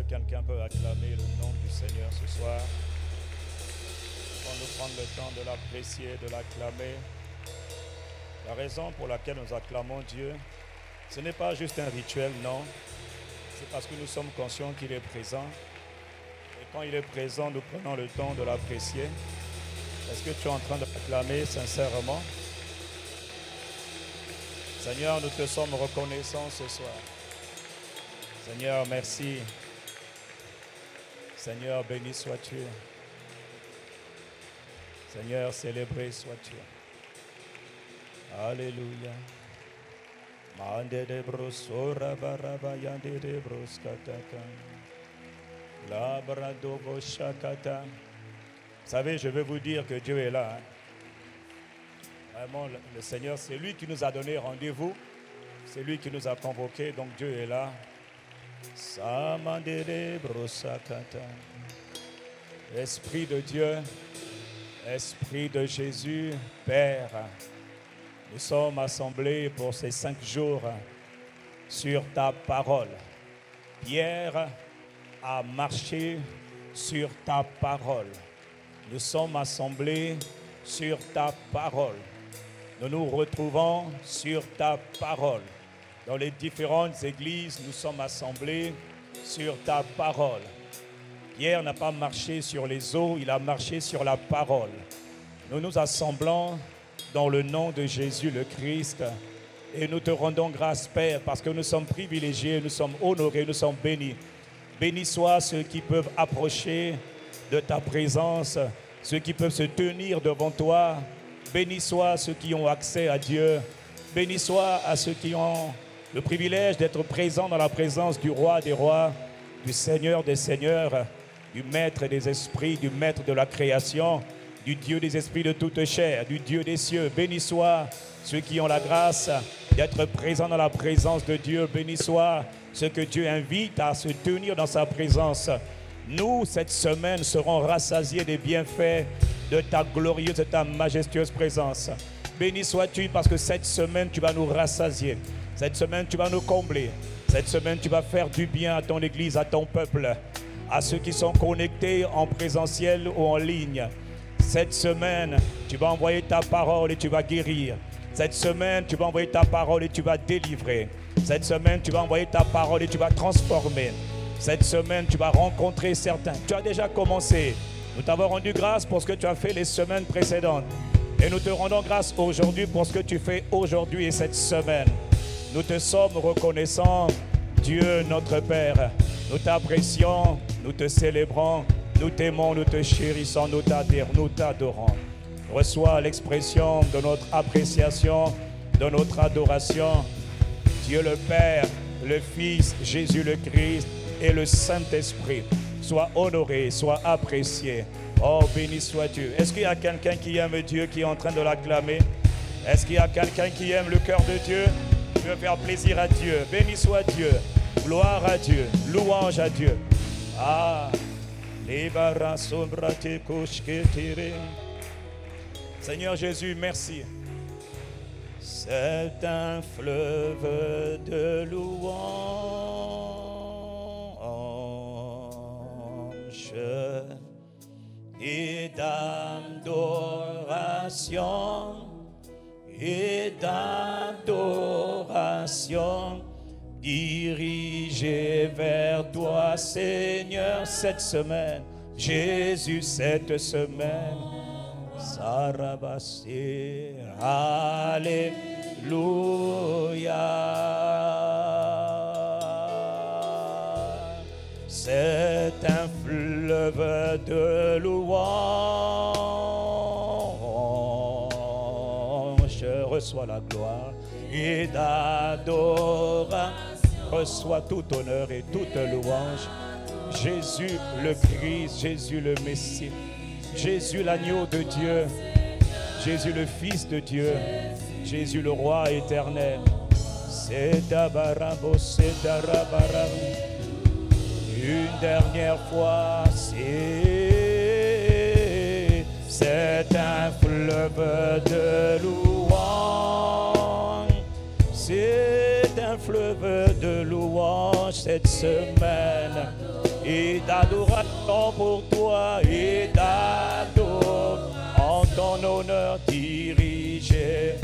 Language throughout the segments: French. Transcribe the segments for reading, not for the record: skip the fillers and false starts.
quelqu'un peut acclamer le nom du Seigneur ce soir? On nous prendre le temps de l'apprécier, de l'acclamer. La raison pour laquelle nous acclamons Dieu, ce n'est pas juste un rituel, non. C'est parce que nous sommes conscients qu'il est présent. Et quand il est présent, nous prenons le temps de l'apprécier. Est-ce que tu es en train de l'acclamer sincèrement? Seigneur, nous te sommes reconnaissants ce soir. Seigneur, merci. Seigneur, béni sois-tu. Seigneur, célébré sois-tu. Alléluia. Mande de brosora baraba yande de broskataka. Labradovo shakata. Vous savez, je veux vous dire que Dieu est là. Vraiment, le Seigneur, c'est lui qui nous a donné rendez-vous. C'est lui qui nous a convoqués, donc Dieu est là. Samande de brosakata. Esprit de Dieu, Esprit de Jésus, Père, nous sommes assemblés pour ces 5 jours sur ta parole. Pierre a marché sur ta parole. Nous sommes assemblés sur ta parole. Nous nous retrouvons sur ta parole. Dans les différentes églises, nous sommes assemblés sur ta parole. Pierre n'a pas marché sur les eaux, il a marché sur la parole. Nous nous assemblons dans le nom de Jésus le Christ et nous te rendons grâce, Père, parce que nous sommes privilégiés, nous sommes honorés, nous sommes bénis. Bénis soient ceux qui peuvent approcher de ta présence, ceux qui peuvent se tenir devant toi. Bénis soient ceux qui ont accès à Dieu. Bénis soient à ceux qui ont le privilège d'être présents dans la présence du roi des rois, du Seigneur des seigneurs, du maître des esprits, du maître de la création, du Dieu des esprits de toute chair, du Dieu des cieux. Bénis soient ceux qui ont la grâce d'être présents dans la présence de Dieu. Bénis soient ceux que Dieu invite à se tenir dans sa présence. Nous, cette semaine, serons rassasiés des bienfaits de ta glorieuse et ta majestueuse présence. Béni sois-tu parce que cette semaine, tu vas nous rassasier. Cette semaine, tu vas nous combler. Cette semaine, tu vas faire du bien à ton Église, à ton peuple, à ceux qui sont connectés en présentiel ou en ligne. Cette semaine, tu vas envoyer ta parole et tu vas guérir. Cette semaine, tu vas envoyer ta parole et tu vas délivrer. Cette semaine, tu vas envoyer ta parole et tu vas transformer. Cette semaine, tu vas rencontrer certains. Tu as déjà commencé. Nous t'avons rendu grâce pour ce que tu as fait les semaines précédentes. Et nous te rendons grâce aujourd'hui pour ce que tu fais aujourd'hui et cette semaine. Nous te sommes reconnaissants, Dieu notre Père. Nous t'apprécions, nous te célébrons, nous t'aimons, nous te chérissons, nous t'adorons. Reçois l'expression de notre appréciation, de notre adoration. Dieu le Père, le Fils, Jésus le Christ et le Saint-Esprit. Sois honoré, sois apprécié. Oh, béni sois-tu. Est-ce qu'il y a quelqu'un qui aime Dieu, qui est en train de l'acclamer? Est-ce qu'il y a quelqu'un qui aime le cœur de Dieu, qui veut faire plaisir à Dieu? Béni soit Dieu. Gloire à Dieu. Louange à Dieu. Ah, Seigneur Jésus, merci. C'est un fleuve de louange et d'adoration dirigé vers toi, Seigneur, cette semaine. Jésus, cette semaine. Sarabasé, alléluia. C'est un fleuve de louange. Reçois la gloire et d'adoration. Reçois tout honneur et toute louange. Jésus le Christ, Jésus le Messie, Jésus l'agneau de Dieu, Jésus le Fils de Dieu, Jésus le Roi éternel. Une dernière fois, c'est un fleuve de louange. C'est un fleuve de louange cette semaine. et d'adoration pour toi et d'adoration en ton honneur dirigé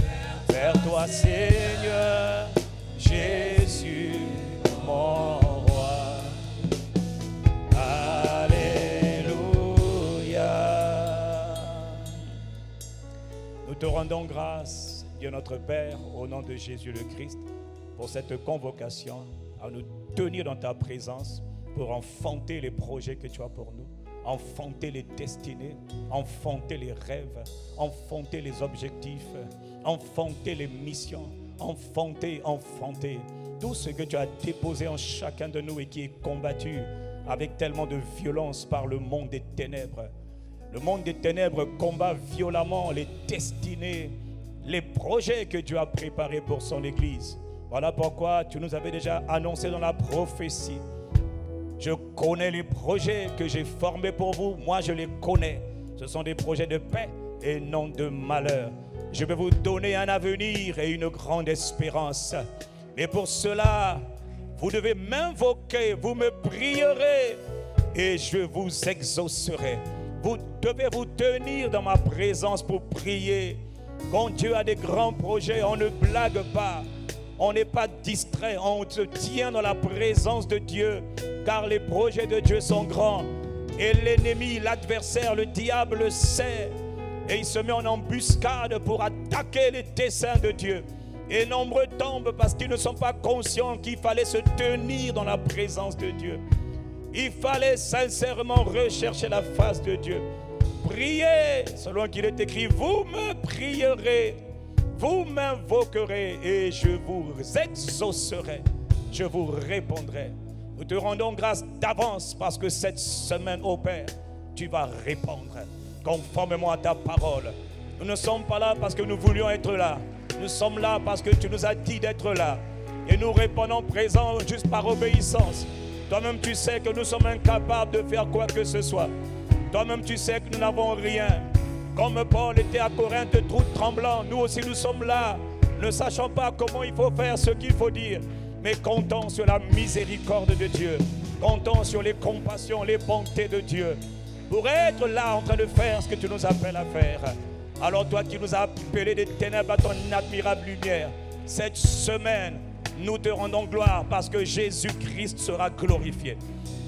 vers toi, Seigneur Jésus, mon roi. Alléluia. Nous te rendons grâce, Dieu notre Père, au nom de Jésus le Christ, pour cette convocation à nous tenir dans ta présence pour enfanter les projets que tu as pour nous, enfanter les destinées, enfanter les rêves, enfanter les objectifs, enfanter les missions, enfanter tout ce que tu as déposé en chacun de nous et qui est combattu avec tellement de violence par le monde des ténèbres. Le monde des ténèbres combat violemment les destinées, les projets que Dieu a préparés pour son Église. Voilà pourquoi tu nous avais déjà annoncé dans la prophétie. Je connais les projets que j'ai formés pour vous. Moi, je les connais. Ce sont des projets de paix et non de malheur. Je vais vous donner un avenir et une grande espérance. Mais pour cela, vous devez m'invoquer, vous me prierez et je vous exaucerai. Vous devez vous tenir dans ma présence pour prier. Quand Dieu a des grands projets, on ne blague pas. On n'est pas distrait, on se tient dans la présence de Dieu, car les projets de Dieu sont grands. Et l'ennemi, l'adversaire, le diable sait, et il se met en embuscade pour attaquer les desseins de Dieu. Et nombreux tombent parce qu'ils ne sont pas conscients qu'il fallait se tenir dans la présence de Dieu. Il fallait sincèrement rechercher la face de Dieu. Priez, selon qu'il est écrit, vous me prierez. Vous m'invoquerez et je vous exaucerai, je vous répondrai. Nous te rendons grâce d'avance parce que cette semaine, ô Père, tu vas répondre conformément à ta parole. Nous ne sommes pas là parce que nous voulions être là. Nous sommes là parce que tu nous as dit d'être là. Et nous répondons présent juste par obéissance. Toi-même, tu sais que nous sommes incapables de faire quoi que ce soit. Toi-même, tu sais que nous n'avons rien. Comme Paul était à Corinthe, tout tremblant, nous aussi nous sommes là, ne sachant pas comment il faut faire ce qu'il faut dire, mais comptons sur la miséricorde de Dieu, comptons sur les compassions, les bontés de Dieu, pour être là en train de faire ce que tu nous appelles à faire. Alors toi qui nous as appelés des ténèbres à ton admirable lumière, cette semaine, nous te rendons gloire parce que Jésus-Christ sera glorifié.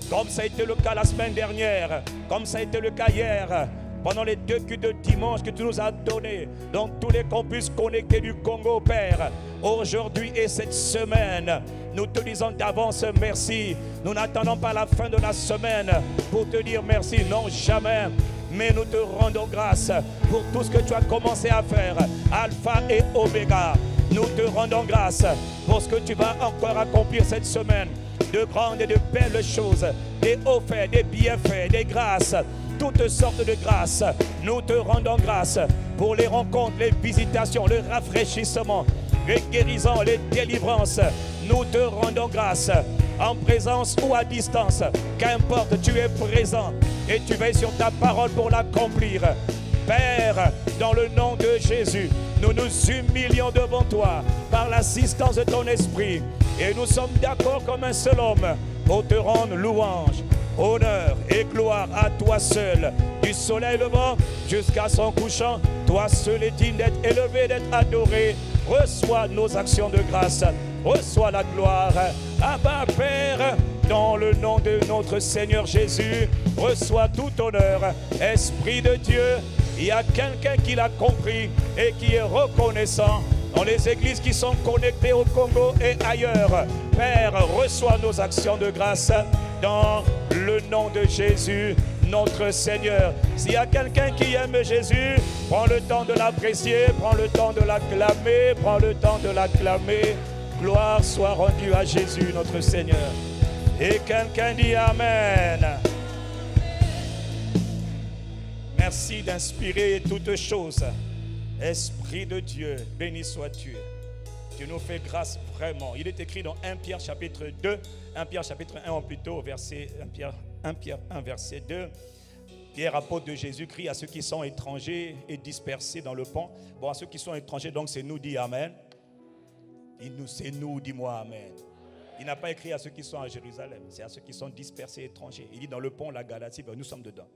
Comme ça a été le cas la semaine dernière, comme ça a été le cas hier, pendant les 2 cultes de dimanche que tu nous as donnés, dans tous les campus connectés du Congo, Père, aujourd'hui et cette semaine, nous te disons d'avance merci. Nous n'attendons pas la fin de la semaine pour te dire merci, non jamais. Mais nous te rendons grâce pour tout ce que tu as commencé à faire, Alpha et Oméga. Nous te rendons grâce pour ce que tu vas encore accomplir cette semaine, de grandes et de belles choses, des hauts faits, des bienfaits, des grâces, toutes sortes de grâces. Nous te rendons grâce pour les rencontres, les visitations, le rafraîchissement, les guérisons, les délivrances. Nous te rendons grâce en présence ou à distance. Qu'importe, tu es présent et tu veilles sur ta parole pour l'accomplir. Père, dans le nom de Jésus, nous nous humilions devant toi par l'assistance de ton esprit et nous sommes d'accord comme un seul homme pour te rendre louange, honneur et gloire à toi seul, du soleil levant jusqu'à son couchant. Toi seul est digne d'être élevé, d'être adoré. Reçois nos actions de grâce, reçois la gloire. Abba Père, dans le nom de notre Seigneur Jésus, reçois tout honneur. Esprit de Dieu, il y a quelqu'un qui l'a compris et qui est reconnaissant dans les églises qui sont connectées au Congo et ailleurs. Père, reçois nos actions de grâce dans le nom de Jésus, notre Seigneur. S'il y a quelqu'un qui aime Jésus, prends le temps de l'apprécier, prends le temps de l'acclamer, prends le temps de l'acclamer. Gloire soit rendue à Jésus, notre Seigneur. Et quelqu'un dit Amen. Merci d'inspirer toutes choses. Esprit de Dieu, béni sois-tu. Tu nous fais grâce vraiment. Il est écrit dans 1 Pierre chapitre 2, 1 Pierre chapitre 1 plutôt, verset 1 Pierre 1 verset 2. Pierre, apôtre de Jésus-Christ, à ceux qui sont étrangers et dispersés dans le pont. Bon, à ceux qui sont étrangers, donc c'est nous, dit Amen. C'est nous, dis-moi Amen. Il n'a pas écrit à ceux qui sont à Jérusalem, c'est à ceux qui sont dispersés étrangers. Il dit dans le pont, la Galatie, ben, nous sommes dedans.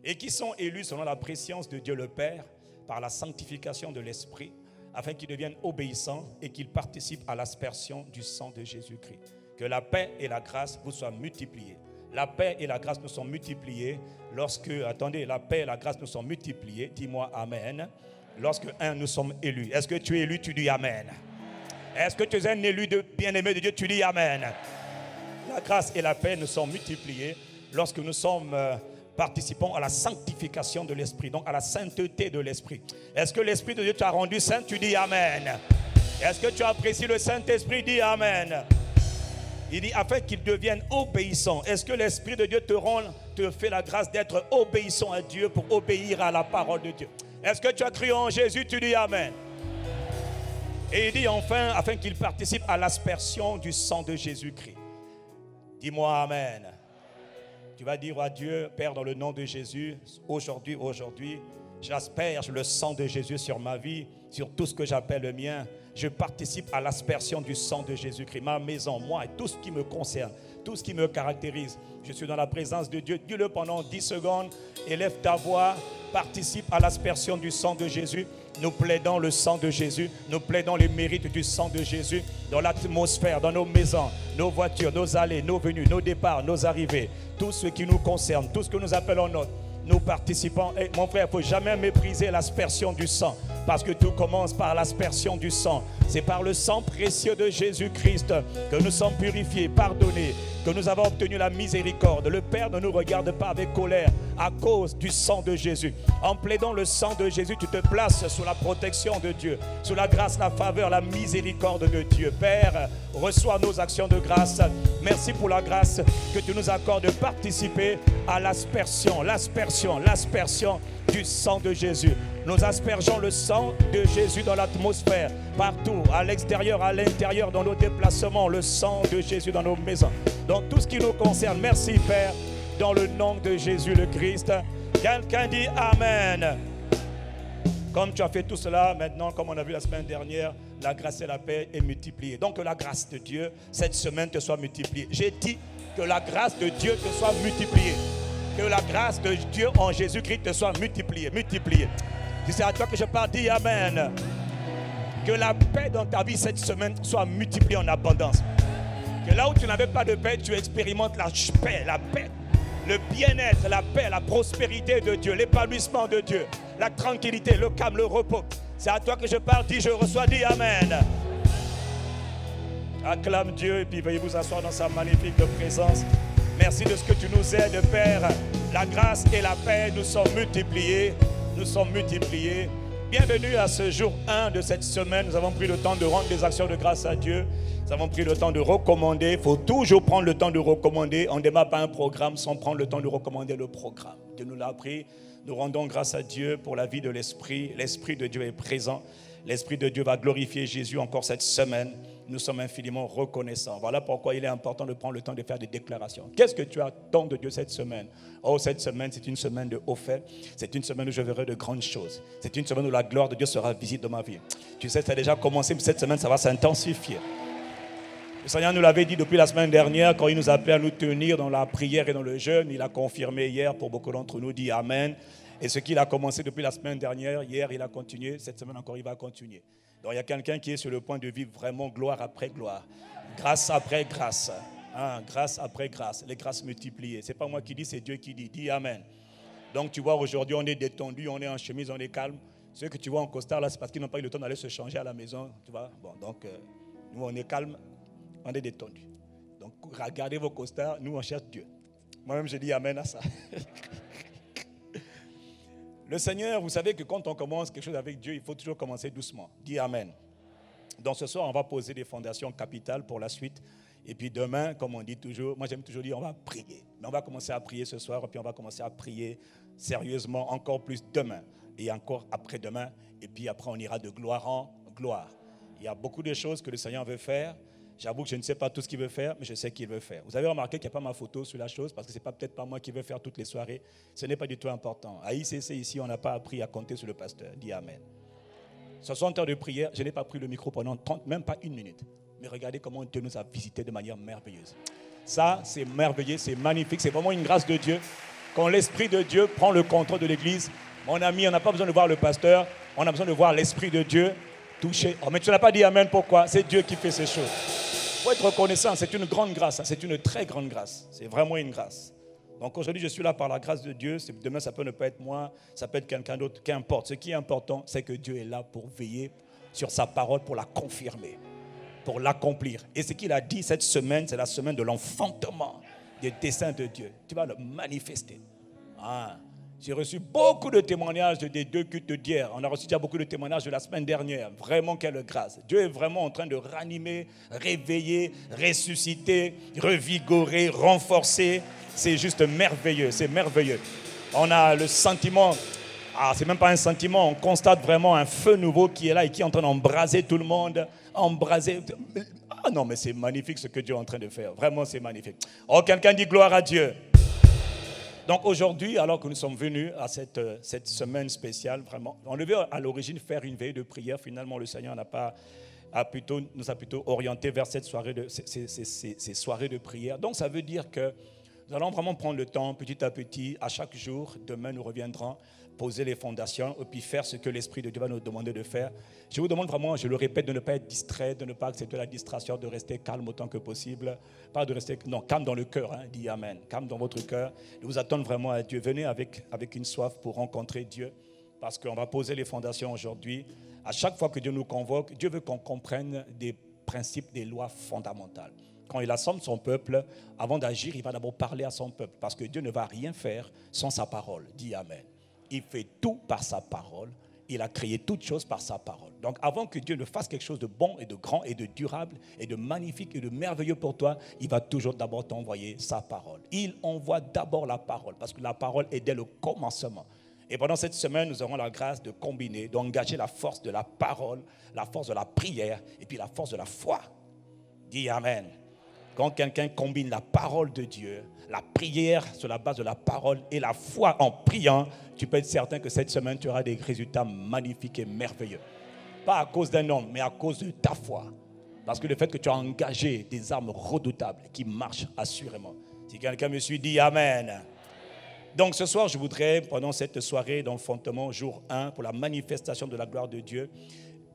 Et qui sont élus selon la préscience de Dieu le Père, par la sanctification de l'Esprit, afin qu'ils deviennent obéissants et qu'ils participent à l'aspersion du sang de Jésus-Christ. Que la paix et la grâce vous soient multipliées. La paix et la grâce nous sont multipliées lorsque, attendez, la paix et la grâce nous sont multipliées. Dis-moi Amen. Lorsque, nous sommes élus. Est-ce que tu es élu? Tu dis Amen. Est-ce que tu es un élu de bien-aimé de Dieu? Tu dis Amen. La grâce et la paix nous sont multipliées lorsque nous sommes participons à la sanctification de l'Esprit, donc à la sainteté de l'Esprit. Est-ce que l'Esprit de Dieu t'a rendu saint? Tu dis Amen. Est-ce que tu apprécies le Saint-Esprit? Dis Amen. Il dit afin qu'ils deviennent obéissants. Est-ce que l'Esprit de Dieu te fait la grâce d'être obéissant à Dieu pour obéir à la parole de Dieu? Est-ce que tu as cru en Jésus? Tu dis Amen. Et il dit enfin, afin qu'ils participent à l'aspersion du sang de Jésus-Christ. Dis-moi Amen. Tu vas dire à Dieu, Père, dans le nom de Jésus, aujourd'hui, j'asperge le sang de Jésus sur ma vie, sur tout ce que j'appelle le mien. Je participe à l'aspersion du sang de Jésus-Christ. Ma maison, moi et tout ce qui me concerne, tout ce qui me caractérise. Je suis dans la présence de Dieu. Dis-le pendant 10 secondes. Élève ta voix. Participe à l'aspersion du sang de Jésus. Nous plaidons le sang de Jésus. Nous plaidons les mérites du sang de Jésus dans l'atmosphère, dans nos maisons, nos voitures, nos allées, nos venues, nos départs, nos arrivées. Tout ce qui nous concerne, tout ce que nous appelons notre. Nous participons. Et mon frère, il ne faut jamais mépriser l'aspersion du sang. Parce que tout commence par l'aspersion du sang. C'est par le sang précieux de Jésus-Christ que nous sommes purifiés, pardonnés, que nous avons obtenu la miséricorde. Le Père ne nous regarde pas avec colère à cause du sang de Jésus. En plaidant le sang de Jésus, tu te places sous la protection de Dieu, sous la grâce, la faveur, la miséricorde de Dieu. Père, reçois nos actions de grâce. Merci pour la grâce que tu nous accordes de participer à l'aspersion du sang de Jésus. Nous aspergeons le sang de Jésus dans l'atmosphère, partout, à l'extérieur, à l'intérieur, dans nos déplacements, le sang de Jésus dans nos maisons, dans tout ce qui nous concerne. Merci Père, dans le nom de Jésus le Christ. Quelqu'un dit Amen. Comme tu as fait tout cela, maintenant, comme on a vu la semaine dernière, la grâce et la paix est multipliée. Donc que la grâce de Dieu, cette semaine, te soit multipliée. J'ai dit que la grâce de Dieu te soit multipliée. Que la grâce de Dieu en Jésus-Christ te soit multipliée. Si c'est à toi que je parle, dis Amen. Que la paix dans ta vie cette semaine soit multipliée en abondance. Que là où tu n'avais pas de paix, tu expérimentes la paix, le bien-être, la paix, la prospérité de Dieu, l'épanouissement de Dieu, la tranquillité, le calme, le repos. C'est à toi que je parle, dis je reçois, dis Amen. Acclame Dieu et puis veuillez vous asseoir dans sa magnifique présence. Merci de ce que tu nous aides, Père. La grâce et la paix nous sont multipliées. Bienvenue à ce jour 1 de cette semaine. Nous avons pris le temps de rendre des actions de grâce à Dieu. Nous avons pris le temps de recommander. Il faut toujours prendre le temps de recommander. On ne démarre pas un programme sans prendre le temps de recommander le programme. Dieu nous l'a appris. Nous rendons grâce à Dieu pour la vie de l'Esprit. L'Esprit de Dieu est présent. L'Esprit de Dieu va glorifier Jésus encore cette semaine. Nous sommes infiniment reconnaissants. Voilà pourquoi il est important de prendre le temps de faire des déclarations. Qu'est-ce que tu attends de Dieu cette semaine? Oh, cette semaine, c'est une semaine de haut fait. C'est une semaine où je verrai de grandes choses. C'est une semaine où la gloire de Dieu sera visible dans ma vie. Tu sais, ça a déjà commencé, mais cette semaine, ça va s'intensifier. Le Seigneur nous l'avait dit depuis la semaine dernière, quand il nous appelait à nous tenir dans la prière et dans le jeûne. Il a confirmé hier pour beaucoup d'entre nous, dit Amen. Et ce qu'il a commencé depuis la semaine dernière, hier, il a continué. Cette semaine encore, il va continuer. Donc il y a quelqu'un qui est sur le point de vivre vraiment gloire après gloire, grâce après grâce, grâce après grâce, les grâces multipliées. Ce n'est pas moi qui dis, c'est Dieu qui dit. Dis Amen. Donc tu vois, aujourd'hui on est détendu, on est en chemise, on est calme. Ceux que tu vois en costard là, c'est parce qu'ils n'ont pas eu le temps d'aller se changer à la maison. Tu vois. Bon, donc nous on est calme, on est détendu. Donc regardez vos costards, nous on cherche Dieu. Moi-même je dis Amen à ça. Le Seigneur, vous savez que quand on commence quelque chose avec Dieu, il faut toujours commencer doucement. Dis Amen. Donc ce soir, on va poser des fondations capitales pour la suite. Et puis demain, comme on dit toujours, moi j'aime toujours dire, on va prier. Mais on va commencer à prier ce soir, et puis on va commencer à prier sérieusement encore plus demain. Et encore après-demain. Et puis après, on ira de gloire en gloire. Il y a beaucoup de choses que le Seigneur veut faire. J'avoue que je ne sais pas tout ce qu'il veut faire, mais je sais qu'il veut faire. Vous avez remarqué qu'il n'y a pas ma photo sur la chose, parce que ce n'est peut-être pas moi qui veux faire toutes les soirées. Ce n'est pas du tout important. À ICC, ici, on n'a pas appris à compter sur le pasteur. Dis Amen. 60 heures de prière, je n'ai pas pris le micro pendant 30, même pas une minute. Mais regardez comment Dieu nous a visités de manière merveilleuse. Ça, c'est merveilleux, c'est magnifique, c'est vraiment une grâce de Dieu. Quand l'Esprit de Dieu prend le contrôle de l'Église, mon ami, on n'a pas besoin de voir le pasteur, on a besoin de voir l'Esprit de Dieu toucher. Oh, mais tu n'as pas dit Amen, pourquoi? C'est Dieu qui fait ces choses. Il faut être reconnaissant, c'est une grande grâce, c'est une très grande grâce. C'est vraiment une grâce. Donc aujourd'hui, je suis là par la grâce de Dieu. Demain, ça peut ne pas être moi, ça peut être quelqu'un d'autre, qu'importe. Ce qui est important, c'est que Dieu est là pour veiller sur sa parole, pour la confirmer, pour l'accomplir. Et ce qu'il a dit cette semaine, c'est la semaine de l'enfantement des desseins de Dieu. Tu vas le manifester. Ah. J'ai reçu beaucoup de témoignages des 2 cultes d'hier. On a reçu déjà beaucoup de témoignages de la semaine dernière. Vraiment, quelle grâce. Dieu est vraiment en train de ranimer, réveiller, ressusciter, revigorer, renforcer. C'est juste merveilleux, c'est merveilleux. On a le sentiment, c'est même pas un sentiment, on constate vraiment un feu nouveau qui est là et qui est en train d'embraser tout le monde. Embraser. Ah non, mais c'est magnifique ce que Dieu est en train de faire. Vraiment, c'est magnifique. Oh, quelqu'un dit gloire à Dieu. Donc aujourd'hui, alors que nous sommes venus à cette semaine spéciale, vraiment, on devait à l'origine faire une veille de prière. Finalement, le Seigneur nous a plutôt orientés vers cette soirée ces soirées de prière. Donc ça veut dire que nous allons vraiment prendre le temps, petit à petit, à chaque jour. Demain, nous reviendrons poser les fondations et puis faire ce que l'Esprit de Dieu va nous demander de faire. Je vous demande vraiment, je le répète, de ne pas être distrait, de ne pas accepter la distraction, de rester calme autant que possible. Pas de rester, non, calme dans le cœur, dis Amen. Calme dans votre cœur. De vous attendre vraiment à Dieu. Venez avec une soif pour rencontrer Dieu, parce qu'on va poser les fondations aujourd'hui. À chaque fois que Dieu nous convoque, Dieu veut qu'on comprenne des principes, des lois fondamentales. Quand il assemble son peuple, avant d'agir, il va d'abord parler à son peuple, parce que Dieu ne va rien faire sans sa parole. Dis Amen. Il fait tout par sa parole. Il a créé toutes choses par sa parole. Donc avant que Dieu ne fasse quelque chose de bon et de grand et de durable et de magnifique et de merveilleux pour toi, il va toujours d'abord t'envoyer sa parole. Il envoie d'abord la parole, parce que la parole est dès le commencement. Et pendant cette semaine, nous aurons la grâce de combiner, d'engager la force de la parole, la force de la prière et puis la force de la foi. Dis Amen. Quand quelqu'un combine la parole de Dieu, la prière sur la base de la parole et la foi en priant, tu peux être certain que cette semaine, tu auras des résultats magnifiques et merveilleux. Pas à cause d'un homme, mais à cause de ta foi. Parce que le fait que tu as engagé des armes redoutables qui marchent assurément. Si quelqu'un me suit, dit Amen. Donc ce soir, je voudrais, pendant cette soirée d'enfantement, jour 1, pour la manifestation de la gloire de Dieu,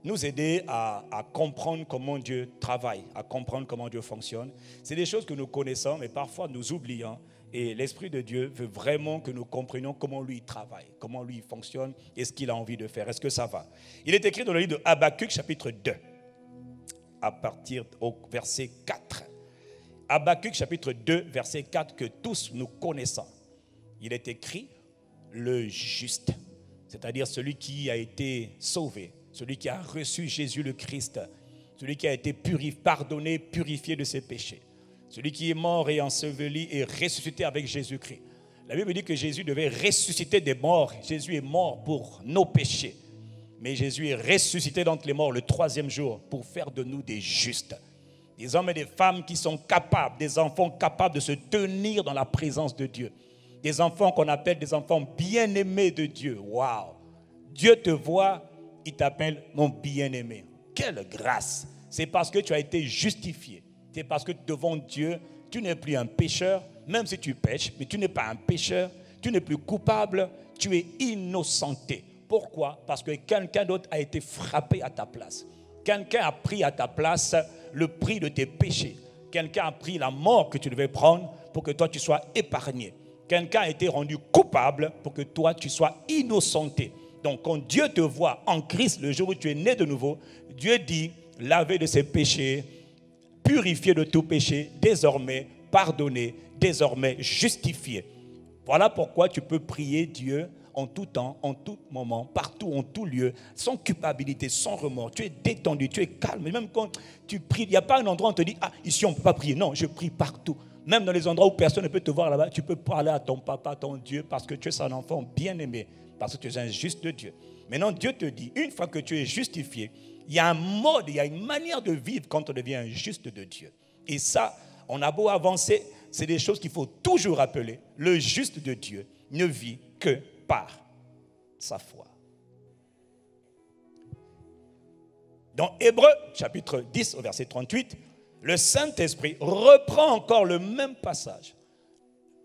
nous aider à comprendre comment Dieu travaille, à comprendre comment Dieu fonctionne. C'est des choses que nous connaissons, mais parfois nous oublions. Et l'Esprit de Dieu veut vraiment que nous comprenions comment lui travaille, comment lui fonctionne et ce qu'il a envie de faire. Est-ce que ça va? Il est écrit dans le livre de Habakkuk, chapitre 2, à partir au verset 4. Habakkuk, chapitre 2, verset 4, que tous nous connaissons. Il est écrit, le juste, c'est-à-dire celui qui a été sauvé, celui qui a reçu Jésus le Christ, celui qui a été pardonné, purifié de ses péchés, celui qui est mort et enseveli et ressuscité avec Jésus-Christ. La Bible dit que Jésus devait ressusciter des morts. Jésus est mort pour nos péchés. Mais Jésus est ressuscité d'entre les morts le 3e jour pour faire de nous des justes. Des hommes et des femmes qui sont capables, des enfants capables de se tenir dans la présence de Dieu. Des enfants qu'on appelle des enfants bien-aimés de Dieu. Waouh! Dieu te voit, il t'appelle mon bien-aimé. Quelle grâce! C'est parce que tu as été justifié. C'est parce que devant Dieu, tu n'es plus un pécheur, même si tu pèches, mais tu n'es pas un pécheur, tu n'es plus coupable, tu es innocenté. Pourquoi? Parce que quelqu'un d'autre a été frappé à ta place. Quelqu'un a pris à ta place le prix de tes péchés. Quelqu'un a pris la mort que tu devais prendre pour que toi tu sois épargné. Quelqu'un a été rendu coupable pour que toi tu sois innocenté. Donc quand Dieu te voit en Christ le jour où tu es né de nouveau, Dieu dit, lavé de ses péchés, purifié de tout péché, désormais pardonné, désormais justifié. Voilà pourquoi tu peux prier Dieu en tout temps, en tout moment, partout, en tout lieu, sans culpabilité, sans remords. Tu es détendu, tu es calme. Même quand tu pries, il n'y a pas un endroit où on te dit, ah, ici on ne peut pas prier. Non, je prie partout. Même dans les endroits où personne ne peut te voir là-bas, tu peux parler à ton papa, à ton Dieu, parce que tu es son enfant bien-aimé, parce que tu es un juste de Dieu. Maintenant, Dieu te dit, une fois que tu es justifié, il y a un mode, il y a une manière de vivre quand on devient un juste de Dieu. Et ça, on a beau avancer, c'est des choses qu'il faut toujours rappeler. Le juste de Dieu ne vit que par sa foi. Dans Hébreux, chapitre 10, au verset 38, le Saint-Esprit reprend encore le même passage,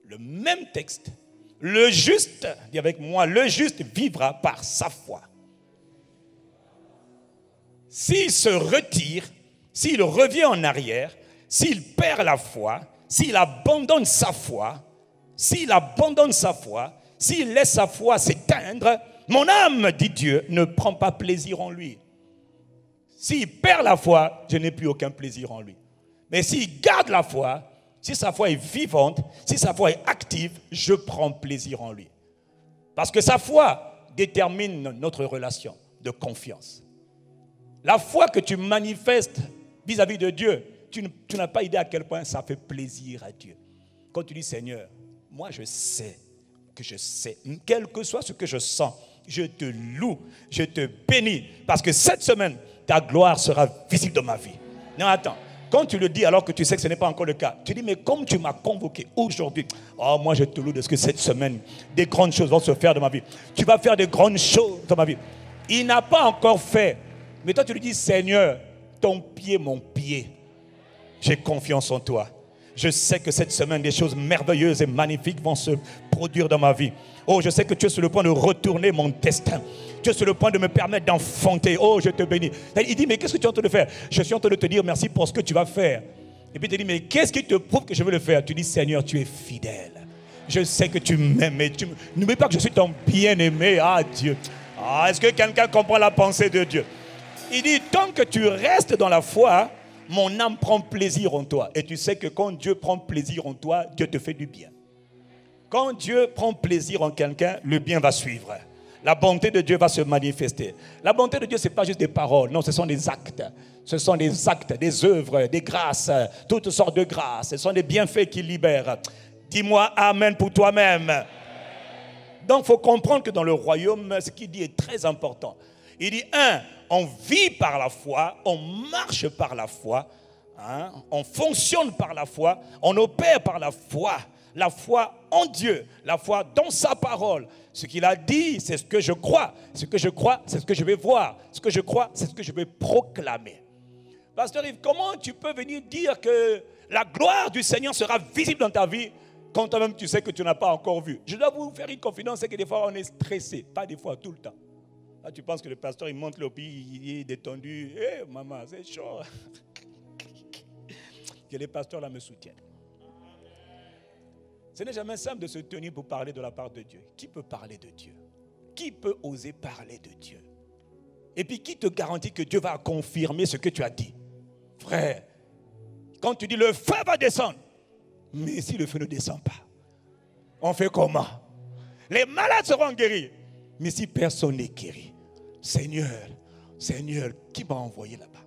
le même texte. Le juste, dis avec moi, le juste vivra par sa foi. S'il se retire, s'il revient en arrière, s'il perd la foi, s'il abandonne sa foi, s'il laisse sa foi s'éteindre, mon âme, dit Dieu, ne prend pas plaisir en lui. S'il perd la foi, je n'ai plus aucun plaisir en lui. Mais s'il garde la foi, si sa foi est vivante, si sa foi est active, je prends plaisir en lui. Parce que sa foi détermine notre relation de confiance. La foi que tu manifestes vis-à-vis de Dieu, tu n'as pas idée à quel point ça fait plaisir à Dieu. Quand tu dis Seigneur, moi je sais, quel que soit ce que je sens, je te loue, je te bénis, parce que cette semaine, ta gloire sera visible dans ma vie. Non, attends. Quand tu le dis alors que tu sais que ce n'est pas encore le cas, tu dis, mais comme tu m'as convoqué aujourd'hui, oh, moi je te loue de ce que cette semaine, des grandes choses vont se faire dans ma vie. Tu vas faire de grandes choses dans ma vie. Il n'a pas encore fait. Mais toi tu lui dis, Seigneur, ton pied, mon pied, j'ai confiance en toi. Je sais que cette semaine, des choses merveilleuses et magnifiques vont se produire dans ma vie. Oh, je sais que tu es sur le point de retourner mon destin. Tu es sur le point de me permettre d'enfanter. Oh, je te bénis. Il dit, mais qu'est-ce que tu es en train de faire? Je suis en train de te dire merci pour ce que tu vas faire. Et puis il te dit, mais qu'est-ce qui te prouve que je veux le faire? Tu dis, Seigneur, tu es fidèle. Je sais que tu m'aimes. N'oublie pas que je suis ton bien-aimé. Ah, Dieu. Ah, est-ce que quelqu'un comprend la pensée de Dieu? Il dit, tant que tu restes dans la foi, mon âme prend plaisir en toi. Et tu sais que quand Dieu prend plaisir en toi, Dieu te fait du bien. Quand Dieu prend plaisir en quelqu'un, le bien va suivre. La bonté de Dieu va se manifester. La bonté de Dieu, ce n'est pas juste des paroles. Non, ce sont des actes. Ce sont des actes, des œuvres, des grâces, toutes sortes de grâces. Ce sont des bienfaits qui libèrent. Dis-moi Amen pour toi-même. Donc, il faut comprendre que dans le royaume, ce qu'il dit est très important. Il dit, on vit par la foi, on marche par la foi, on fonctionne par la foi, on opère par la foi en Dieu, la foi dans sa parole. Ce qu'il a dit, c'est ce que je crois. Ce que je crois, c'est ce que je vais voir. Ce que je crois, c'est ce que je vais proclamer. Pasteur Yves, comment tu peux venir dire que la gloire du Seigneur sera visible dans ta vie quand toi-même tu sais que tu n'as pas encore vu? Je dois vous faire une confidence, c'est que des fois on est stressé, pas des fois, tout le temps. Là, tu penses que le pasteur, il monte le pied, il est détendu. Hé, maman, c'est chaud. Que les pasteurs là me soutiennent. Ce n'est jamais simple de se tenir pour parler de la part de Dieu. Qui peut parler de Dieu? Qui peut oser parler de Dieu? Et puis, qui te garantit que Dieu va confirmer ce que tu as dit? Frère, quand tu dis le feu va descendre, mais si le feu ne descend pas, on fait comment? Les malades seront guéris. Mais si personne n'est guéri, Seigneur, qui m'a envoyé là-bas?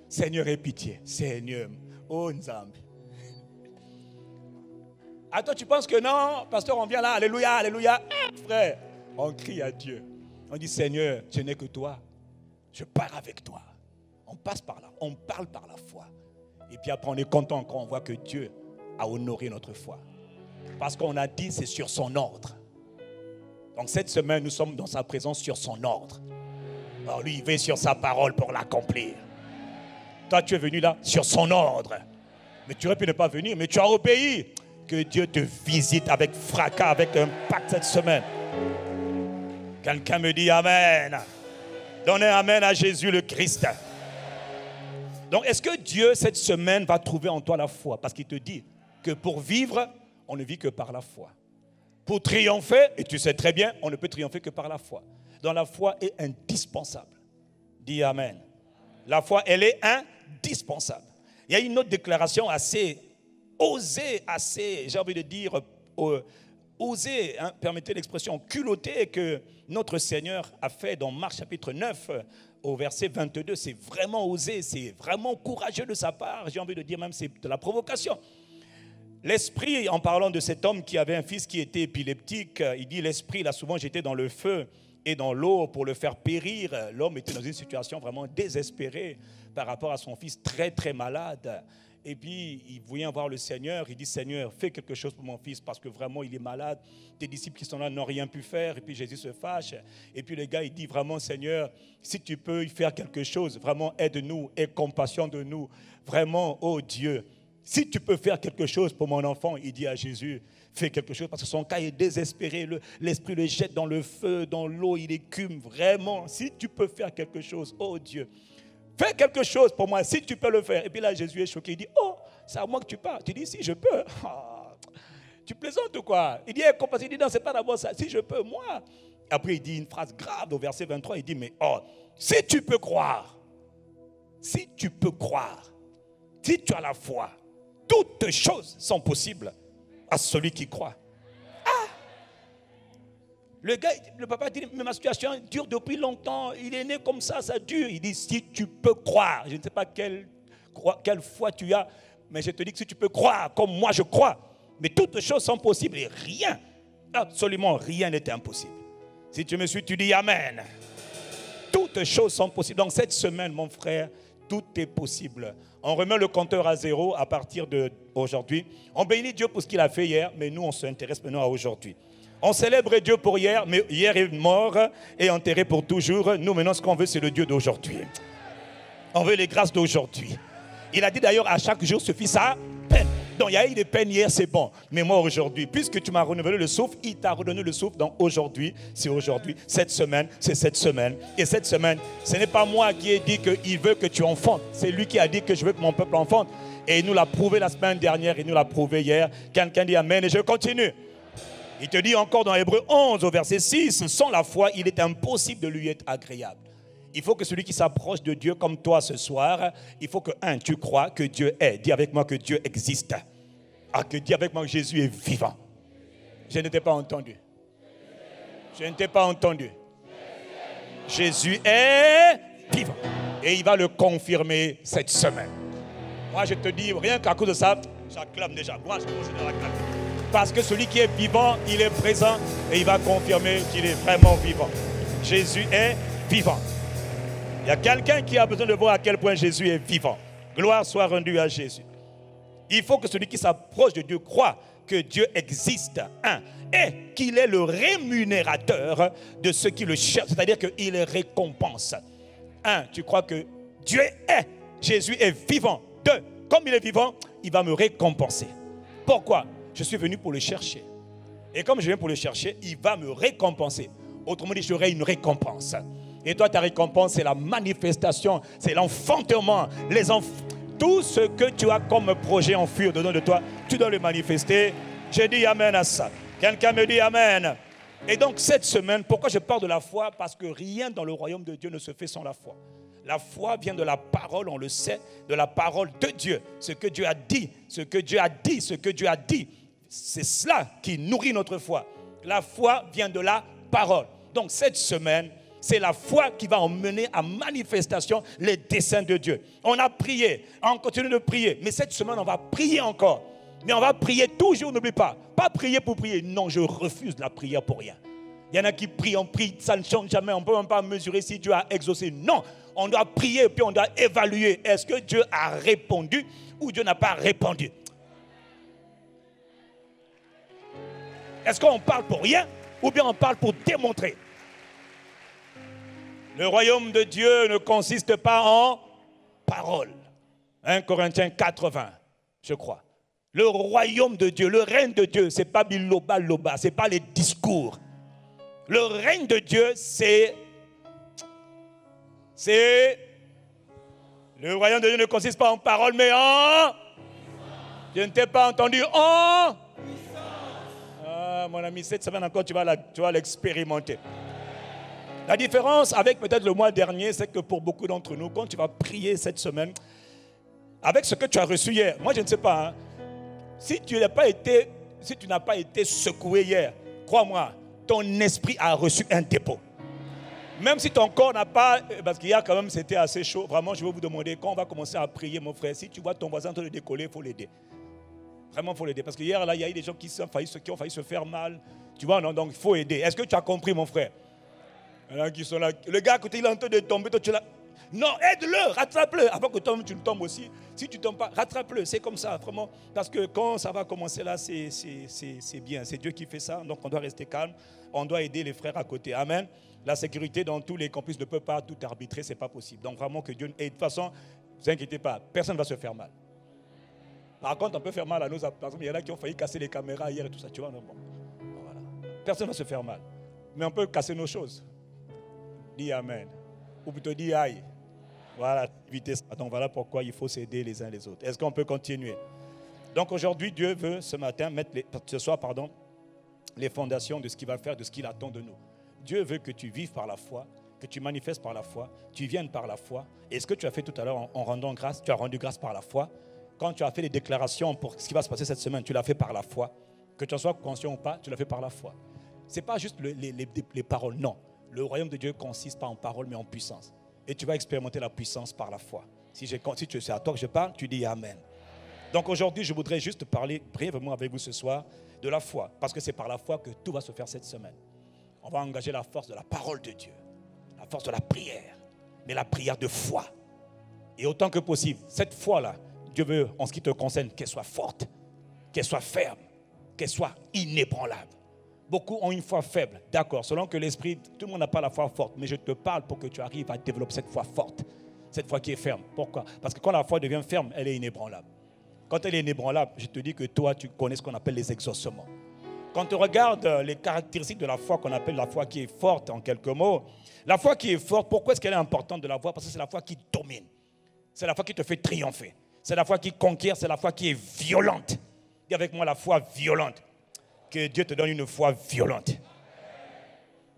Seigneur, aie pitié. Seigneur, oh Nzambi. Ah, toi, tu penses que non, pasteur, on vient là, alléluia, alléluia. Frère, on crie à Dieu. On dit, Seigneur, je n'ai que toi. Je pars avec toi. On passe par là, on parle par la foi. Et puis après, on est content quand on voit que Dieu a honoré notre foi. Parce qu'on a dit, c'est sur son ordre. Donc cette semaine, nous sommes dans sa présence sur son ordre. Alors lui, il veille sur sa parole pour l'accomplir. Toi, tu es venu là sur son ordre. Mais tu aurais pu ne pas venir, mais tu as obéi. Que Dieu te visite avec fracas, avec impact cette semaine. Quelqu'un me dit Amen. Donnez Amen à Jésus le Christ. Donc, est-ce que Dieu, cette semaine, va trouver en toi la foi? Parce qu'il te dit que pour vivre, on ne vit que par la foi. Pour triompher, et tu sais très bien, on ne peut triompher que par la foi. Donc, la foi est indispensable. Dis Amen. La foi, elle est indispensable. Il y a une autre déclaration assez osée, j'ai envie de dire, osée, permettez l'expression, culottée, que notre Seigneur a fait dans Marc chapitre 9, au verset 22. C'est vraiment osé, c'est vraiment courageux de sa part. J'ai envie de dire même c'est de la provocation. L'esprit, en parlant de cet homme qui avait un fils qui était épileptique, il dit l'esprit l'a souvent jeté dans le feu et dans l'eau pour le faire périr. L'homme était dans une situation vraiment désespérée par rapport à son fils très très malade. Et puis, il voulait voir le Seigneur. Il dit, Seigneur, fais quelque chose pour mon fils parce que vraiment, il est malade. Tes disciples qui sont là n'ont rien pu faire. Et puis, Jésus se fâche. Et puis, le gars, il dit vraiment, Seigneur, si tu peux y faire quelque chose, vraiment, aide-nous, aie compassion de nous. Vraiment, oh Dieu, si tu peux faire quelque chose pour mon enfant, il dit à Jésus, fais quelque chose parce que son cas est désespéré. L'esprit le jette dans le feu, dans l'eau, il écume. Vraiment, si tu peux faire quelque chose, oh Dieu, fais quelque chose pour moi, si tu peux le faire. Et puis là, Jésus est choqué. Il dit, oh, c'est à moi que tu parles. Tu dis, si je peux. Ah, tu plaisantes ou quoi? Il dit, il dit, non, c'est pas d'abord ça. Si je peux, moi. Après, il dit une phrase grave au verset 23. Il dit, mais oh, si tu peux croire, si tu as la foi, toutes choses sont possibles à celui qui croit. Le papa dit, mais ma situation dure depuis longtemps. Il est né comme ça dure. Il dit, si tu peux croire, je ne sais pas quelle foi tu as, mais je te dis que si tu peux croire comme moi je crois, mais toutes choses sont possibles et rien, absolument rien n'est impossible. Si tu me suis, tu dis Amen. Toutes choses sont possibles. Donc cette semaine, mon frère, tout est possible. On remet le compteur à zéro à partir d'aujourd'hui. On bénit Dieu pour ce qu'il a fait hier, mais nous, on s'intéresse maintenant à aujourd'hui. On célèbre Dieu pour hier, mais hier est mort et enterré pour toujours. Nous, maintenant, ce qu'on veut, c'est le Dieu d'aujourd'hui. On veut les grâces d'aujourd'hui. Il a dit d'ailleurs, à chaque jour suffit sa peine. Donc, il y a eu des peines hier, c'est bon. Mais moi, aujourd'hui, puisque tu m'as renouvelé le souffle, il t'a redonné le souffle. Donc, aujourd'hui, c'est aujourd'hui. Cette semaine, c'est cette semaine. Et cette semaine, ce n'est pas moi qui ai dit qu'il veut que tu enfantes. C'est lui qui a dit que je veux que mon peuple enfante. Et il nous l'a prouvé la semaine dernière, il nous l'a prouvé hier. Quelqu'un dit Amen et je continue. Il te dit encore dans Hébreux 11 au verset 6, sans la foi, il est impossible de lui être agréable. Il faut que celui qui s'approche de Dieu comme toi ce soir, il faut que, tu crois que Dieu est. Dis avec moi que Dieu existe. Dis avec moi que Jésus est vivant. Je ne t'ai pas entendu. Je ne t'ai pas entendu. Jésus est vivant. Et il va le confirmer cette semaine. Moi, je te dis, rien qu'à cause de ça, j'acclame déjà. Moi, je continue à acclamer. Parce que celui qui est vivant, il est présent et il va confirmer qu'il est vraiment vivant. Jésus est vivant. Il y a quelqu'un qui a besoin de voir à quel point Jésus est vivant. Gloire soit rendue à Jésus. Il faut que celui qui s'approche de Dieu croit que Dieu existe, et qu'il est le rémunérateur de ceux qui le cherchent, c'est-à-dire qu'il les récompense. Tu crois que Dieu est, Jésus est vivant. 2, comme il est vivant, il va me récompenser. Pourquoi? Je suis venu pour le chercher. Et comme je viens pour le chercher, il va me récompenser. Autrement dit, j'aurai une récompense. Et toi, ta récompense, c'est la manifestation, c'est l'enfantement, tout ce que tu as comme projet en fuir dedans de toi, tu dois le manifester. J'ai dit Amen à ça. Quelqu'un me dit Amen. Et donc, cette semaine, pourquoi je parle de la foi? Parce que rien dans le royaume de Dieu ne se fait sans la foi. La foi vient de la parole, on le sait, de la parole de Dieu. Ce que Dieu a dit, ce que Dieu a dit, ce que Dieu a dit. C'est cela qui nourrit notre foi. La foi vient de la parole. Donc cette semaine, c'est la foi qui va emmener à manifestation les desseins de Dieu. On a prié, on continue de prier. Mais cette semaine, on va prier encore. Mais on va prier toujours, n'oublie pas. Pas prier pour prier. Non, je refuse la prière pour rien. Il y en a qui prient, on prie, ça ne change jamais. On ne peut même pas mesurer si Dieu a exaucé. Non, on doit prier puis on doit évaluer. Est-ce que Dieu a répondu ou Dieu n'a pas répondu? Est-ce qu'on parle pour rien ou bien on parle pour démontrer? Le royaume de Dieu ne consiste pas en parole. 1 Corinthiens 4:20, je crois. Le royaume de Dieu, le règne de Dieu, ce n'est pas biloba loba, ce n'est pas les discours. Le règne de Dieu, c'est... Le royaume de Dieu ne consiste pas en parole, mais en... Je ne t'ai pas entendu en... Mon ami, cette semaine encore, tu vas l'expérimenter. La différence avec peut-être le mois dernier, c'est que pour beaucoup d'entre nous, quand tu vas prier cette semaine, avec ce que tu as reçu hier, moi je ne sais pas, si tu n'as pas été secoué hier, crois-moi, ton esprit a reçu un dépôt. Même si ton corps n'a pas, parce qu'hier quand même c'était assez chaud, vraiment je vais vous demander, quand on va commencer à prier mon frère, si tu vois ton voisin en train de décoller, il faut l'aider. Vraiment, il faut l'aider. Parce que hier, là, il y a eu des gens qui ont failli se faire mal. Tu vois, non, donc il faut aider. Est-ce que tu as compris, mon frère? Il y en a qui sont là. Le gars, à côté, il est en train de tomber. Toi, tu es là. Non, aide-le, rattrape-le. Avant que tu ne tombes aussi. Si tu ne tombes pas, rattrape-le. C'est comme ça, vraiment. Parce que quand ça va commencer là, c'est bien. C'est Dieu qui fait ça. Donc on doit rester calme. On doit aider les frères à côté. Amen. La sécurité dans tous les campus ne peut pas tout arbitrer. Ce n'est pas possible. Donc vraiment que Dieu... Et de toute façon, ne vous inquiétez pas. Personne ne va se faire mal. Par contre, on peut faire mal à nos... Par exemple, il y en a qui ont failli casser les caméras hier et tout ça. Tu vois, non, bon. Voilà. Personne ne va se faire mal. Mais on peut casser nos choses. Dis Amen. Ou plutôt dis aïe. Voilà, éviter ça. Donc voilà pourquoi il faut s'aider les uns les autres. Est-ce qu'on peut continuer? Donc aujourd'hui, Dieu veut ce matin ce soir, les fondations de ce qu'il va faire, de ce qu'il attend de nous. Dieu veut que tu vives par la foi, que tu manifestes par la foi, tu viennes par la foi. Et ce que tu as fait tout à l'heure en rendant grâce, tu as rendu grâce par la foi. Quand tu as fait les déclarations pour ce qui va se passer cette semaine, tu l'as fait par la foi. Que tu en sois conscient ou pas, tu l'as fait par la foi. Ce n'est pas juste les paroles, non. Le royaume de Dieu consiste pas en paroles, mais en puissance. Et tu vas expérimenter la puissance par la foi. Si c'est à toi que je parle, tu dis Amen. Donc aujourd'hui, je voudrais juste parler brièvement avec vous ce soir de la foi. Parce que c'est par la foi que tout va se faire cette semaine. On va engager la force de la parole de Dieu. La force de la prière. Mais la prière de foi. Et autant que possible, cette foi-là, Dieu veut, en ce qui te concerne, qu'elle soit forte, qu'elle soit ferme, qu'elle soit inébranlable. Beaucoup ont une foi faible, d'accord, selon que l'esprit, tout le monde n'a pas la foi forte, mais je te parle pour que tu arrives à développer cette foi forte, cette foi qui est ferme. Pourquoi? Parce que quand la foi devient ferme, elle est inébranlable. Quand elle est inébranlable, je te dis que toi, tu connais ce qu'on appelle les exaucements. Quand tu regardes les caractéristiques de la foi qu'on appelle la foi qui est forte, en quelques mots, la foi qui est forte, pourquoi est-ce qu'elle est importante de la foi? Parce que c'est la foi qui domine. C'est la foi qui te fait triompher. C'est la foi qui conquiert, c'est la foi qui est violente. Dis avec moi la foi violente. Que Dieu te donne une foi violente.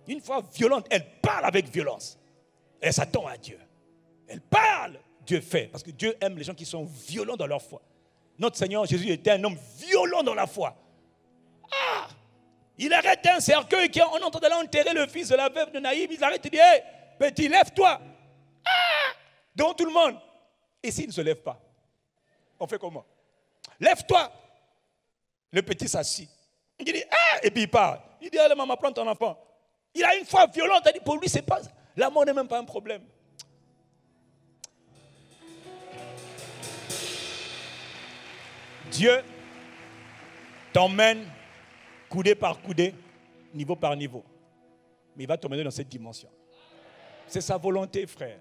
Une foi violente, elle parle avec violence. Elle s'attend à Dieu. Elle parle, Dieu fait. Parce que Dieu aime les gens qui sont violents dans leur foi. Notre Seigneur Jésus était un homme violent dans la foi. Ah! Il arrête un cercueil qui on entendait enterrer le fils de la veuve de Naïm. Il arrête et dit, hé, petit, lève-toi. Ah! Devant tout le monde. Et s'il ne se lève pas, on fait comment? Lève-toi. Le petit s'assit. Il dit, ah, et puis il part. Il dit, allez maman, prends ton enfant. Il a une foi violente. Il dit, pour lui, c'est pas, la mort n'est même pas un problème. Dieu t'emmène coudé par coudé, niveau par niveau. Mais il va t'emmener dans cette dimension. C'est sa volonté, frère.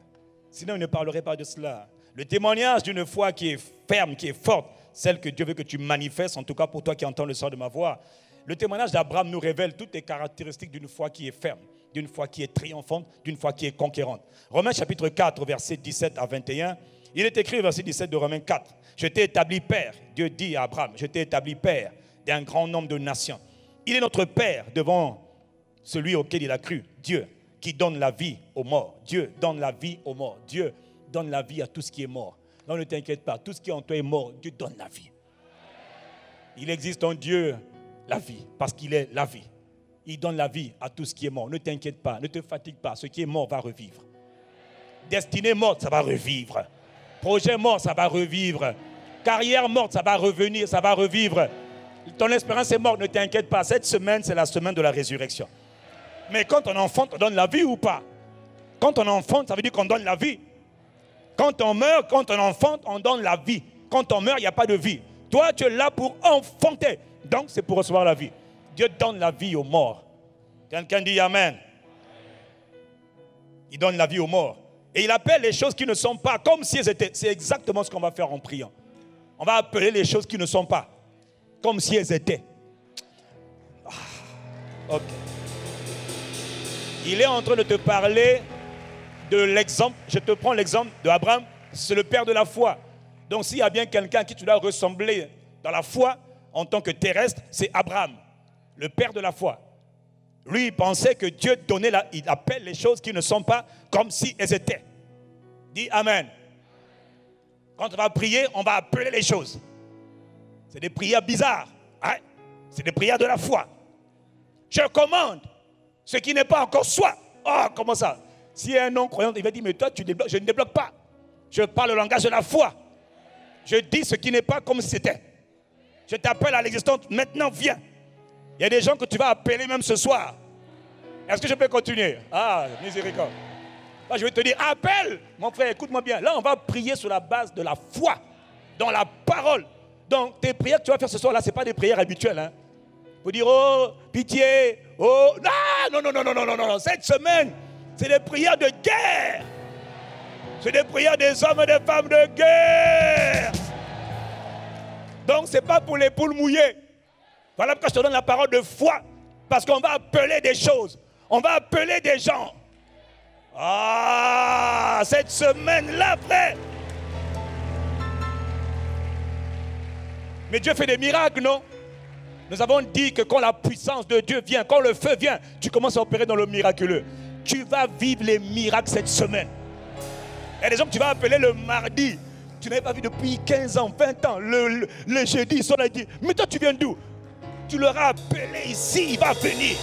Sinon, il ne parlerait pas de cela. Le témoignage d'une foi qui est ferme, qui est forte, celle que Dieu veut que tu manifestes, en tout cas pour toi qui entends le son de ma voix. Le témoignage d'Abraham nous révèle toutes les caractéristiques d'une foi qui est ferme, d'une foi qui est triomphante, d'une foi qui est conquérante. Romains chapitre 4, versets 17 à 21, il est écrit, verset 17 de Romains 4, « Je t'ai établi père », Dieu dit à Abraham, « Je t'ai établi père d'un grand nombre de nations. » Il est notre père devant celui auquel il a cru, Dieu, qui donne la vie aux morts. Dieu donne la vie aux morts. Dieu donne la vie à tout ce qui est mort. Non, ne t'inquiète pas, tout ce qui en toi est mort, Dieu donne la vie. Il existe en Dieu la vie, parce qu'il est la vie. Il donne la vie à tout ce qui est mort. Ne t'inquiète pas, ne te fatigue pas. Ce qui est mort va revivre. Destinée morte, ça va revivre. Projet mort, ça va revivre. Carrière morte, ça va revenir, ça va revivre. Ton espérance est morte, ne t'inquiète pas. Cette semaine, c'est la semaine de la résurrection. Mais quand on enfante, on donne la vie ou pas? Quand on enfante, ça veut dire qu'on donne la vie. Quand on meurt, quand on enfante, on donne la vie. Quand on meurt, il n'y a pas de vie. Toi, tu es là pour enfanter. Donc, c'est pour recevoir la vie. Dieu donne la vie aux morts. Quelqu'un dit Amen. Il donne la vie aux morts. Et il appelle les choses qui ne sont pas comme si elles étaient. C'est exactement ce qu'on va faire en priant. On va appeler les choses qui ne sont pas comme si elles étaient. Ok. Il est en train de te parler de l'exemple. Je te prends l'exemple d'Abraham. C'est le père de la foi. Donc s'il y a bien quelqu'un à qui tu dois ressembler dans la foi, en tant que terrestre, c'est Abraham, le père de la foi. Lui, il pensait que Dieu donnait il appelle les choses qui ne sont pas comme si elles étaient. Dis Amen. Quand on va prier, on va appeler les choses. C'est des prières bizarres. Hein? C'est des prières de la foi. Je commande ce qui n'est pas encore soi. Oh, comment ça? Si un non-croyant, il va dire, mais toi, tu débloques. Je ne débloque pas. Je parle le langage de la foi. Je dis ce qui n'est pas comme si c'était. Je t'appelle à l'existence. Maintenant, viens. Il y a des gens que tu vas appeler même ce soir. Est-ce que je peux continuer? Ah, miséricorde. Là, je vais te dire, appelle. Mon frère, écoute-moi bien. Là, on va prier sur la base de la foi, dans la parole. Donc, tes prières que tu vas faire ce soir-là, ce n'est pas des prières habituelles. Hein. Faut dire, oh, pitié, oh, non. Cette semaine, c'est des prières de guerre. C'est des prières des hommes et des femmes de guerre. Donc, ce n'est pas pour les poules mouillées. Voilà pourquoi je te donne la parole de foi. Parce qu'on va appeler des choses. On va appeler des gens. Ah, cette semaine-là, frère. Mais Dieu fait des miracles, non? Nous avons dit que quand la puissance de Dieu vient, quand le feu vient, tu commences à opérer dans le miraculeux. Tu vas vivre les miracles cette semaine. Il y a des hommes que tu vas appeler le mardi. Tu n'avais pas vu depuis 15 ans, 20 ans. Le jeudi, ils sont là et disent, mais toi tu viens d'où? Tu leur as appelé ici, il va venir.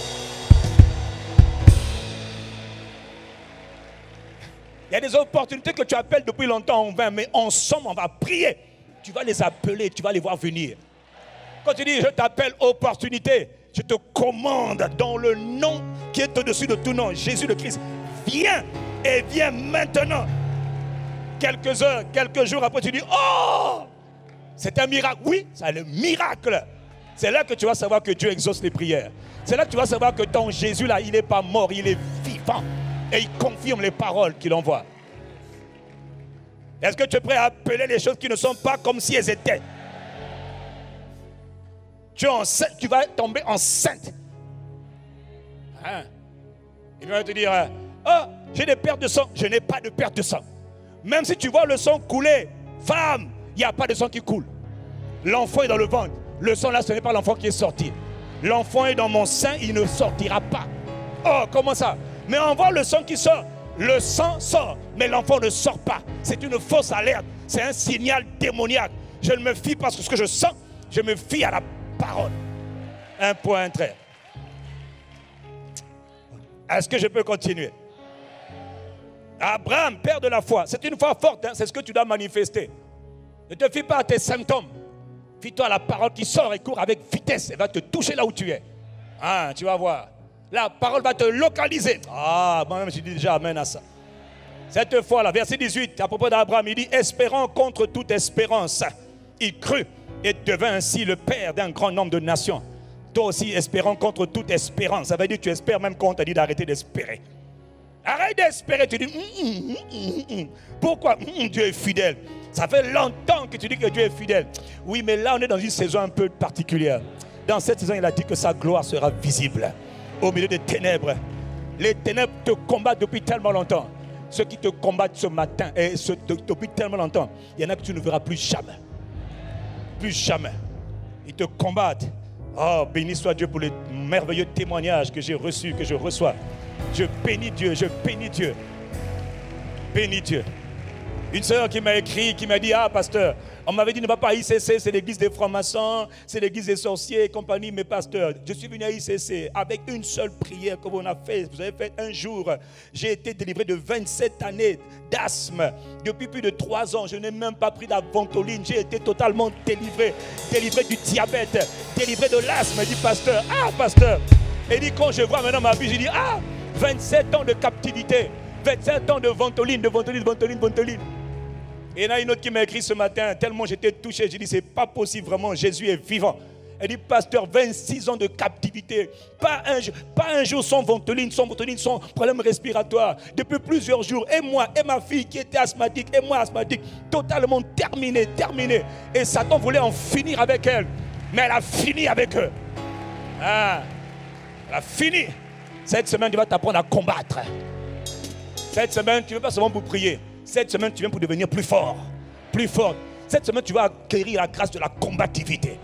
Il y a des opportunités que tu appelles depuis longtemps en vain, mais ensemble on va prier. Tu vas les appeler, tu vas les voir venir. Quand tu dis je t'appelle opportunité, je te commande dans le nom qui est au-dessus de tout nom, Jésus le Christ, viens et viens maintenant. Quelques heures, quelques jours après, tu dis oh, c'est un miracle. Oui, c'est le miracle. C'est là que tu vas savoir que Dieu exauce les prières. C'est là que tu vas savoir que ton Jésus là, il n'est pas mort, il est vivant. Et il confirme les paroles qu'il envoie. Est-ce que tu es prêt à appeler les choses qui ne sont pas comme si elles étaient? Tu es enceinte, tu vas tomber enceinte. Hein? Il va te dire, oh, j'ai des pertes de sang. Je n'ai pas de perte de sang. Même si tu vois le sang couler, femme, il n'y a pas de sang qui coule. L'enfant est dans le ventre. Le sang là, ce n'est pas l'enfant qui est sorti. L'enfant est dans mon sein, il ne sortira pas. Oh, comment ça? Mais on voit le sang qui sort. Le sang sort, mais l'enfant ne sort pas. C'est une fausse alerte. C'est un signal démoniaque. Je ne me fie pas sur ce que je sens. Je me fie à la parole. Un point, un trait. Est-ce que je peux continuer? Abraham, père de la foi. C'est une foi forte. Hein? C'est ce que tu dois manifester. Ne te fie pas à tes symptômes. Fie-toi à la parole qui sort et court avec vitesse. Elle va te toucher là où tu es. Ah, tu vas voir. La parole va te localiser. Ah, moi-même, je dis déjà amen à ça. Cette fois-là, verset 18, à propos d'Abraham, il dit, espérant contre toute espérance. Il crut et devint ainsi le père d'un grand nombre de nations. Toi aussi, espérant contre toute espérance. Ça veut dire que tu espères même quand on t'a dit d'arrêter d'espérer. Arrête d'espérer. Tu dis, pourquoi Dieu est fidèle. Ça fait longtemps que tu dis que Dieu est fidèle. Oui, mais là, on est dans une saison un peu particulière. Dans cette saison, il a dit que sa gloire sera visible. Au milieu des ténèbres. Les ténèbres te combattent depuis tellement longtemps. Ceux qui te combattent ce matin et depuis tellement longtemps, il y en a que tu ne verras plus jamais. Plus jamais. Ils te combattent. Oh, béni soit Dieu pour les merveilleux témoignages que j'ai reçus, que je reçois. Je bénis Dieu, je bénis Dieu. Bénis Dieu. Une sœur qui m'a écrit, qui m'a dit, ah pasteur, on m'avait dit ne va pas à ICC, c'est l'église des francs-maçons, c'est l'église des sorciers et compagnie, mais pasteur, je suis venu à ICC avec une seule prière que vous avez fait un jour. J'ai été délivré de 27 années d'asthme. Depuis plus de 3 ans, je n'ai même pas pris d'Aventoline. J'ai été totalement délivré du diabète, délivré de l'asthme, dit pasteur. Ah pasteur. Et dit quand je vois maintenant ma vie, je dis, ah, 27 ans de captivité, 27 ans de Ventoline. Et il y en a une autre qui m'a écrit ce matin, tellement j'étais touché, j'ai dit, c'est pas possible vraiment, Jésus est vivant. Elle dit, pasteur, 26 ans de captivité, pas un jour sans Ventoline, sans problème respiratoire. Depuis plusieurs jours, et moi, et ma fille qui était asthmatique, et moi asthmatique, totalement terminé. Et Satan voulait en finir avec elle, mais elle a fini avec eux. Ah, elle a fini. Cette semaine, tu vas t'apprendre à combattre. Cette semaine, tu ne veux pas seulement pour prier. Cette semaine, tu viens pour devenir plus fort. Plus fort. Cette semaine, tu vas acquérir la grâce de la combativité.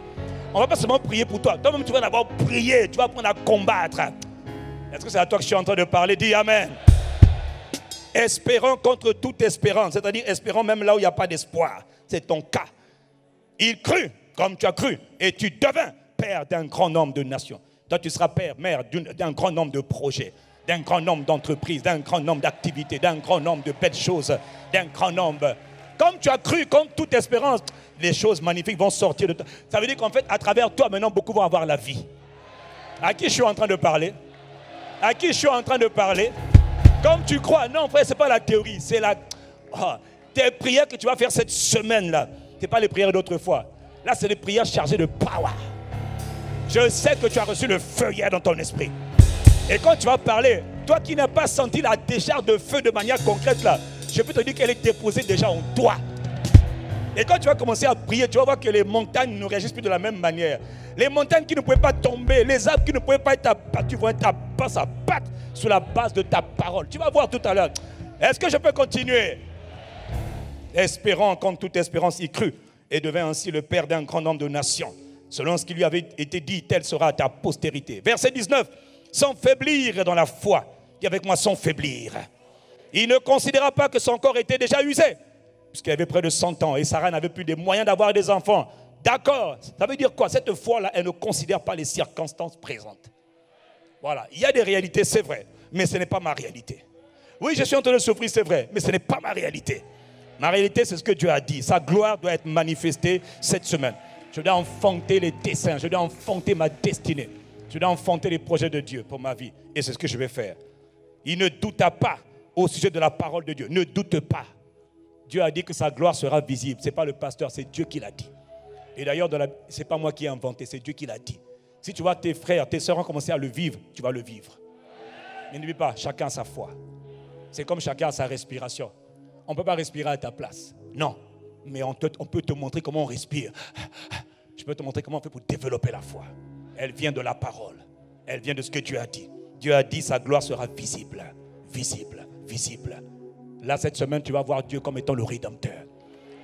On ne va pas seulement prier pour toi. Toi-même, tu vas d'abord prier. Tu vas apprendre à combattre. Est-ce que c'est à toi que je suis en train de parler? Dis amen. Espérant contre toute espérance. C'est-à-dire espérant même là où il n'y a pas d'espoir. C'est ton cas. Il crut comme tu as cru. Et tu devins père d'un grand nombre de nations. Toi, tu seras père, mère d'un grand nombre de projets. D'un grand nombre d'entreprises, d'un grand nombre d'activités, d'un grand nombre de belles choses, d'un grand nombre. Comme tu as cru, comme toute espérance, les choses magnifiques vont sortir de toi. Ça veut dire qu'en fait, à travers toi, maintenant, beaucoup vont avoir la vie. À qui je suis en train de parler? À qui je suis en train de parler? Comme tu crois. Non, frère, ce n'est pas la théorie. C'est la... Oh, tes prières que tu vas faire cette semaine-là, ce n'est pas les prières d'autrefois. Là, c'est des prières chargées de power. Je sais que tu as reçu le feu hier dans ton esprit. Et quand tu vas parler, toi qui n'as pas senti la décharge de feu de manière concrète là, je peux te dire qu'elle est déposée déjà en toi. Et quand tu vas commencer à prier, tu vas voir que les montagnes ne réagissent plus de la même manière. Les montagnes qui ne pouvaient pas tomber, les arbres qui ne pouvaient pas être abattus vont être abattus sur la base de ta parole. Tu vas voir tout à l'heure. Est-ce que je peux continuer? Espérant, quand toute espérance y crut, et devint ainsi le père d'un grand nombre de nations. Selon ce qui lui avait été dit, telle sera ta postérité. Verset 19. Sans faiblir dans la foi. Dis avec moi, sans faiblir. Il ne considéra pas que son corps était déjà usé, puisqu'il avait près de 100 ans et Sarah n'avait plus des moyens d'avoir des enfants. D'accord, ça veut dire quoi? Cette foi-là, elle ne considère pas les circonstances présentes. Voilà, il y a des réalités, c'est vrai, mais ce n'est pas ma réalité. Oui, je suis en train de souffrir, c'est vrai, mais ce n'est pas ma réalité. Ma réalité, c'est ce que Dieu a dit. Sa gloire doit être manifestée cette semaine. Je dois enfanter les desseins, je dois enfanter ma destinée. Je dois enfanter les projets de Dieu pour ma vie. Et c'est ce que je vais faire. Il ne douta pas au sujet de la parole de Dieu. Ne doute pas. Dieu a dit que sa gloire sera visible. Ce n'est pas le pasteur, c'est Dieu qui l'a dit. Et d'ailleurs, ce n'est pas moi qui ai inventé, c'est Dieu qui l'a dit. Si tu vois tes frères, tes sœurs ont commencé à le vivre, tu vas le vivre. Mais n'oublie pas, chacun a sa foi. C'est comme chacun a sa respiration. On ne peut pas respirer à ta place. Non. Mais on peut te montrer comment on respire. Je peux te montrer comment on fait pour développer la foi. Elle vient de la parole. Elle vient de ce que Dieu a dit. Dieu a dit sa gloire sera visible. Visible, visible. Là, cette semaine, tu vas voir Dieu comme étant le Rédempteur.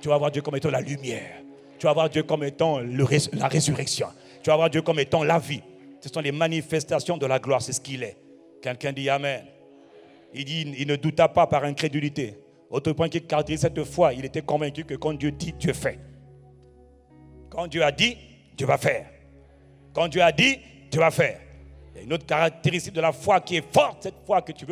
Tu vas voir Dieu comme étant la lumière. Tu vas voir Dieu comme étant la résurrection. Tu vas voir Dieu comme étant la vie. Ce sont les manifestations de la gloire, c'est ce qu'il est. Quelqu'un dit Amen. Il dit, il ne douta pas par incrédulité. Autre point qui caractérise cette foi, il était convaincu que quand Dieu dit, Dieu fait. Quand Dieu a dit, Dieu va faire. Quand Dieu a dit, Dieu va faire. Il y a une autre caractéristique de la foi qui est forte, cette foi que Dieu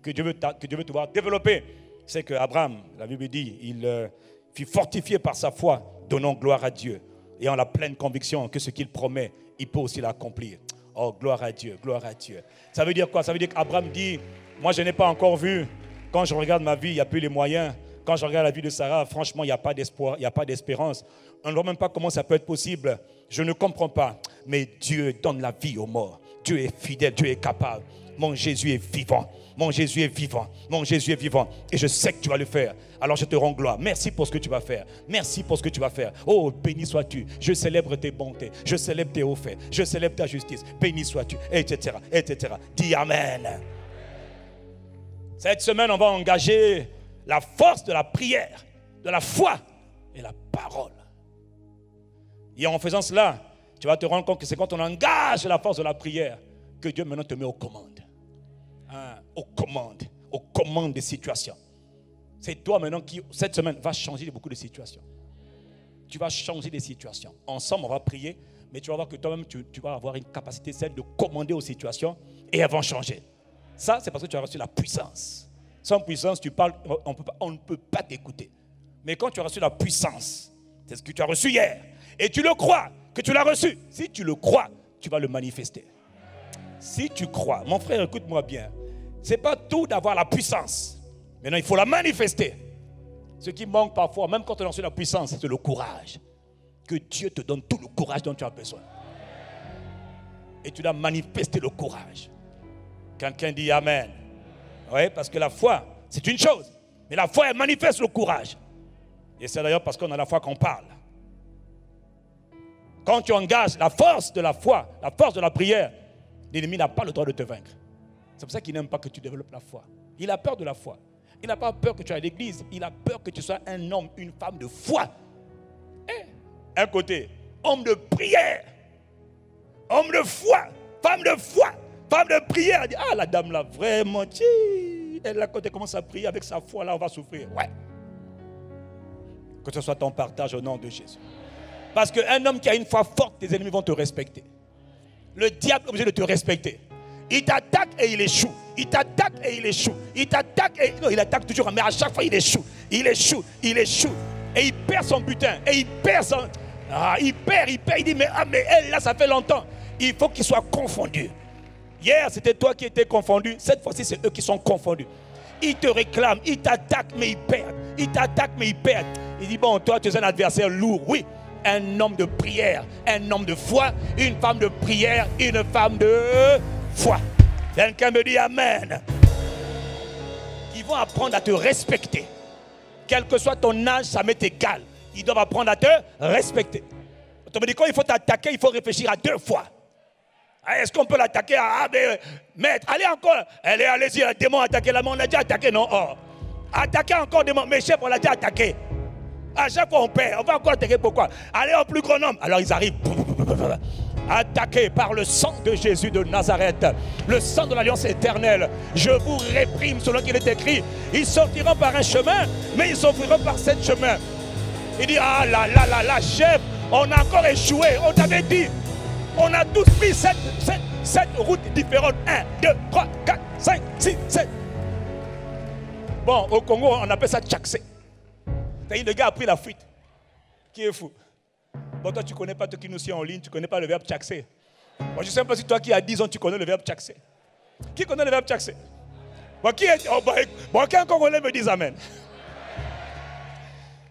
veut te voir développer. C'est qu'Abraham, la Bible dit, il fut fortifié par sa foi, donnant gloire à Dieu. Et en la pleine conviction que ce qu'il promet, il peut aussi l'accomplir. Oh, gloire à Dieu, gloire à Dieu. Ça veut dire quoi? Ça veut dire qu'Abraham dit, moi je n'ai pas encore vu. Quand je regarde ma vie, il n'y a plus les moyens. Quand je regarde la vie de Sarah, franchement, il n'y a pas d'espoir, il n'y a pas d'espérance. On ne voit même pas comment ça peut être possible. Je ne comprends pas. Mais Dieu donne la vie aux morts. Dieu est fidèle, Dieu est capable. Mon Jésus est vivant. Mon Jésus est vivant. Mon Jésus est vivant. Et je sais que tu vas le faire. Alors je te rends gloire. Merci pour ce que tu vas faire. Merci pour ce que tu vas faire. Oh, béni sois-tu. Je célèbre tes bontés. Je célèbre tes hauts faits. Je célèbre ta justice. Béni sois-tu. Etc. Etc. Dis Amen. Cette semaine, on va engager la force de la prière, de la foi et la parole. Et en faisant cela, tu vas te rendre compte que c'est quand on engage la force de la prière que Dieu maintenant te met aux commandes. Aux commandes des situations. C'est toi maintenant qui, cette semaine, va changer beaucoup de situations. Tu vas changer des situations. Ensemble, on va prier, mais tu vas voir que toi-même, tu vas avoir une capacité, celle de commander aux situations et elles vont changer. Ça, c'est parce que tu as reçu la puissance. Sans puissance, tu parles, on ne peut pas t'écouter. Mais quand tu as reçu la puissance, c'est ce que tu as reçu hier, et tu le crois, que tu l'as reçu. Si tu le crois, tu vas le manifester. Si tu crois, mon frère, écoute-moi bien. Ce n'est pas tout d'avoir la puissance. Maintenant, il faut la manifester. Ce qui manque parfois, même quand on a reçu la puissance, c'est le courage. Que Dieu te donne tout le courage dont tu as besoin. Et tu dois manifester le courage. Quelqu'un dit Amen. Oui, parce que la foi, c'est une chose. Mais la foi, elle manifeste le courage. Et c'est d'ailleurs parce qu'on a la foi qu'on parle. Quand tu engages la force de la foi, la force de la prière, l'ennemi n'a pas le droit de te vaincre. C'est pour ça qu'il n'aime pas que tu développes la foi. Il a peur de la foi. Il n'a pas peur que tu ailles à l'église. Il a peur que tu sois un homme, une femme de foi. Et, un côté, homme de prière. Homme de foi. Femme de foi. Femme de prière. Elle dit, ah, la dame là, vraiment, elle là, quand elle commence à prier avec sa foi, là, on va souffrir. Ouais. Que ce soit ton partage au nom de Jésus. Parce qu'un homme qui a une foi forte, tes ennemis vont te respecter. Le diable est obligé de te respecter. Il t'attaque et il échoue. Il t'attaque et il échoue. Il t'attaque et... Non, il attaque toujours, mais à chaque fois, il échoue. Il échoue, il échoue. Et il perd son butin. Et il perd son... Ah, il perd. Il dit, mais elle, là, ça fait longtemps. Il faut qu'il soit confondu. Hier, c'était toi qui étais confondu. Cette fois-ci, c'est eux qui sont confondus. Ils te réclament, ils t'attaquent, mais ils perdent. Ils t'attaquent, mais ils perdent. Il dit, bon, toi, tu es un adversaire lourd. Oui, un homme de prière, un homme de foi, une femme de prière, une femme de foi. Quelqu'un me dit Amen. Ils vont apprendre à te respecter. Quel que soit ton âge, ça m'est égal. Ils doivent apprendre à te respecter. On me dit, quand il faut t'attaquer, il faut réfléchir à 2 fois. Est-ce qu'on peut l'attaquer à maître, allez encore. Allez-y, le démon a attaqué la main, on a déjà attaqué, non? Oh. Attaquer encore des démons, mes chefs, on l'a déjà attaqué. À chaque fois on perd, on va encore attaquer, pourquoi? Allez au plus grand homme. Alors ils arrivent. Attaqués par le sang de Jésus de Nazareth, le sang de l'alliance éternelle. Je vous réprime selon qu'il est écrit. Ils sortiront par un chemin, mais ils s'offriront par 7 chemins. Il dit, ah là là là là, chef, on a encore échoué. On t'avait dit, on a tous pris 7 routes différentes. 1, 2, 3, 4, 5, 6, 7. Bon, au Congo, on appelle ça tchaksé. Le gars a pris la fuite. Qui est fou? Bon, toi, tu ne connais pas, toi qui nous suis en ligne, tu ne connais pas le verbe tchaksé. Bon, je ne sais pas si toi qui as 10 ans, tu connais le verbe tchaksé. Qui connaît le verbe tchaksé? Bon, qui est... bon, qu'un Congolais me dise Amen.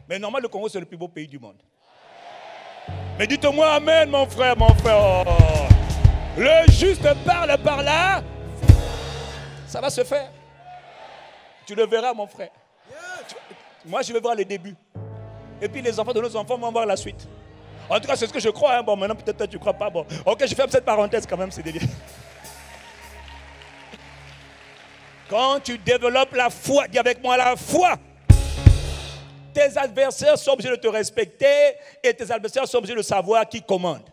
Mais normalement, le Congo, c'est le plus beau pays du monde. Mais dites-moi Amen, mon frère, mon frère. Oh. Le juste parle par là. Ça va se faire. Tu le verras, mon frère. Moi, je vais voir les débuts. Et puis, les enfants de nos enfants vont voir la suite. En tout cas, c'est ce que je crois. Hein. Bon, maintenant, peut-être tu ne crois pas. Bon, ok, je ferme cette parenthèse quand même, c'est délire. Quand tu développes la foi, dis avec moi la foi. Tes adversaires sont obligés de te respecter et tes adversaires sont obligés de savoir qui commande.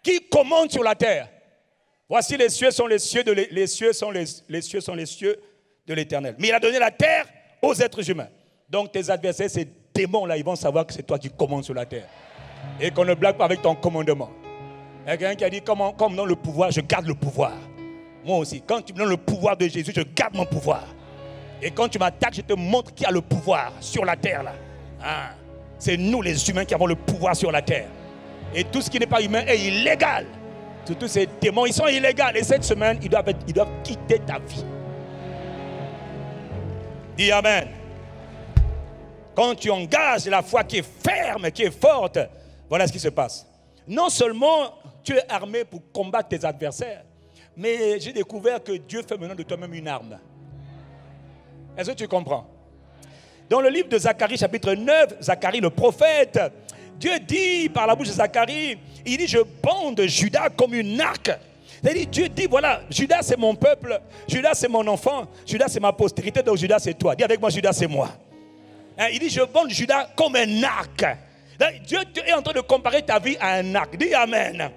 Qui commande sur la terre? Voici les cieux sont les cieux de les cieux sont les cieux sont les cieux de l'Éternel. Mais il a donné la terre aux êtres humains. Donc tes adversaires, ces démons-là, ils vont savoir que c'est toi qui commandes sur la terre. Et qu'on ne blague pas avec ton commandement. Il y a quelqu'un qui a dit, comme dans le pouvoir, je garde le pouvoir. Moi aussi, quand tu me donnes le pouvoir de Jésus, je garde mon pouvoir. Et quand tu m'attaques, je te montre qui a le pouvoir sur la terre. Là. Ah, c'est nous les humains qui avons le pouvoir sur la terre. Et tout ce qui n'est pas humain est illégal. Tous ces démons, ils sont illégaux. Et cette semaine, ils doivent quitter ta vie. Dis Amen. Quand tu engages la foi qui est ferme, qui est forte, voilà ce qui se passe. Non seulement tu es armé pour combattre tes adversaires, mais j'ai découvert que Dieu fait maintenant de toi-même une arme. Est-ce que tu comprends? Dans le livre de Zacharie, chapitre 9, Zacharie le prophète, Dieu dit par la bouche de Zacharie, il dit, je bande Judas comme une arc. Dieu dit, voilà, Judas c'est mon peuple, Judas c'est mon enfant, Judas c'est ma postérité, donc Judas c'est toi. Dis avec moi, Judas c'est moi. Il dit, je bande Judas comme un arc. Dieu est en train de comparer ta vie à un arc. Dis Amen.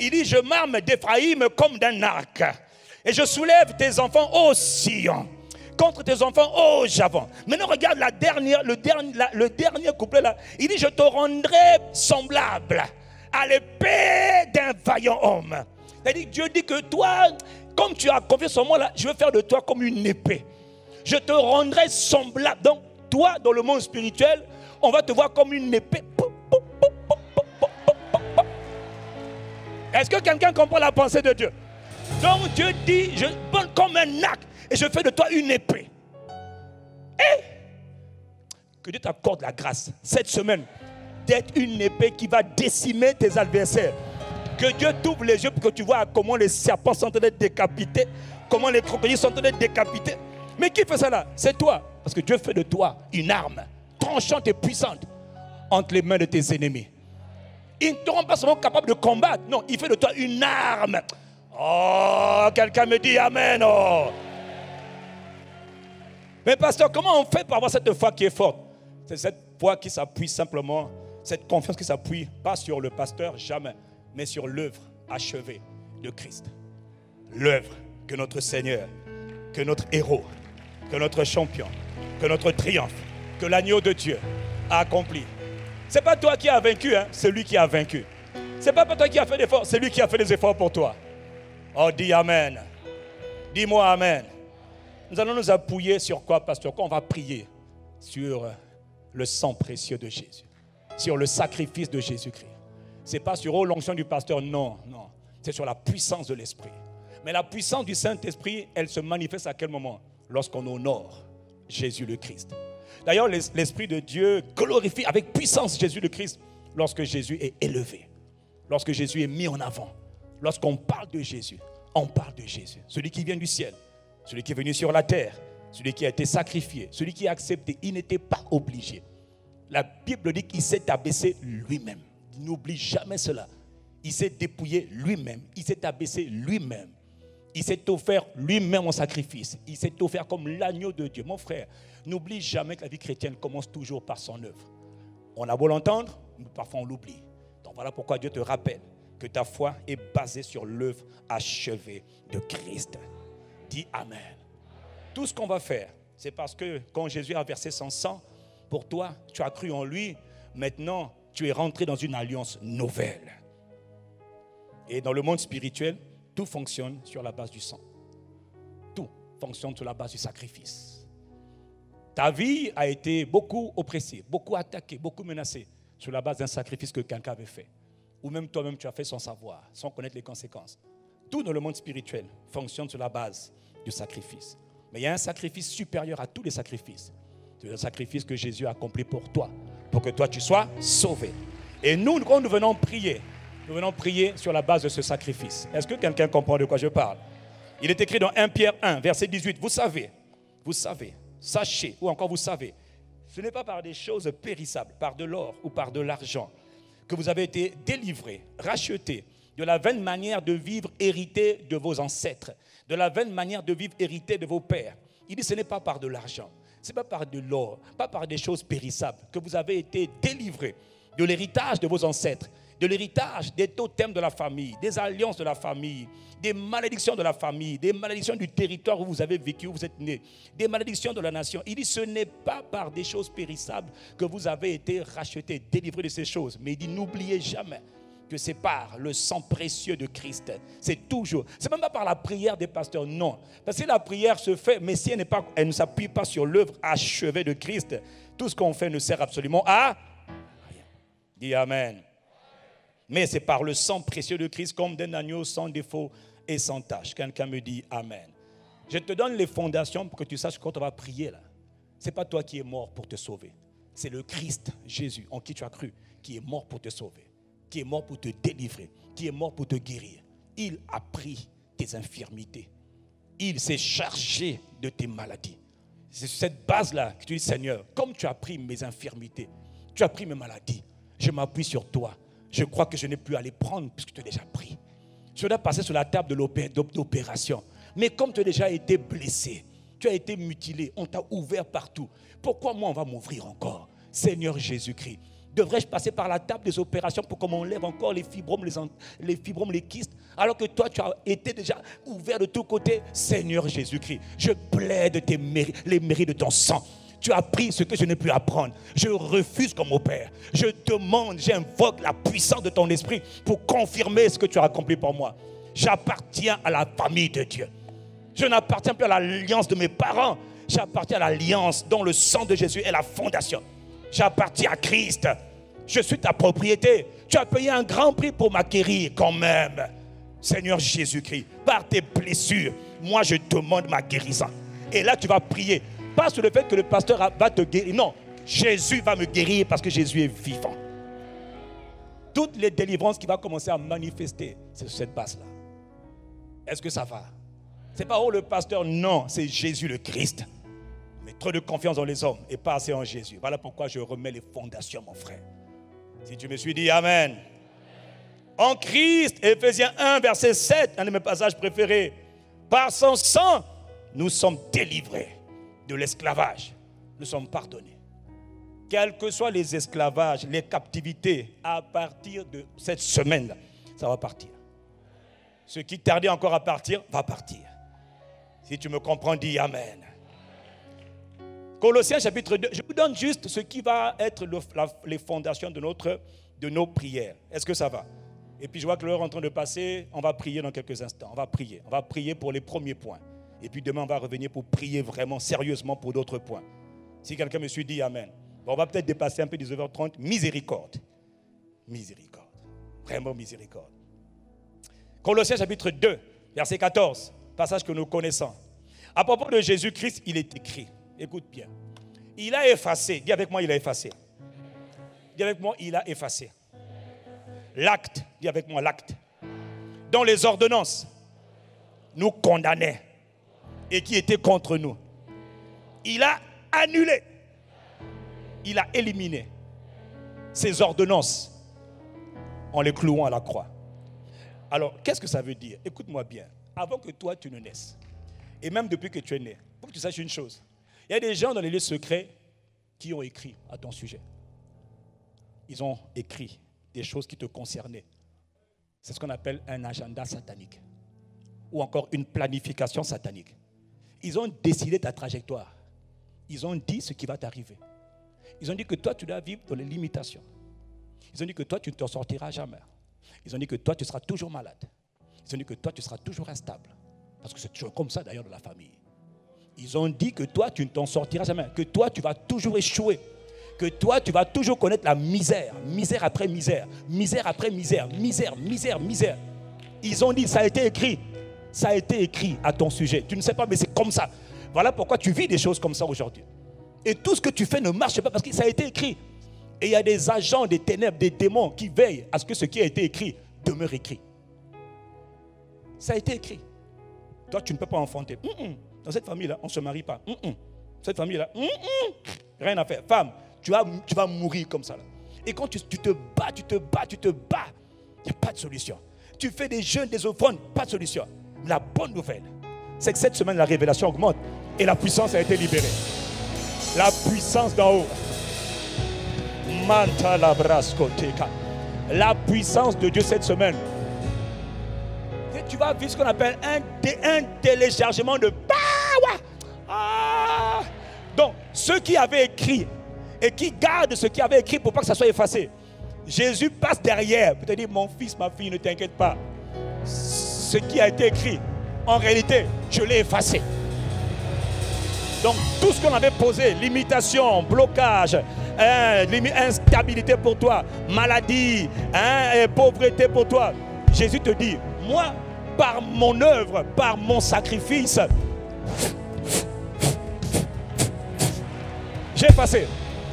Il dit, je m'arme d'Éphraïm comme d'un arc. Et je soulève tes enfants ô Sion, contre tes enfants ô Javan. Maintenant regarde le dernier couplet là. Il dit, je te rendrai semblable à l'épée d'un vaillant homme. C'est-à-dire, Dieu dit que toi, comme tu as confiance en moi là, je vais faire de toi comme une épée. Je te rendrai semblable. Donc toi, dans le monde spirituel, on va te voir comme une épée. Est-ce que quelqu'un comprend la pensée de Dieu? Donc Dieu dit, je bande comme un arc et je fais de toi une épée. Et que Dieu t'accorde la grâce cette semaine d'être une épée qui va décimer tes adversaires. Que Dieu t'ouvre les yeux pour que tu vois comment les serpents sont en train d'être décapités, comment les crocodiles sont en train d'être décapités. Mais qui fait ça là? C'est toi. Parce que Dieu fait de toi une arme tranchante et puissante entre les mains de tes ennemis. Ils ne te rendent pas seulement capable de combattre. Non, il fait de toi une arme. Oh, quelqu'un me dit Amen. Oh. Mais pasteur, comment on fait pour avoir cette foi qui est forte? C'est cette foi qui s'appuie simplement, cette confiance qui s'appuie pas sur le pasteur, jamais, mais sur l'œuvre achevée de Christ. L'œuvre que notre Seigneur, que notre héros, que notre champion, que notre triomphe, que l'agneau de Dieu a accompli. Ce n'est pas toi qui as vaincu, hein, c'est lui qui a vaincu. Ce n'est pas toi qui as fait l'effort, c'est lui qui a fait les efforts pour toi. Oh, dis Amen. Dis-moi Amen. Nous allons nous appuyer sur quoi, pasteur? Quand on va prier sur le sang précieux de Jésus, sur le sacrifice de Jésus-Christ. Ce n'est pas sur l'onction du pasteur, non, non. C'est sur la puissance de l'Esprit. Mais la puissance du Saint-Esprit, elle se manifeste à quel moment? lorsqu'on honore Jésus le Christ. D'ailleurs, l'Esprit de Dieu glorifie avec puissance Jésus le Christ lorsque Jésus est élevé, lorsque Jésus est mis en avant. Lorsqu'on parle de Jésus, on parle de Jésus. Celui qui vient du ciel, celui qui est venu sur la terre, celui qui a été sacrifié, celui qui a accepté. Il n'était pas obligé. La Bible dit qu'il s'est abaissé lui-même. N'oublie jamais cela. Il s'est dépouillé lui-même. Il s'est abaissé lui-même. Il s'est offert lui-même en sacrifice. Il s'est offert comme l'agneau de Dieu. Mon frère, n'oublie jamais que la vie chrétienne commence toujours par son œuvre. On a beau l'entendre, mais parfois on l'oublie. Donc voilà pourquoi Dieu te rappelle que ta foi est basée sur l'œuvre achevée de Christ. Dis Amen. Tout ce qu'on va faire, c'est parce que quand Jésus a versé son sang, pour toi, tu as cru en lui. Maintenant, tu es rentré dans une alliance nouvelle. Et dans le monde spirituel, tout fonctionne sur la base du sang. Tout fonctionne sur la base du sacrifice. Ta vie a été beaucoup oppressée, beaucoup attaquée, beaucoup menacée sur la base d'un sacrifice que quelqu'un avait fait. Ou même toi-même tu as fait sans savoir, sans connaître les conséquences. Tout dans le monde spirituel fonctionne sur la base du sacrifice. Mais il y a un sacrifice supérieur à tous les sacrifices. C'est le sacrifice que Jésus a accompli pour toi, pour que toi tu sois sauvé. Et nous, quand nous venons prier sur la base de ce sacrifice. Est-ce que quelqu'un comprend de quoi je parle? Il est écrit dans 1 Pierre 1, verset 18. Vous savez, sachez, ou encore vous savez, ce n'est pas par des choses périssables, par de l'or ou par de l'argent, que vous avez été délivrés, rachetés de la vaine manière de vivre héritée de vos ancêtres, de la vaine manière de vivre héritée de vos pères. Il dit ce n'est pas par de l'argent, ce n'est pas par de l'or, pas par des choses périssables que vous avez été délivrés de l'héritage de vos ancêtres, de l'héritage des totems de la famille, des alliances de la famille, des malédictions de la famille, des malédictions du territoire où vous avez vécu, où vous êtes né, des malédictions de la nation. Il dit ce n'est pas par des choses périssables que vous avez été rachetés, délivrés de ces choses. Mais il dit n'oubliez jamais que c'est par le sang précieux de Christ. C'est toujours, c'est même pas par la prière des pasteurs, non. Parce que la prière se fait, mais si elle ne s'appuie pas sur l'œuvre achevée de Christ, tout ce qu'on fait ne sert absolument à rien. Dis Amen. Mais c'est par le sang précieux de Christ comme d'un agneau sans défaut et sans tache. Quelqu'un me dit Amen. Je te donne les fondations pour que tu saches quand on va prier là. Ce n'est pas toi qui es mort pour te sauver. C'est le Christ, Jésus, en qui tu as cru, qui est mort pour te sauver, qui est mort pour te délivrer, qui est mort pour te guérir. Il a pris tes infirmités. Il s'est chargé de tes maladies. C'est sur cette base-là que tu dis Seigneur, comme tu as pris mes infirmités, tu as pris mes maladies, je m'appuie sur toi. Je crois que je n'ai plus à les prendre puisque tu as déjà pris. Je dois passer sur la table d'opération. Mais comme tu as déjà été blessé, tu as été mutilé, on t'a ouvert partout. Pourquoi moi on va m'ouvrir encore? Seigneur Jésus-Christ, devrais-je passer par la table des opérations pour qu'on m'enlève encore les fibromes, les kystes, alors que toi tu as été déjà ouvert de tous côtés? Seigneur Jésus-Christ, je plaide les mérites de ton sang. Tu as pris ce que je n'ai pu apprendre. Je refuse comme au Père. Je demande, j'invoque la puissance de ton esprit pour confirmer ce que tu as accompli pour moi. J'appartiens à la famille de Dieu. Je n'appartiens plus à l'alliance de mes parents. J'appartiens à l'alliance dont le sang de Jésus est la fondation. J'appartiens à Christ. Je suis ta propriété. Tu as payé un grand prix pour m'acquérir quand même. Seigneur Jésus-Christ, par tes blessures, moi je demande ma guérison. Et là tu vas prier. Pas sur le fait que le pasteur va te guérir. Non, Jésus va me guérir parce que Jésus est vivant. Toutes les délivrances qui vont commencer à manifester, c'est sur cette base-là. Est-ce que ça va? C'est pas le pasteur, non, c'est Jésus le Christ. Mais trop de confiance dans les hommes et pas assez en Jésus. Voilà pourquoi je remets les fondations, mon frère. Si tu me suis dit Amen. En Christ, Éphésiens 1, verset 7, un de mes passages préférés. Par son sang, nous sommes délivrés de l'esclavage. Nous sommes pardonnés. Quels que soient les esclavages, les captivités, à partir de cette semaine-là, ça va partir. Ce qui tardait encore à partir, va partir. Si tu me comprends, dis Amen. Colossiens chapitre 2, je vous donne juste ce qui va être les fondations de nos prières. Est-ce que ça va? Et puis je vois que l'heure est en train de passer, on va prier dans quelques instants. On va prier pour les premiers points. Et puis demain, on va revenir pour prier vraiment sérieusement pour d'autres points. Si quelqu'un me suit, dit Amen. Bon, on va peut-être dépasser un peu 19h30. Miséricorde. Miséricorde. Vraiment miséricorde. Colossiens chapitre 2, verset 14. Passage que nous connaissons. À propos de Jésus-Christ, il est écrit. Écoute bien. Il a effacé. Dis avec moi, il a effacé. Dis avec moi, il a effacé. L'acte. Dis avec moi, l'acte. Dont les ordonnances nous condamnaient et qui étaient contre nous. Il a annulé. Il a éliminé ces ordonnances en les clouant à la croix. Alors, qu'est-ce que ça veut dire? Écoute-moi bien. Avant que toi, tu ne naisses, et même depuis que tu es né, il faut que tu saches une chose. Il y a des gens dans les lieux secrets qui ont écrit à ton sujet. Ils ont écrit des choses qui te concernaient. C'est ce qu'on appelle un agenda satanique. Ou encore une planification satanique. Ils ont décidé ta trajectoire. Ils ont dit ce qui va t'arriver. Ils ont dit que toi, tu dois vivre dans les limitations. Ils ont dit que toi, tu ne t'en sortiras jamais. Ils ont dit que toi, tu seras toujours malade. Ils ont dit que toi, tu seras toujours instable. Parce que c'est toujours comme ça, d'ailleurs, dans la famille. Ils ont dit que toi, tu ne t'en sortiras jamais. Que toi, tu vas toujours échouer. Que toi, tu vas toujours connaître la misère. Misère après misère. Misère après misère. Misère, misère, misère. Ils ont dit, ça a été écrit. Ça a été écrit à ton sujet. Tu ne sais pas, mais c'est comme ça. Voilà pourquoi tu vis des choses comme ça aujourd'hui. Et tout ce que tu fais ne marche pas parce que ça a été écrit. Et il y a des agents, des ténèbres, des démons qui veillent à ce que ce qui a été écrit demeure écrit. Ça a été écrit. Toi, tu ne peux pas enfanter. Dans cette famille-là, on ne se marie pas. Cette famille-là, rien à faire. Femme, tu vas mourir comme ça. Là. Et quand tu te bats, il n'y a pas de solution. Tu fais des jeûnes, des offrandes, pas de solution. La bonne nouvelle, c'est que cette semaine, la révélation augmente et la puissance a été libérée. La puissance d'en haut. La puissance de Dieu cette semaine. Et tu vas vivre ce qu'on appelle un téléchargement de power. Donc, ceux qui avaient écrit et qui gardent ce qui avait écrit pour pas que ça soit effacé, Jésus passe derrière pour te dire, mon fils, ma fille, ne t'inquiète pas. Ce qui a été écrit, en réalité, je l'ai effacé. Donc, tout ce qu'on avait posé, limitation, blocage, instabilité pour toi, maladie, pauvreté pour toi, Jésus te dit, moi, par mon œuvre, par mon sacrifice, j'ai effacé.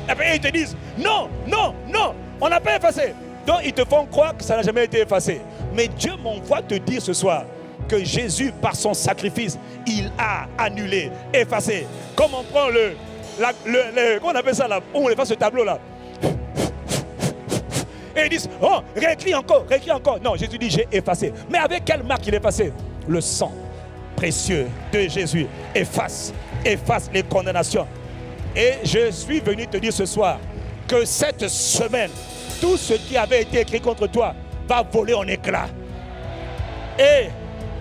Et puis ils te disent, non, non, non, on n'a pas effacé. Donc ils te font croire que ça n'a jamais été effacé. Mais Dieu m'envoie te dire ce soir que Jésus, par son sacrifice, il a annulé, effacé. Comme on prend comment on appelle ça là, on efface ce tableau là. Et ils disent, oh, réécris encore, réécris encore. Non, Jésus dit, j'ai effacé. Mais avec quelle marque il est effacé? Le sang précieux de Jésus efface les condamnations. Et je suis venu te dire ce soir que cette semaine, tout ce qui avait été écrit contre toi va voler en éclats. Et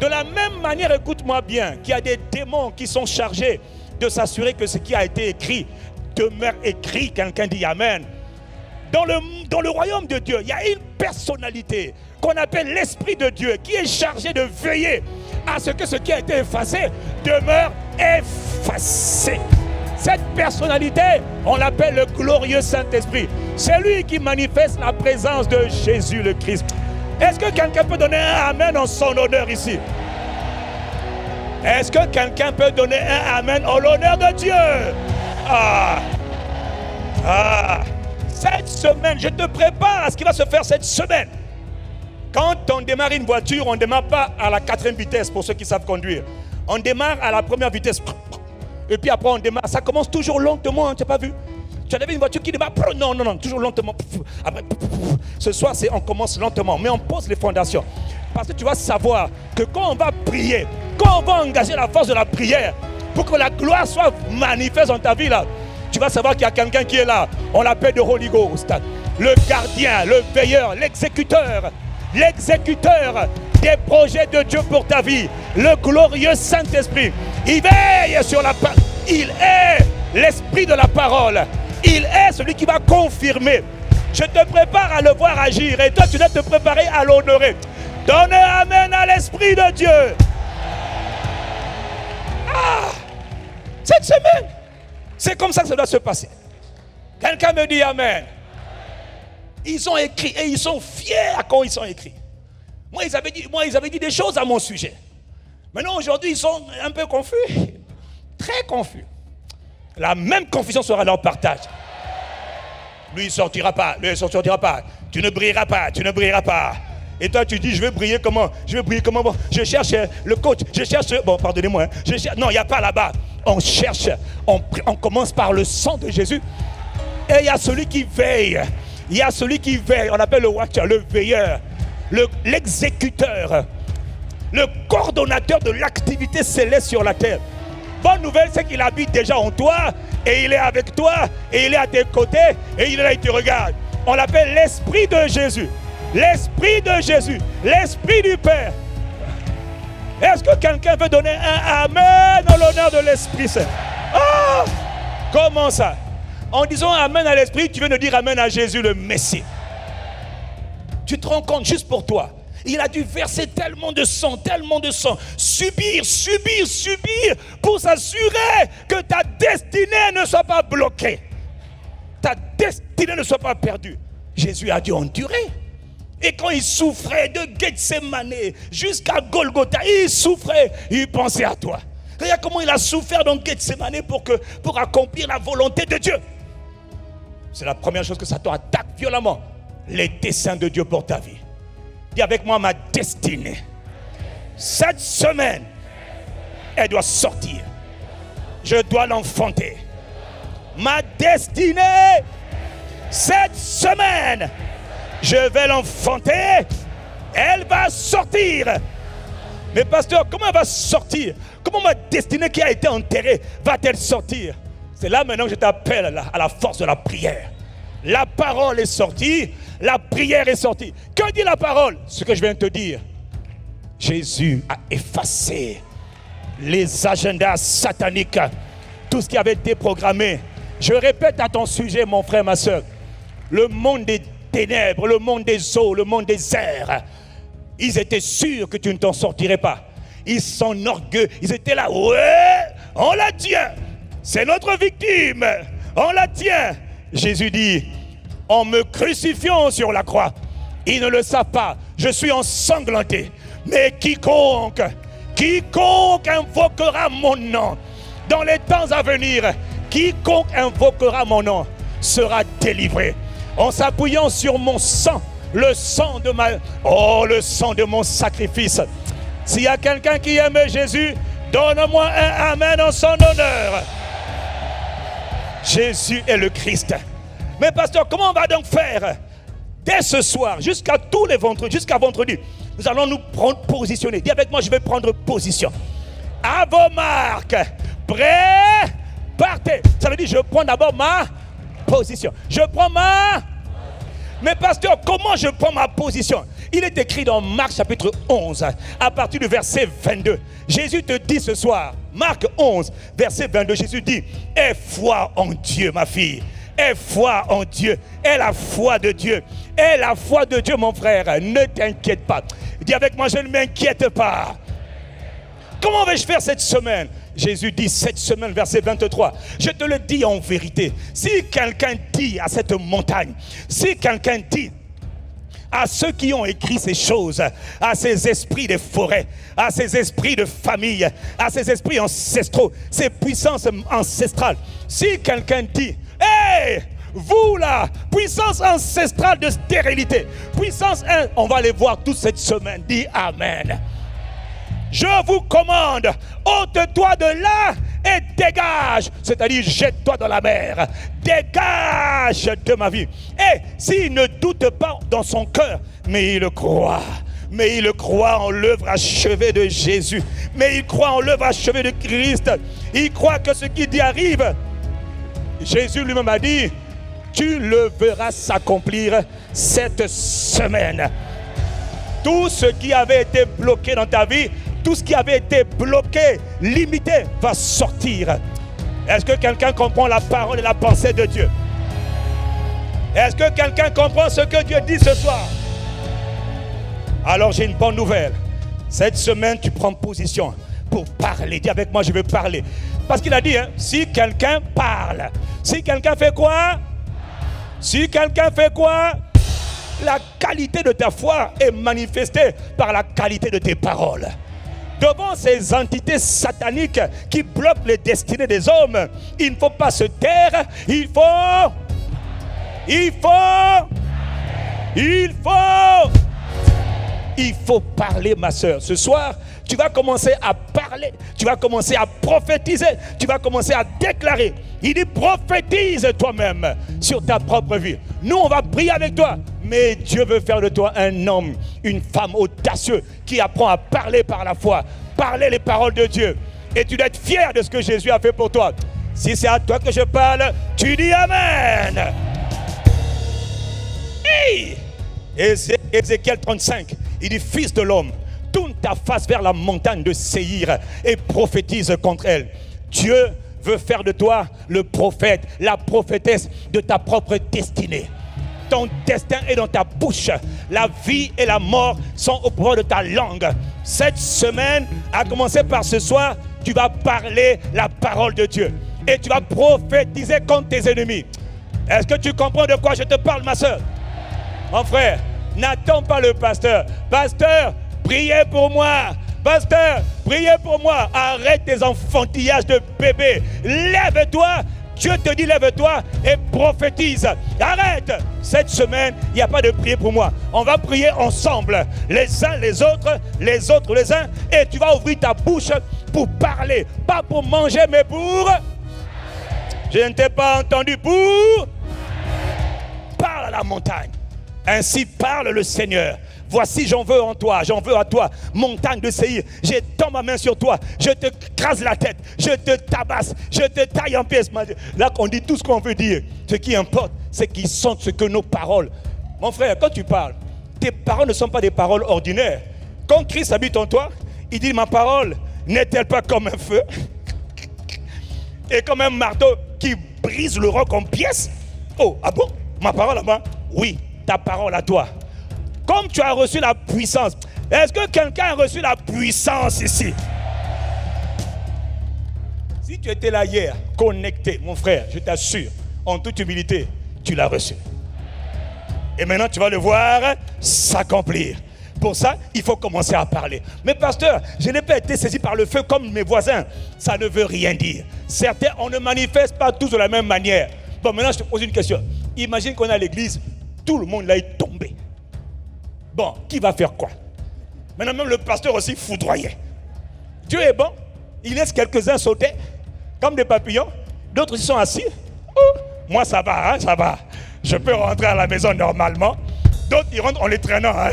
de la même manière, écoute-moi bien, qu'il y a des démons qui sont chargés de s'assurer que ce qui a été écrit demeure écrit. Quelqu'un dit Amen. Dans le royaume de Dieu, il y a une personnalité qu'on appelle l'Esprit de Dieu qui est chargé de veiller à ce que ce qui a été effacé demeure effacé. Cette personnalité, on l'appelle le glorieux Saint-Esprit. C'est lui qui manifeste la présence de Jésus le Christ. Est-ce que quelqu'un peut donner un Amen en son honneur ici? Est-ce que quelqu'un peut donner un Amen en l'honneur de Dieu? Cette semaine, je te prépare à ce qui va se faire cette semaine. Quand on démarre une voiture, on ne démarre pas à la 4e vitesse pour ceux qui savent conduire. On démarre à la première vitesse. Et puis après on démarre. Ça commence toujours lentement, hein, tu n'as pas vu? Tu avais une voiture qui démarre. Non, non, non, toujours lentement. Après, ce soir, on commence lentement, mais on pose les fondations. Parce que tu vas savoir que quand on va prier, quand on va engager la force de la prière, pour que la gloire soit manifeste dans ta vie, là, tu vas savoir qu'il y a quelqu'un qui est là. On l'appelle le Holy Ghost. Le gardien, le veilleur, l'exécuteur des projets de Dieu pour ta vie. Le glorieux Saint-Esprit. Il veille sur la parole. Il est l'esprit de la parole. Il est celui qui va confirmer. Je te prépare à le voir agir. Et toi, tu dois te préparer à l'honorer. Donne un amen à l'Esprit de Dieu. Cette semaine, c'est comme ça que ça doit se passer. Quelqu'un me dit amen. Ils ont écrit et ils sont fiers quand ils sont écrits. Moi, ils avaient dit des choses à mon sujet. Maintenant, aujourd'hui, ils sont un peu confus. très confus. La même confusion sera leur partage. Lui, il ne sortira pas. Lui, il ne sortira pas. Tu ne brilleras pas. Tu ne brilleras pas. Et toi, tu dis, je vais briller comment? Je vais briller comment? Bon, je cherche le coach. Je cherche... Bon, pardonnez-moi. Hein, non, il n'y a pas là-bas. On cherche. On commence par le sang de Jésus. Et il y a celui qui veille. Il y a celui qui veille. On appelle le watcher, le veilleur. L'exécuteur. Le coordonnateur de l'activité céleste sur la terre. Bonne nouvelle, c'est qu'il habite déjà en toi, et il est avec toi, et il est à tes côtés, et il est là, il te regarde. On l'appelle l'Esprit de Jésus. L'Esprit de Jésus. L'Esprit du Père. Est-ce que quelqu'un veut donner un Amen en l'honneur de l'Esprit Saint? Oh! Comment ça? En disant Amen à l'Esprit, tu viens de dire Amen à Jésus le Messie. Tu te rends compte juste pour toi. Il a dû verser tellement de sang, subir pour s'assurer que ta destinée ne soit pas bloquée. Ta destinée ne soit pas perdue. Jésus a dû endurer. Et quand il souffrait de Gethsemane jusqu'à Golgotha, il souffrait, il pensait à toi. Regarde comment il a souffert dans Gethsemane pour accomplir la volonté de Dieu. C'est la première chose que Satan attaque violemment. Les desseins de Dieu pour ta vie. Dis avec moi, ma destinée. Cette semaine, elle doit sortir. Je dois l'enfanter. Ma destinée, cette semaine, je vais l'enfanter. Elle va sortir. Mais pasteur, comment elle va sortir? Comment ma destinée qui a été enterrée va-t-elle sortir? C'est là maintenant que je t'appelle à la force de la prière. La parole est sortie, la prière est sortie. Que dit la parole? Ce que je viens de te dire. Jésus a effacé les agendas sataniques, tout ce qui avait été programmé. Je répète à ton sujet, mon frère, ma soeur. Le monde des ténèbres, le monde des eaux, le monde des airs, ils étaient sûrs que tu ne t'en sortirais pas. Ils s'enorgueillent, ils étaient là, ouais, on la tient. C'est notre victime, on la tient. Jésus dit, en me crucifiant sur la croix, ils ne le savent pas, je suis ensanglanté. Mais quiconque invoquera mon nom, dans les temps à venir, quiconque invoquera mon nom, sera délivré. En s'appuyant sur mon sang, le sang de mon sacrifice. S'il y a quelqu'un qui aime Jésus, donne-moi un Amen en son honneur. Jésus est le Christ. Mais pasteur, comment on va donc faire? Dès ce soir, jusqu'à tous les vendredis, jusqu'à vendredi, nous allons nous prendre positionner. Dis avec moi, je vais prendre position. À vos marques, prêts, partez. Ça veut dire, je prends d'abord ma position. Je prends ma... Mais pasteur, comment je prends ma position? Il est écrit dans Marc chapitre 11, à partir du verset 22. Jésus te dit ce soir, Marc 11, verset 22, Jésus dit, aie foi en Dieu, ma fille. Aie foi en Dieu. Aie la foi de Dieu. Aie la foi de Dieu, mon frère. Ne t'inquiète pas. Dis avec moi, je ne m'inquiète pas. Comment vais-je faire cette semaine? Jésus dit cette semaine, verset 23. Je te le dis en vérité. Si quelqu'un dit à cette montagne, si quelqu'un dit à ceux qui ont écrit ces choses, à ces esprits des forêts, à ces esprits de famille, à ces esprits ancestraux, ces puissances ancestrales, si quelqu'un dit, hey, vous là, puissance ancestrale de stérilité, puissance, on va les voir toute cette semaine, dis Amen. Je vous commande, ôte-toi de là et dégage, c'est-à-dire jette-toi dans la mer, dégage de ma vie. Et s'il ne doute pas dans son cœur, mais il croit en l'œuvre achevée de Jésus, mais il croit en l'œuvre achevée de Christ, il croit que ce qui dit arrive. Jésus lui-même a dit, tu le verras s'accomplir cette semaine. Tout ce qui avait été bloqué dans ta vie, tout ce qui avait été bloqué, limité, va sortir. Est-ce que quelqu'un comprend la parole et la pensée de Dieu? Est-ce que quelqu'un comprend ce que Dieu dit ce soir? Alors j'ai une bonne nouvelle. Cette semaine, tu prends position pour parler. Dis avec moi, je vais parler. Parce qu'il a dit, hein, si quelqu'un parle, si quelqu'un fait quoi? Si quelqu'un fait quoi? La qualité de ta foi est manifestée par la qualité de tes paroles. devant ces entités sataniques qui bloquent les destinées des hommes, il ne faut pas se taire, il faut parler, ma soeur. Ce soir, tu vas commencer à parler, tu vas commencer à prophétiser, tu vas commencer à déclarer. Il dit prophétise toi-même sur ta propre vie. Nous, on va prier avec toi, mais Dieu veut faire de toi un homme, une femme audacieux qui apprend à parler par la foi, parler les paroles de Dieu. Et tu dois être fier de ce que Jésus a fait pour toi. Si c'est à toi que je parle, tu dis Amen. Hey! Ézéchiel 35, il dit, fils de l'homme, tourne ta face vers la montagne de Séhir et prophétise contre elle. Dieu veut faire de toi le prophète, la prophétesse de ta propre destinée. Ton destin est dans ta bouche. La vie et la mort sont au pouvoir de ta langue. Cette semaine, à commencer par ce soir, tu vas parler la parole de Dieu. Et tu vas prophétiser contre tes ennemis. Est-ce que tu comprends de quoi je te parle, ma soeur? Mon frère, n'attends pas le pasteur. Pasteur, priez pour moi. Pasteur, priez pour moi. Arrête tes enfantillages de bébé. Lève-toi. Dieu te dit lève-toi et prophétise. Arrête. Cette semaine, il n'y a pas de prier pour moi. On va prier ensemble. Les uns les autres les uns. Et tu vas ouvrir ta bouche pour parler. Pas pour manger, mais pour... Je ne t'ai pas entendu. Pour... Parle à la montagne. Ainsi parle le Seigneur. Voici, j'en veux en toi, j'en veux à toi, montagne de Séhir. J'étends ma main sur toi, je te crase la tête, je te tabasse, je te taille en pièces. Là, on dit tout ce qu'on veut dire. Ce qui importe, c'est qu'ils sentent ce que nos paroles. Mon frère, quand tu parles, tes paroles ne sont pas des paroles ordinaires. Quand Christ habite en toi, il dit, ma parole n'est-elle pas comme un feu et comme un marteau qui brise le roc en pièces? Oh, ah bon? Ma parole là-bas? Oui. Ta parole à toi. Comme tu as reçu la puissance. Est-ce que quelqu'un a reçu la puissance ici? Si tu étais là hier, connecté, mon frère, je t'assure, en toute humilité, tu l'as reçu. Et maintenant, tu vas le voir s'accomplir. Pour ça, il faut commencer à parler. Mais pasteur, je n'ai pas été saisi par le feu comme mes voisins. Ça ne veut rien dire. Certains, on ne manifeste pas tous de la même manière. Bon, maintenant, je te pose une question. Imagine qu'on est à l'église. Tout le monde là est tombé. Bon, qui va faire quoi? Maintenant, même le pasteur aussi foudroyé. Dieu est bon. Il laisse quelques-uns sauter comme des papillons. D'autres ils sont assis. Oh, moi, ça va, hein, ça va. Je peux rentrer à la maison normalement. D'autres, ils rentrent en les traînant. Hein.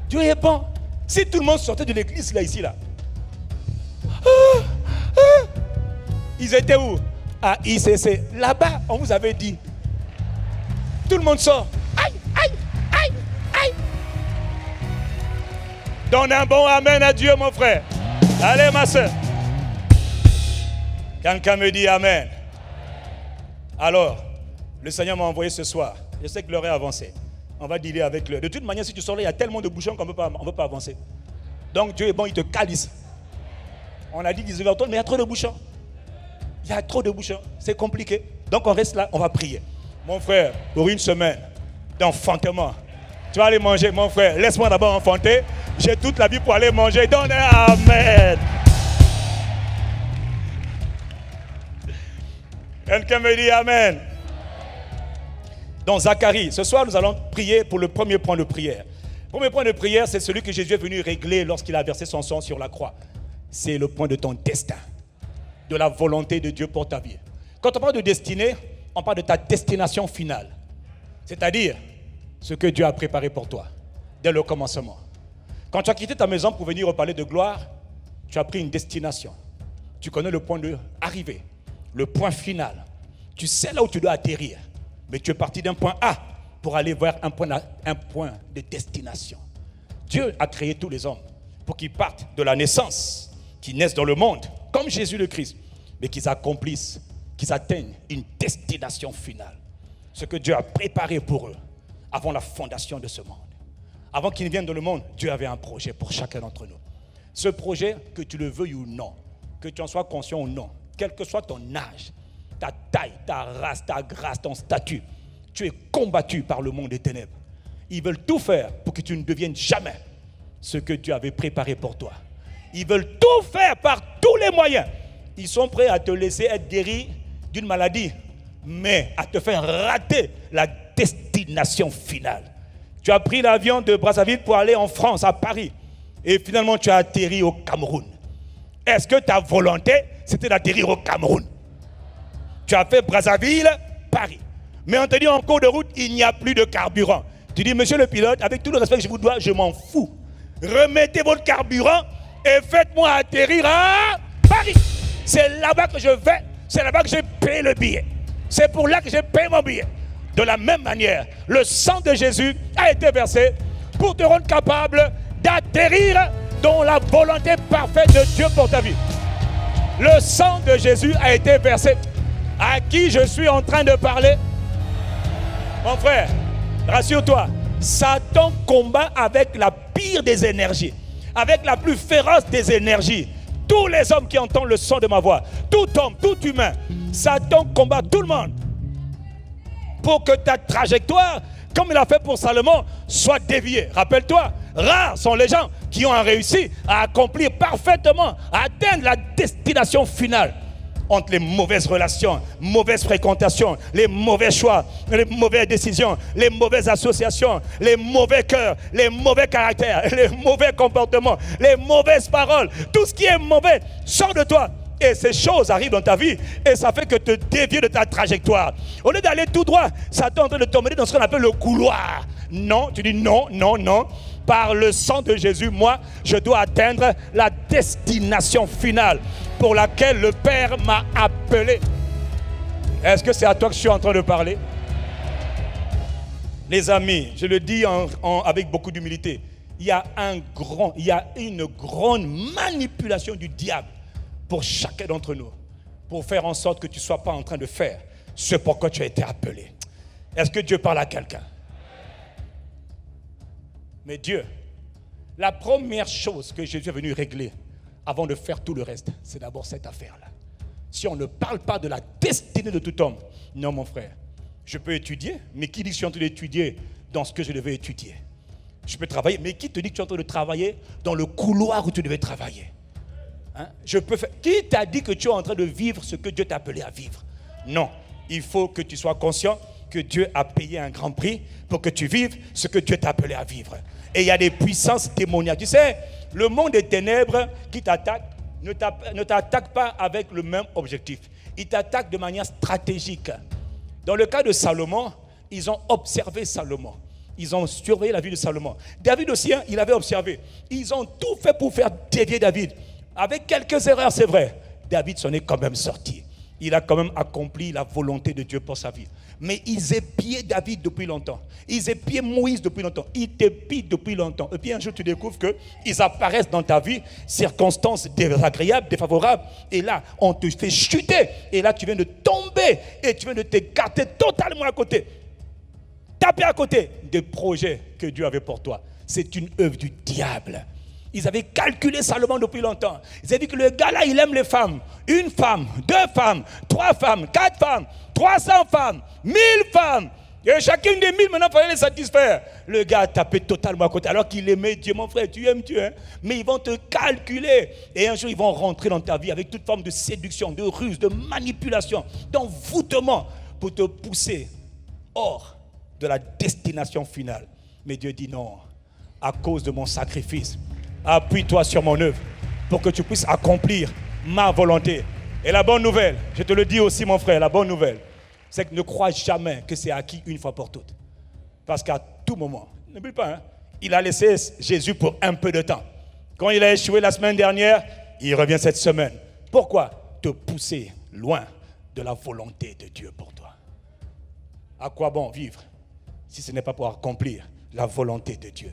Dieu est bon. Si tout le monde sortait de l'église là, ici, là. Ils étaient où? À ICC. Là-bas, on vous avait dit. Tout le monde sort. Aïe, aïe, aïe, aïe. Donne un bon amen à Dieu, mon frère. Allez, ma soeur. Quelqu'un me dit amen. Alors, le Seigneur m'a envoyé ce soir. Je sais que l'heure est avancée. On va dealer avec l'heure. De toute manière, si tu sors là, il y a tellement de bouchons qu'on ne peut pas avancer. Donc, Dieu est bon, il te calisse. On a dit 19h30, mais il y a trop de bouchons. Il y a trop de bouchons. C'est compliqué. Donc, on reste là, on va prier. Mon frère, pour une semaine d'enfantement, tu vas aller manger, mon frère. Laisse-moi d'abord enfanter. J'ai toute la vie pour aller manger. Donne un amen. Quelqu'un me dit amen. Dans Zacharie, ce soir, nous allons prier pour le premier point de prière. Le premier point de prière, c'est celui que Jésus est venu régler lorsqu'il a versé son sang sur la croix. C'est le point de ton destin, de la volonté de Dieu pour ta vie. Quand on parle de destinée, on parle de ta destination finale. C'est-à-dire ce que Dieu a préparé pour toi dès le commencement. Quand tu as quitté ta maison pour venir reparler de gloire, tu as pris une destination. Tu connais le point de arrivée, le point final. Tu sais là où tu dois atterrir. Mais tu es parti d'un point A pour aller vers un point de destination. Dieu a créé tous les hommes pour qu'ils partent de la naissance, qu'ils naissent dans le monde, comme Jésus le Christ, mais qu'ils accomplissent, qu'ils atteignent une destination finale. Ce que Dieu a préparé pour eux avant la fondation de ce monde. Avant qu'ils ne viennent dans le monde, Dieu avait un projet pour chacun d'entre nous. Ce projet, que tu le veuilles ou non, que tu en sois conscient ou non, quel que soit ton âge, ta taille, ta race, ta grâce, ton statut, tu es combattu par le monde des ténèbres. Ils veulent tout faire pour que tu ne deviennes jamais ce que Dieu avait préparé pour toi. Ils veulent tout faire par tous les moyens. Ils sont prêts à te laisser être guéri d'une maladie, mais à te faire rater la destination finale. Tu as pris l'avion de Brazzaville pour aller en France, à Paris, et finalement tu as atterri au Cameroun. Est-ce que ta volonté, c'était d'atterrir au Cameroun? Tu as fait Brazzaville, Paris. Mais on te dit en cours de route, il n'y a plus de carburant. Tu dis, monsieur le pilote, avec tout le respect que je vous dois, je m'en fous. Remettez votre carburant et faites-moi atterrir à Paris. C'est là-bas que je vais, c'est là-bas que j'ai payé le billet. C'est pour là que j'ai payé mon billet. De la même manière, le sang de Jésus a été versé pour te rendre capable d'atterrir dans la volonté parfaite de Dieu pour ta vie. Le sang de Jésus a été versé. À qui je suis en train de parler? Mon frère, rassure-toi, Satan combat avec la pire des énergies, avec la plus féroce des énergies. Tous les hommes qui entendent le son de ma voix, tout homme, tout humain, Satan combat tout le monde pour que ta trajectoire, comme il a fait pour Salomon, soit déviée. Rappelle-toi, rares sont les gens qui ont réussi à accomplir parfaitement, à atteindre la destination finale. Entre les mauvaises relations, mauvaises fréquentations, les mauvais choix, les mauvaises décisions, les mauvaises associations, les mauvais cœurs, les mauvais caractères, les mauvais comportements, les mauvaises paroles, tout ce qui est mauvais sort de toi. Et ces choses arrivent dans ta vie et ça fait que te dévier de ta trajectoire. Au lieu d'aller tout droit, Satan est en train de t'emmener dans ce qu'on appelle le couloir. Non, tu dis non, non, non. Par le sang de Jésus, moi, je dois atteindre la destination finale pour laquelle le Père m'a appelé. Est-ce que c'est à toi que je suis en train de parler? Les amis, je le dis avec beaucoup d'humilité, il y a une grande manipulation du diable pour chacun d'entre nous, pour faire en sorte que tu ne sois pas en train de faire ce pourquoi tu as été appelé. Est-ce que Dieu parle à quelqu'un? Mais Dieu, la première chose que Jésus est venu régler avant de faire tout le reste, c'est d'abord cette affaire-là. Si on ne parle pas de la destinée de tout homme, non mon frère, je peux étudier, mais qui dit que je suis en train d'étudier dans ce que je devais étudier? Je peux travailler, mais qui te dit que tu es en train de travailler dans le couloir où tu devais travailler? Hein? Qui t'a dit que tu es en train de vivre ce que Dieu t'a appelé à vivre? Non, il faut que tu sois conscient que Dieu a payé un grand prix pour que tu vives ce que Dieu t'a appelé à vivre. Et il y a des puissances démoniaques. Tu sais, le monde des ténèbres qui t'attaque ne t'attaque pas avec le même objectif. Il t'attaque de manière stratégique. Dans le cas de Salomon, ils ont observé Salomon. Ils ont surveillé la vie de Salomon. David aussi, il avait observé. Ils ont tout fait pour faire dévier David. Avec quelques erreurs, c'est vrai. David s'en est quand même sorti. Il a quand même accompli la volonté de Dieu pour sa vie. Mais ils épiaient David depuis longtemps. Ils épiaient Moïse depuis longtemps. Ils t'épient depuis longtemps. Et puis un jour, tu découvres qu'ils apparaissent dans ta vie, circonstances désagréables, défavorables. Et là, on te fait chuter. Et là, tu viens de tomber. Et tu viens de t'écarter totalement à côté. Taper à côté des projets que Dieu avait pour toi. C'est une œuvre du diable. Ils avaient calculé Salomon depuis longtemps. Ils avaient dit que le gars-là, il aime les femmes. 1 femme, 2 femmes, 3 femmes, 4 femmes, 300 femmes, 1000 femmes. Et chacune des 1000, maintenant, il fallait les satisfaire. Le gars a tapé totalement à côté. Alors qu'il aimait Dieu, mon frère, tu aimes Dieu. Hein? Mais ils vont te calculer. Et un jour, ils vont rentrer dans ta vie avec toute forme de séduction, de ruse, de manipulation, d'envoûtement pour te pousser hors de la destination finale. Mais Dieu dit non, à cause de mon sacrifice, appuie-toi sur mon œuvre pour que tu puisses accomplir ma volonté. Et la bonne nouvelle, je te le dis aussi mon frère, la bonne nouvelle, c'est que ne crois jamais que c'est acquis une fois pour toutes. Parce qu'à tout moment, n'oublie pas, hein, il a laissé Jésus pour un peu de temps. Quand il a échoué la semaine dernière, il revient cette semaine. Pourquoi? Te pousser loin de la volonté de Dieu pour toi. À quoi bon vivre si ce n'est pas pour accomplir la volonté de Dieu?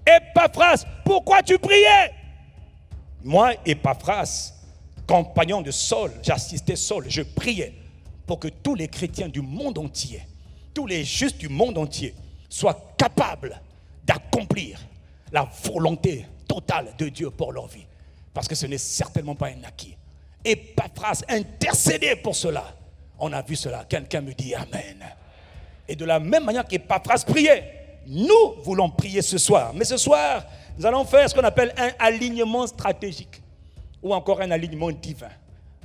Épaphras, pourquoi tu priais? Moi, Épaphras, compagnon de Saul, j'assistais Saul, je priais pour que tous les chrétiens du monde entier, tous les justes du monde entier soient capables d'accomplir la volonté totale de Dieu pour leur vie. Parce que ce n'est certainement pas un acquis. Épaphras intercédait pour cela. On a vu cela. Quelqu'un me dit Amen. Et de la même manière qu'Épaphras priait, nous voulons prier ce soir. Mais ce soir, nous allons faire ce qu'on appelle un alignement stratégique ou encore un alignement divin.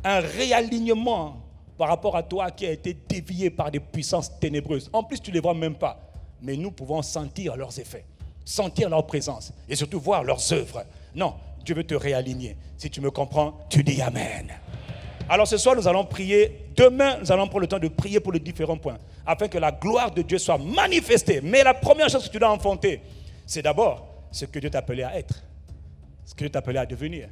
Un réalignement par rapport à toi qui a été dévié par des puissances ténébreuses. En plus, tu ne les vois même pas. Mais nous pouvons sentir leurs effets, sentir leur présence et surtout voir leurs œuvres. Non, Dieu veut te réaligner. Si tu me comprends, tu dis Amen. Alors ce soir, nous allons prier. Demain, nous allons prendre le temps de prier pour les différents points, afin que la gloire de Dieu soit manifestée. Mais la première chose que tu dois enfanter, c'est d'abord ce que Dieu t'a appelé à être, ce que Dieu t'a appelé à devenir.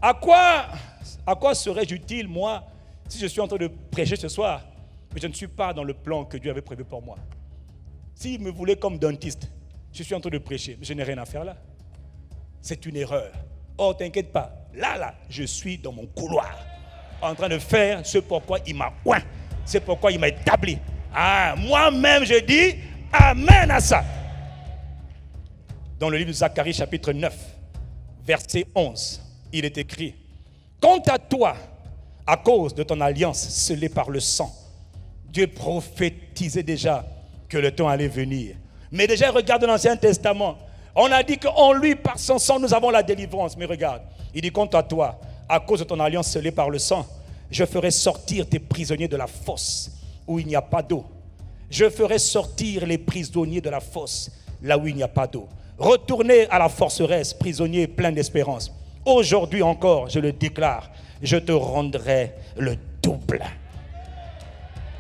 À quoi serais-je utile, moi, si je suis en train de prêcher ce soir, mais je ne suis pas dans le plan que Dieu avait prévu pour moi? S'il me voulait comme dentiste, je suis en train de prêcher, mais je n'ai rien à faire là. C'est une erreur. Oh, t'inquiète pas. Là, je suis dans mon couloir, en train de faire ce pourquoi il m'a oint. C'est pourquoi il m'a établi. Ah, moi-même, je dis Amen à ça. Dans le livre de Zacharie, chapitre 9, verset 11, il est écrit: quant à toi, à cause de ton alliance scellée par le sang, Dieu prophétisait déjà que le temps allait venir. Mais déjà, regarde l'Ancien Testament. On a dit qu'en lui, par son sang, nous avons la délivrance. Mais regarde, il dit: quant à toi, à cause de ton alliance scellée par le sang, je ferai sortir tes prisonniers de la fosse où il n'y a pas d'eau. Je ferai sortir les prisonniers de la fosse là où il n'y a pas d'eau. Retournez à la forteresse, prisonniers pleins d'espérance. Aujourd'hui encore, je le déclare, je te rendrai le double.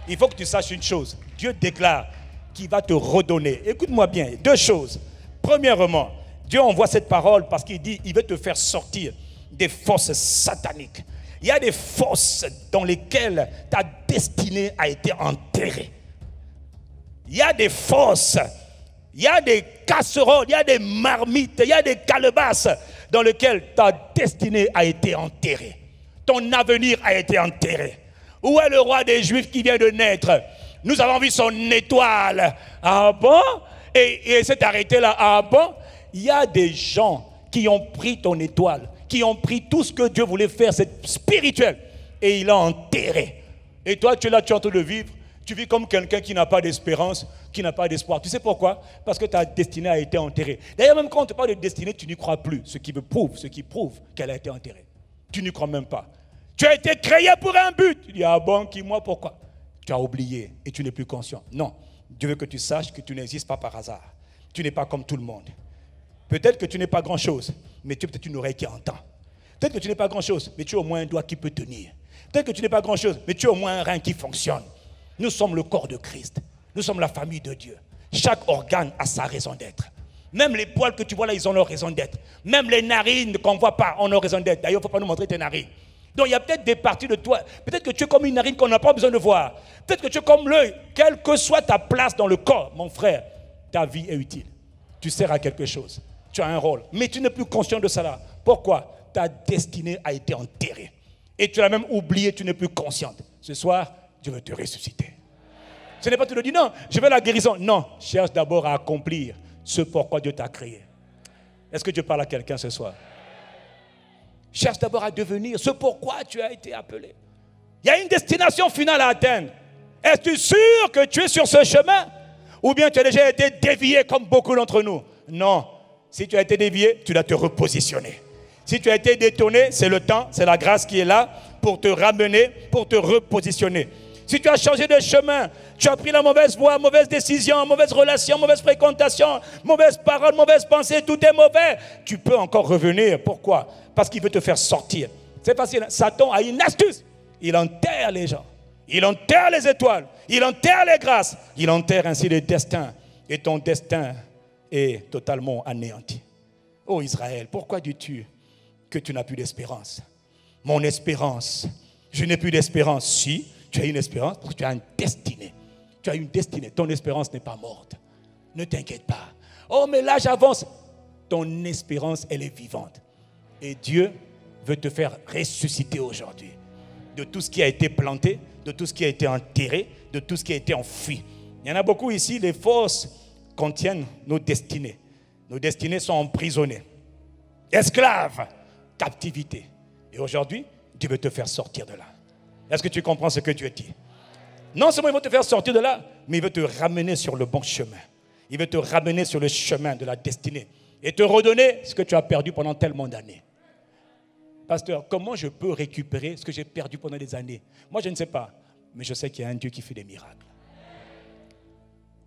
Il faut que tu saches une chose. Dieu déclare qu'il va te redonner. Écoute-moi bien, deux choses. Premièrement, Dieu envoie cette parole parce qu'il dit qu'il veut te faire sortir des forces sataniques. Il y a des forces dans lesquelles ta destinée a été enterrée. Il y a des forces, il y a des casseroles, il y a des marmites, il y a des calebasses dans lesquelles ta destinée a été enterrée. Ton avenir a été enterré. Où est le roi des Juifs qui vient de naître? Nous avons vu son étoile. Ah bon? Et s'est arrêté là. Ah bon? Il y a des gens qui ont pris ton étoile, qui ont pris tout ce que Dieu voulait faire, c'est spirituel, et il l'a enterré. Et toi, tu es là, tu es en train de vivre. Tu vis comme quelqu'un qui n'a pas d'espérance, qui n'a pas d'espoir. Tu sais pourquoi? Parce que ta destinée a été enterrée. D'ailleurs, même quand on te parle de destinée, tu n'y crois plus. Ce qui prouve qu'elle a été enterrée. Tu n'y crois même pas. Tu as été créé pour un but. Tu dis: ah bon, qui, moi, pourquoi? Tu as oublié et tu n'es plus conscient. Non, Dieu veut que tu saches que tu n'existes pas par hasard. Tu n'es pas comme tout le monde. Peut-être que tu n'es pas grand-chose, mais tu as peut-être une oreille qui entend. Peut-être que tu n'es pas grand-chose, mais tu as au moins un doigt qui peut tenir. Peut-être que tu n'es pas grand-chose, mais tu as au moins un rein qui fonctionne. Nous sommes le corps de Christ. Nous sommes la famille de Dieu. Chaque organe a sa raison d'être. Même les poils que tu vois là, ils ont leur raison d'être. Même les narines qu'on ne voit pas ont leur raison d'être. D'ailleurs, il ne faut pas nous montrer tes narines. Donc il y a peut-être des parties de toi. Peut-être que tu es comme une narine qu'on n'a pas besoin de voir. Peut-être que tu es comme l'œil. Quelle que soit ta place dans le corps, mon frère, ta vie est utile. Tu sers à quelque chose. Tu as un rôle. Mais tu n'es plus conscient de cela. Pourquoi? Ta destinée a été enterrée. Et tu l'as même oublié, tu n'es plus consciente. Ce soir, Dieu veut te ressusciter. Ce n'est pas tu te dis: non, je veux la guérison. Non, cherche d'abord à accomplir ce pourquoi Dieu t'a créé. Est-ce que Dieu parle à quelqu'un ce soir? Cherche d'abord à devenir ce pourquoi tu as été appelé. Il y a une destination finale à atteindre. Es-tu sûr que tu es sur ce chemin? Ou bien tu as déjà été dévié comme beaucoup d'entre nous? Non. Si tu as été dévié, tu dois te repositionner. Si tu as été détourné, c'est le temps, c'est la grâce qui est là pour te ramener, pour te repositionner. Si tu as changé de chemin, tu as pris la mauvaise voie, mauvaise décision, mauvaise relation, mauvaise fréquentation, mauvaise parole, mauvaise pensée, tout est mauvais, tu peux encore revenir. Pourquoi? Parce qu'il veut te faire sortir. C'est facile. Satan a une astuce. Il enterre les gens. Il enterre les étoiles. Il enterre les grâces. Il enterre ainsi les destins. Et ton destin est totalement anéanti. Oh Israël, pourquoi dis-tu que tu n'as plus d'espérance? Mon espérance, je n'ai plus d'espérance. Si, tu as une espérance parce que tu as une destinée. Tu as une destinée. Ton espérance n'est pas morte. Ne t'inquiète pas. Oh, mais l'âge avance. Ton espérance, elle est vivante. Et Dieu veut te faire ressusciter aujourd'hui. De tout ce qui a été planté, de tout ce qui a été enterré, de tout ce qui a été enfoui. Il y en a beaucoup ici, les forces contiennent nos destinées. Nos destinées sont emprisonnées. Esclaves, captivité. Et aujourd'hui, Dieu veut te faire sortir de là. Est-ce que tu comprends ce que Dieu dit? Non seulement il veut te faire sortir de là, mais il veut te ramener sur le bon chemin. Il veut te ramener sur le chemin de la destinée et te redonner ce que tu as perdu pendant tellement d'années. Pasteur, comment je peux récupérer ce que j'ai perdu pendant des années? Moi, je ne sais pas, mais je sais qu'il y a un Dieu qui fait des miracles.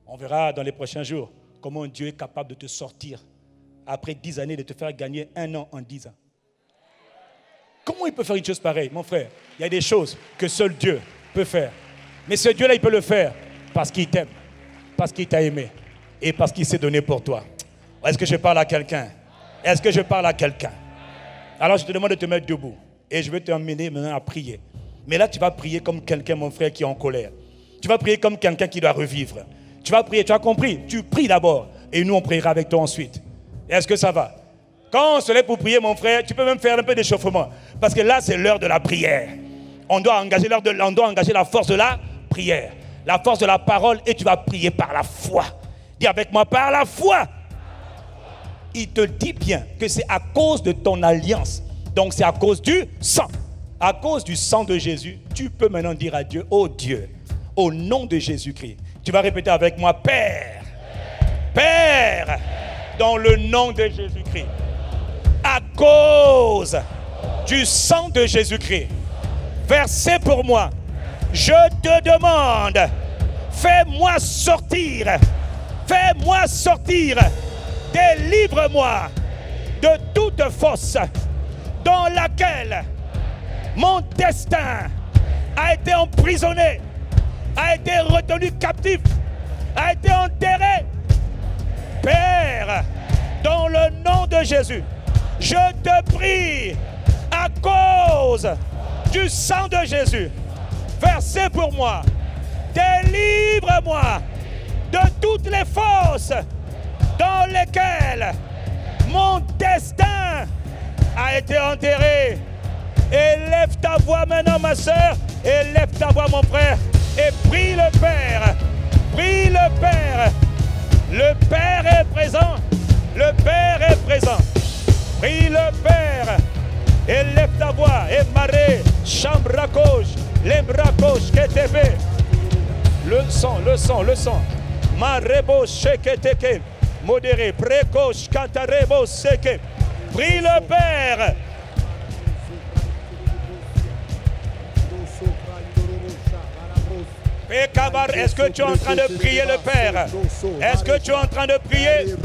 On verra dans les prochains jours comment Dieu est capable de te sortir après 10 années, de te faire gagner 1 an en 10 ans. Comment il peut faire une chose pareille, mon frère? Il y a des choses que seul Dieu peut faire. Mais ce Dieu-là, il peut le faire parce qu'il t'aime, parce qu'il t'a aimé et parce qu'il s'est donné pour toi. Est-ce que je parle à quelqu'un? Est-ce que je parle à quelqu'un? Alors je te demande de te mettre debout et je vais t'emmener maintenant à prier. Mais là, tu vas prier comme quelqu'un, mon frère, qui est en colère. Tu vas prier comme quelqu'un qui doit revivre. Tu vas prier, tu as compris? Tu pries d'abord et nous, on priera avec toi ensuite. Est-ce que ça va? Quand on se lève pour prier, mon frère, tu peux même faire un peu d'échauffement. Parce que là, c'est l'heure de la prière. On doit engager la force de la prière. La force de la parole et tu vas prier par la foi. Dis avec moi, par la foi. Il te dit bien que c'est à cause de ton alliance. Donc c'est à cause du sang. À cause du sang de Jésus, tu peux maintenant dire à Dieu, oh Dieu, au nom de Jésus-Christ. Tu vas répéter avec moi, Père, Père, dans le nom de Jésus-Christ. À cause du sang de Jésus-Christ, versé pour moi, je te demande, fais-moi sortir, délivre-moi de toute fosse dans laquelle mon destin a été emprisonné, a été retenu captif, a été enterré. Père, dans le nom de Jésus, je te prie, à cause du sang de Jésus, versé pour moi, délivre-moi de toutes les fosses dans lesquelles mon destin a été enterré. Élève ta voix maintenant, ma soeur, élève ta voix, mon frère, et prie le Père. Prie le Père. Le Père est présent. Le Père est présent. Prie le Père. Élève ta voix. Et marée, chambracoche, lembracoche, ketebe. Le sang. Marebo, sheketeke. Modéré, précoce, cantarebo, seke. Prie le Père. Est-ce que tu es en train de prier le Père? Est-ce que tu es en train de prier?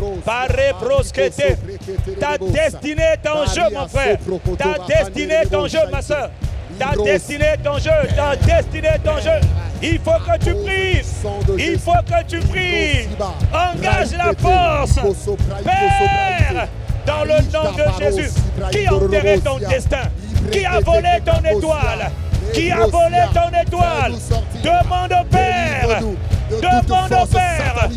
Ta destinée est en jeu, mon frère. Ta destinée est en jeu, ma soeur. Ta destinée est en jeu. Ta destinée est en jeu. Il faut que tu pries. Il faut que tu pries. Engage la force. Père, dans le nom de Jésus, qui a enterré ton destin? Qui a volé ton étoile? Qui a volé ton étoile? Demande au Père. Demande au Père.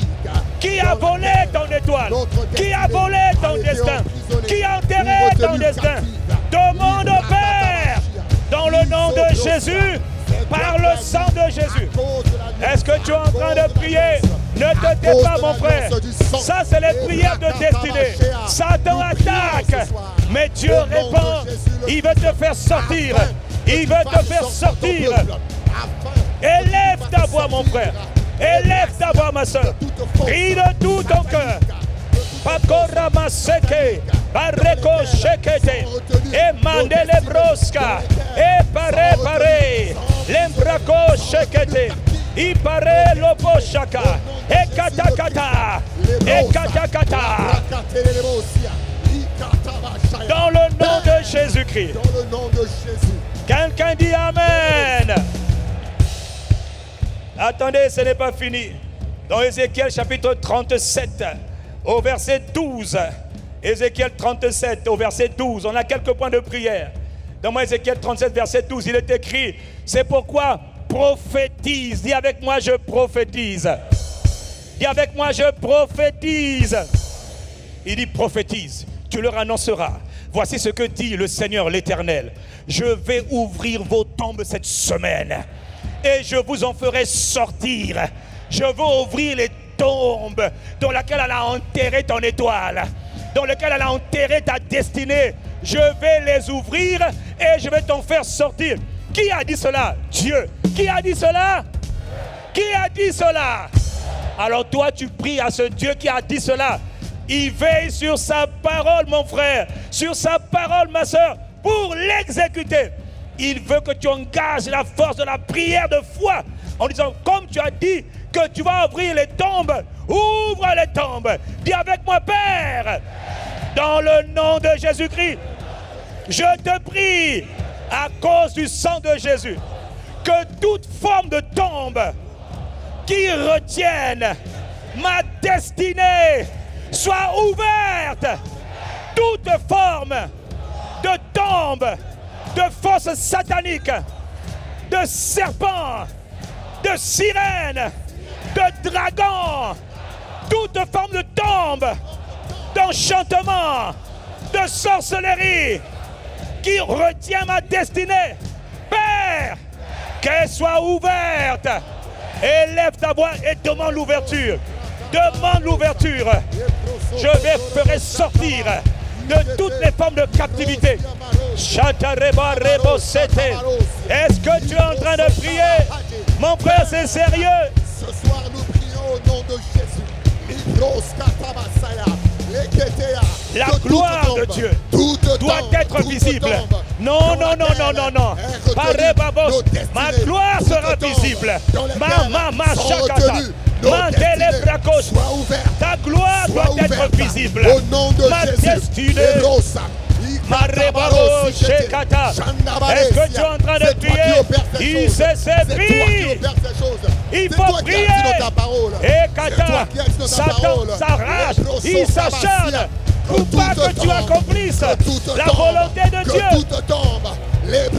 Qui a volé ton étoile? Qui a volé ton destin? Qui a enterré ton destin? Demande au Père. Dans le nom de Jésus, par le sang de Jésus. Est-ce que tu es en train de prier? Ne te tais pas, mon frère. Ça, c'est les prières de destinée. Satan attaque, mais Dieu répond. Il veut te faire sortir. Il veut te faire sortir. Élève ta voix, mon frère. Élève ta voix, ma soeur. Prie de tout ton cœur. Pakora maseke, bareko shekete, et mandele broska, et pare, lembrako shekete, i pare lobo shaka, et katakata. Dans le nom de Jésus-Christ. Dans le nom de Jésus. Quelqu'un dit Amen. Attendez, ce n'est pas fini. Dans Ézéchiel chapitre 37, au verset 12. Ézéchiel 37, au verset 12. On a quelques points de prière. Dans Ézéchiel 37, verset 12, il est écrit, c'est pourquoi prophétise. Dis avec moi, je prophétise. Dis avec moi, je prophétise. Il dit prophétise. Tu leur annonceras. Voici ce que dit le Seigneur l'Éternel. Je vais ouvrir vos tombes cette semaine et je vous en ferai sortir. Je veux ouvrir les tombes dans lesquelles elle a enterré ton étoile, dans lesquelles elle a enterré ta destinée. Je vais les ouvrir et je vais t'en faire sortir. Qui a dit cela? Dieu. Qui a dit cela? Qui a dit cela? Alors toi, tu pries à ce Dieu qui a dit cela. Il veille sur sa parole, mon frère, sur sa parole, ma soeur, pour l'exécuter. Il veut que tu engages la force de la prière de foi en disant, comme tu as dit que tu vas ouvrir les tombes, ouvre les tombes. Dis avec moi, Père, dans le nom de Jésus-Christ, je te prie, à cause du sang de Jésus, que toute forme de tombe qui retienne ma destinée soit ouverte. Toute forme de tombe, de force satanique, de serpent, de sirène, de dragon, toute forme de tombe, d'enchantement, de sorcellerie qui retient ma destinée, Père, qu'elle soit ouverte. Élève ta voix et demande l'ouverture. Demande l'ouverture. Je les ferai sortir de toutes les formes de captivité. Est-ce que tu es en train de prier? Mon frère, c'est sérieux. Ce soir, nous prions au nom de Jésus. La gloire de Dieu doit être visible. Non, non, non, non, non, non. Ma gloire sera visible. Ma chakata. Ta gloire doit être visible. Ma destinée. Est-ce que tu es en train de prier? Il s'est il faut prier. Et Kata, Satan s'arrache, il s'acharne pour pas que tu accomplisses la volonté de Dieu. Les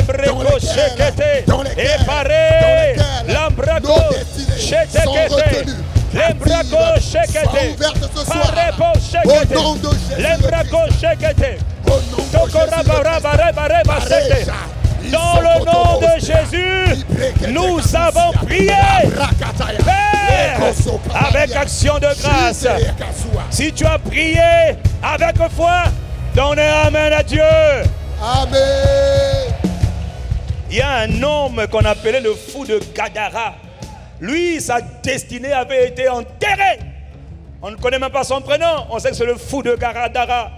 bricos shekete, et paré, l'ambraco shekete, les bracos shekete, parebo shekete, les bracos shekete, tokorabarabarabara shekete. Dans le nom de Jésus, nous avons prié. Père, avec action de grâce. Si tu as prié avec foi, donne un amen à Dieu. Amen. Il y a un homme qu'on appelait le fou de Gadara. Lui, sa destinée avait été enterrée. On ne connaît même pas son prénom. On sait que c'est le fou de Gadara.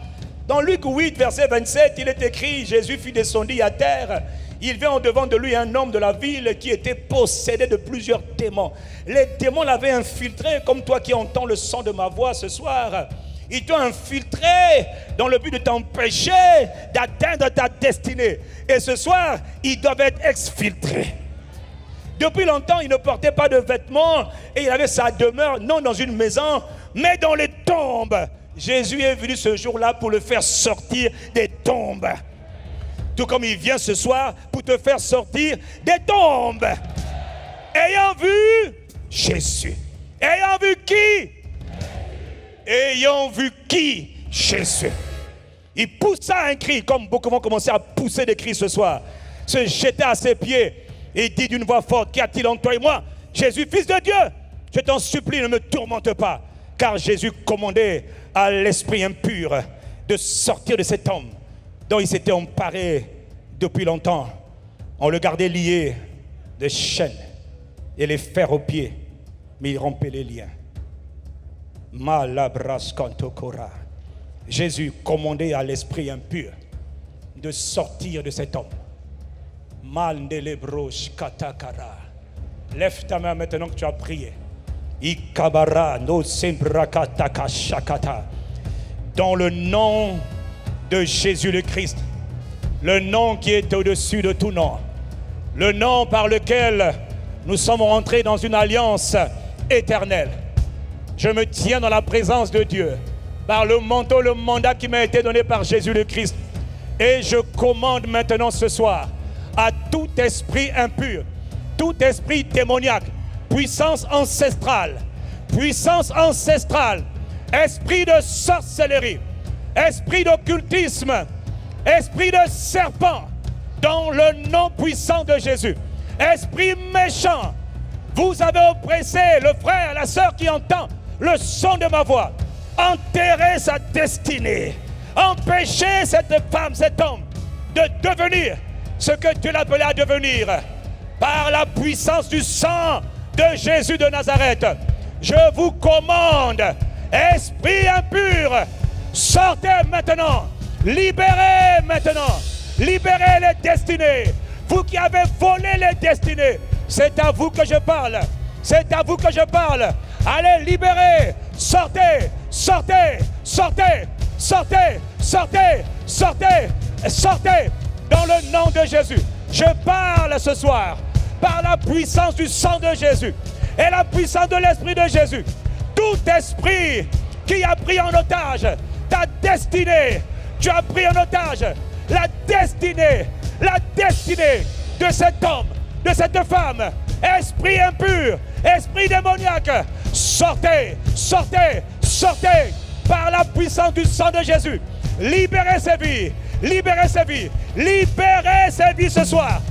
Dans Luc 8, verset 27, il est écrit, Jésus fut descendu à terre. Il vient en devant de lui un homme de la ville qui était possédé de plusieurs démons. Les démons l'avaient infiltré, comme toi qui entends le son de ma voix ce soir. Ils t'ont infiltré dans le but de t'empêcher d'atteindre ta destinée. Et ce soir, ils doivent être exfiltrés. Depuis longtemps, il ne portait pas de vêtements et il avait sa demeure, non dans une maison, mais dans les tombes. Jésus est venu ce jour-là pour le faire sortir des tombes. Tout comme il vient ce soir pour te faire sortir des tombes. Ayant vu Jésus. Ayant vu qui? Ayant vu qui? Jésus. Il poussa un cri, comme beaucoup vont commencer à pousser des cris ce soir. Se jeter à ses pieds et dit d'une voix forte, qu'y a-t-il entre toi et moi? Jésus, fils de Dieu, je t'en supplie, ne me tourmente pas. Car Jésus commandait à l'esprit impur de sortir de cet homme dont il s'était emparé depuis longtemps. On le gardait lié de chaînes et les fers aux pieds, mais il rompait les liens. Malabras kantokora. Jésus commandait à l'esprit impur de sortir de cet homme. Mandelebrosh katakara. Lève ta main maintenant que tu as prié. Ikabara no sembrakataka shakata. Dans le nom de Jésus le Christ, le nom qui est au-dessus de tout nom, le nom par lequel nous sommes rentrés dans une alliance éternelle. Je me tiens dans la présence de Dieu par le manteau, le mandat qui m'a été donné par Jésus le Christ. Et je commande maintenant ce soir à tout esprit impur, tout esprit démoniaque, puissance ancestrale, esprit de sorcellerie, esprit d'occultisme, esprit de serpent, dans le nom puissant de Jésus, esprit méchant, vous avez oppressé le frère, la sœur qui entend le son de ma voix, enterré sa destinée, empêcher cette femme, cet homme de devenir ce que Dieu l'appelait à devenir par la puissance du sang de Jésus de Nazareth, je vous commande, esprit impur, sortez maintenant, libérez maintenant, libérez les destinées. Vous qui avez volé les destinées, c'est à vous que je parle. C'est à vous que je parle. Allez, libérez, sortez, sortez, sortez, sortez, sortez, sortez, sortez, dans le nom de Jésus. Je parle ce soir par la puissance du sang de Jésus et la puissance de l'esprit de Jésus. Tout esprit qui a pris en otage ta destinée, tu as pris en otage la destinée de cet homme, de cette femme, esprit impur, esprit démoniaque, sortez, sortez, sortez par la puissance du sang de Jésus. Libérez ces vies, libérez ces vies, libérez ces vies ce soir.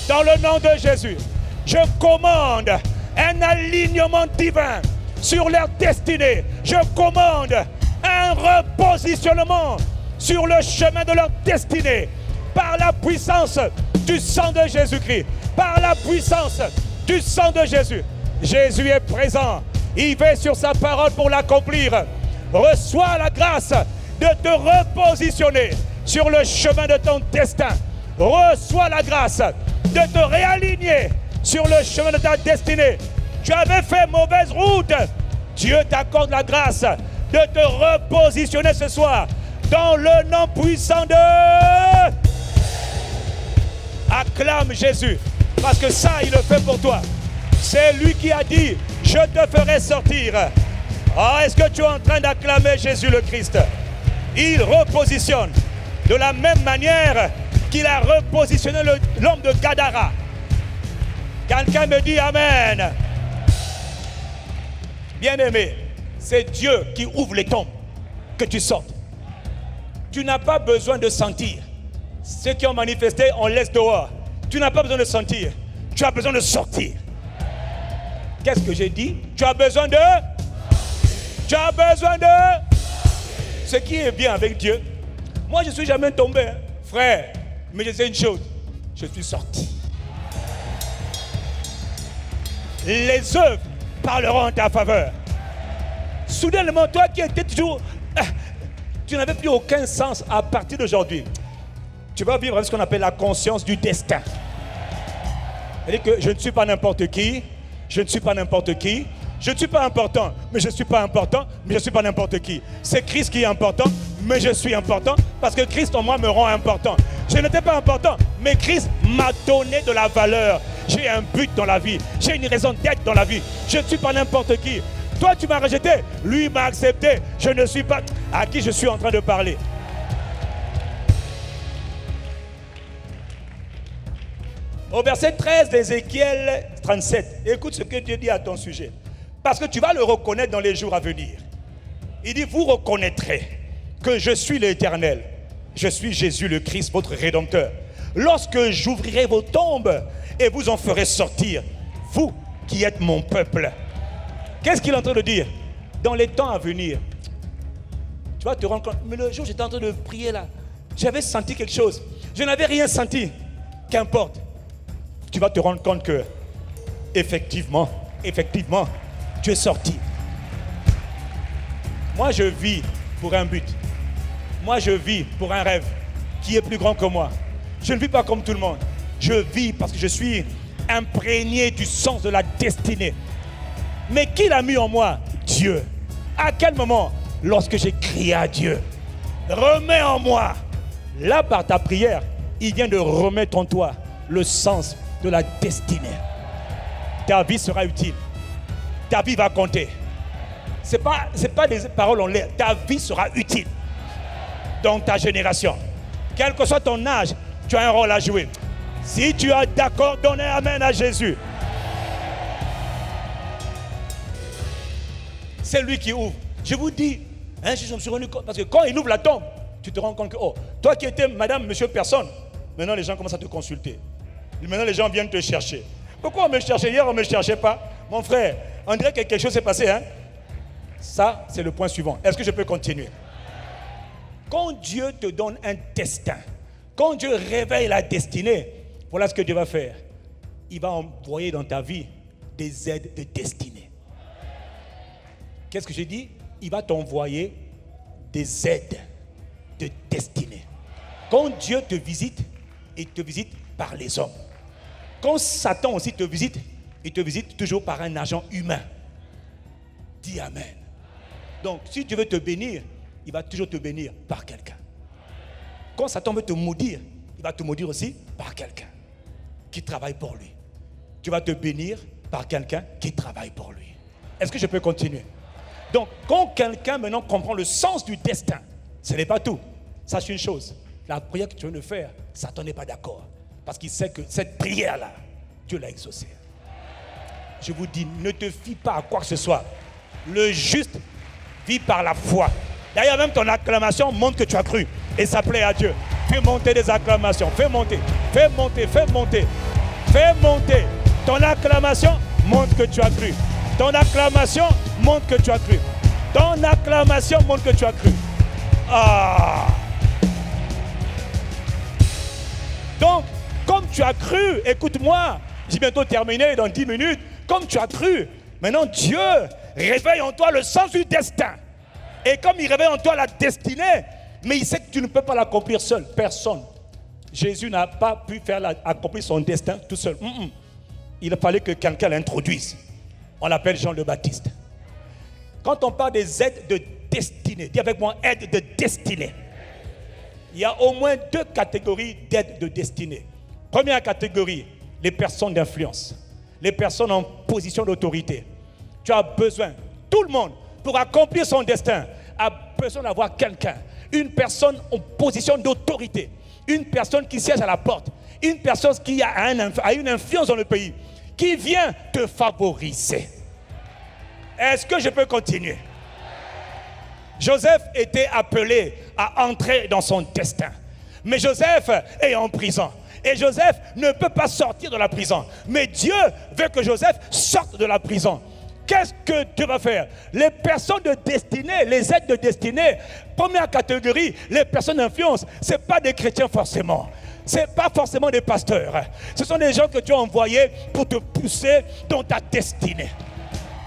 Dans le nom de Jésus, je commande un alignement divin sur leur destinée. Je commande un repositionnement sur le chemin de leur destinée par la puissance du sang de Jésus-Christ. Par la puissance du sang de Jésus. Jésus est présent. Il veille sur sa parole pour l'accomplir. Reçois la grâce de te repositionner sur le chemin de ton destin. Reçois la grâce de te réaligner sur le chemin de ta destinée. Tu avais fait mauvaise route. Dieu t'accorde la grâce de te repositionner ce soir dans le nom puissant de... Acclame Jésus, parce que ça, il le fait pour toi. C'est lui qui a dit, je te ferai sortir. Ah, est-ce que tu es en train d'acclamer Jésus le Christ? Il repositionne de la même manière qu'il a repositionné l'homme de Gadara. Quelqu'un me dit Amen. Bien-aimé, c'est Dieu qui ouvre les tombes, que tu sortes. Tu n'as pas besoin de sentir. Ceux qui ont manifesté, on laisse dehors. Tu n'as pas besoin de sentir. Tu as besoin de sortir. Qu'est-ce que j'ai dit? Tu as besoin de... Tu as besoin de... Ce qui est bien avec Dieu. Moi, je ne suis jamais tombé, hein, frère. Mais je sais une chose. Je suis sorti. Les œuvres parleront en ta faveur. Soudainement, toi qui étais toujours... tu n'avais plus aucun sens à partir d'aujourd'hui. Tu vas vivre avec ce qu'on appelle la conscience du destin. C'est-à-dire que je ne suis pas n'importe qui, je ne suis pas n'importe qui, je ne suis pas important, mais je ne suis pas important, mais je ne suis pas n'importe qui. C'est Christ qui est important, mais je suis important, parce que Christ en moi me rend important. Je n'étais pas important, mais Christ m'a donné de la valeur. J'ai un but dans la vie, j'ai une raison d'être dans la vie. Je ne suis pas n'importe qui. Toi, tu m'as rejeté, lui m'a accepté. Je ne suis pas... À qui je suis en train de parler? Au verset 13 d'Ézéchiel 37, écoute ce que Dieu dit à ton sujet. Parce que tu vas le reconnaître dans les jours à venir. Il dit, vous reconnaîtrez que je suis l'Éternel. Je suis Jésus le Christ, votre Rédempteur. Lorsque j'ouvrirai vos tombes et vous en ferai sortir, vous qui êtes mon peuple. Qu'est-ce qu'il est en train de dire? Dans les temps à venir, tu vas te rendre compte. Mais le jour où j'étais en train de prier là, j'avais senti quelque chose. Je n'avais rien senti. Qu'importe. Tu vas te rendre compte que, effectivement, tu es sorti. Moi, je vis pour un but. Moi, je vis pour un rêve qui est plus grand que moi. Je ne vis pas comme tout le monde. Je vis parce que je suis imprégné du sens de la destinée. Mais qui l'a mis en moi? Dieu. À quel moment? Lorsque j'ai crié à Dieu. Remets en moi. Là, par ta prière, il vient de remettre en toi le sens de la destinée. Ta vie sera utile. Ta vie va compter. C'est pas des paroles en l'air. Ta vie sera utile dans ta génération. Quel que soit ton âge, tu as un rôle à jouer. Si tu es d'accord, donnez Amen à Jésus. C'est lui qui ouvre. Je vous dis, hein, je me suis rendu compte, parce que quand il ouvre la tombe, tu te rends compte que, oh, toi qui étais madame, monsieur, personne, maintenant les gens commencent à te consulter. Maintenant les gens viennent te chercher. Pourquoi on me cherchait hier, on ne me cherchait pas? Mon frère, on dirait que quelque chose s'est passé. Hein? Ça, c'est le point suivant. Est-ce que je peux continuer? Quand Dieu te donne un destin, quand Dieu réveille la destinée, voilà ce que Dieu va faire. Il va envoyer dans ta vie des aides de destinée. Qu'est-ce que j'ai dit? Il va t'envoyer des aides de destinée. Quand Dieu te visite, il te visite par les hommes. Quand Satan aussi te visite, il te visite toujours par un agent humain. Dis Amen. Donc, si Dieu veut te bénir, il va toujours te bénir par quelqu'un. Quand Satan veut te maudire, il va te maudire aussi par quelqu'un qui travaille pour lui. Tu vas te bénir par quelqu'un qui travaille pour lui. Est-ce que je peux continuer? Donc, quand quelqu'un maintenant comprend le sens du destin, ce n'est pas tout. Sache une chose, la prière que tu viens de faire, Satan n'est pas d'accord. Parce qu'il sait que cette prière-là, Dieu l'a exaucée. Je vous dis, ne te fie pas à quoi que ce soit. Le juste vit par la foi. D'ailleurs, même ton acclamation montre que tu as cru. Et ça plaît à Dieu. Fais monter des acclamations. Fais monter. Fais monter. Fais monter. Fais monter. Ton acclamation montre que tu as cru. Ton acclamation montre que tu as cru. Ton acclamation montre que tu as cru. Ah! Donc, comme tu as cru, écoute-moi, j'ai bientôt terminé dans 10 minutes. Comme tu as cru, maintenant Dieu réveille en toi le sens du destin. Et comme il réveille en toi la destinée, mais il sait que tu ne peux pas l'accomplir seul. Personne. Jésus n'a pas pu accomplir son destin tout seul. Il fallait que quelqu'un l'introduise. On l'appelle Jean le Baptiste. Quand on parle des aides de destinée, dis avec moi, aides de destinée. Il y a au moins 2 catégories d'aides de destinée. Première catégorie, les personnes d'influence. Les personnes en position d'autorité. Tu as besoin, tout le monde, pour accomplir son destin, a besoin d'avoir quelqu'un. Une personne en position d'autorité. Une personne qui siège à la porte. Une personne qui a une influence dans le pays. Qui vient te favoriser. Est-ce que je peux continuer? Joseph était appelé à entrer dans son destin. Mais Joseph est en prison. Et Joseph ne peut pas sortir de la prison. Mais Dieu veut que Joseph sorte de la prison. Qu'est-ce que Dieu va faire? Les personnes de destinée, les aides de destinée, première catégorie, les personnes d'influence, ce n'est pas des chrétiens forcément. Ce n'est pas forcément des pasteurs. Ce sont des gens que tu as envoyés pour te pousser dans ta destinée.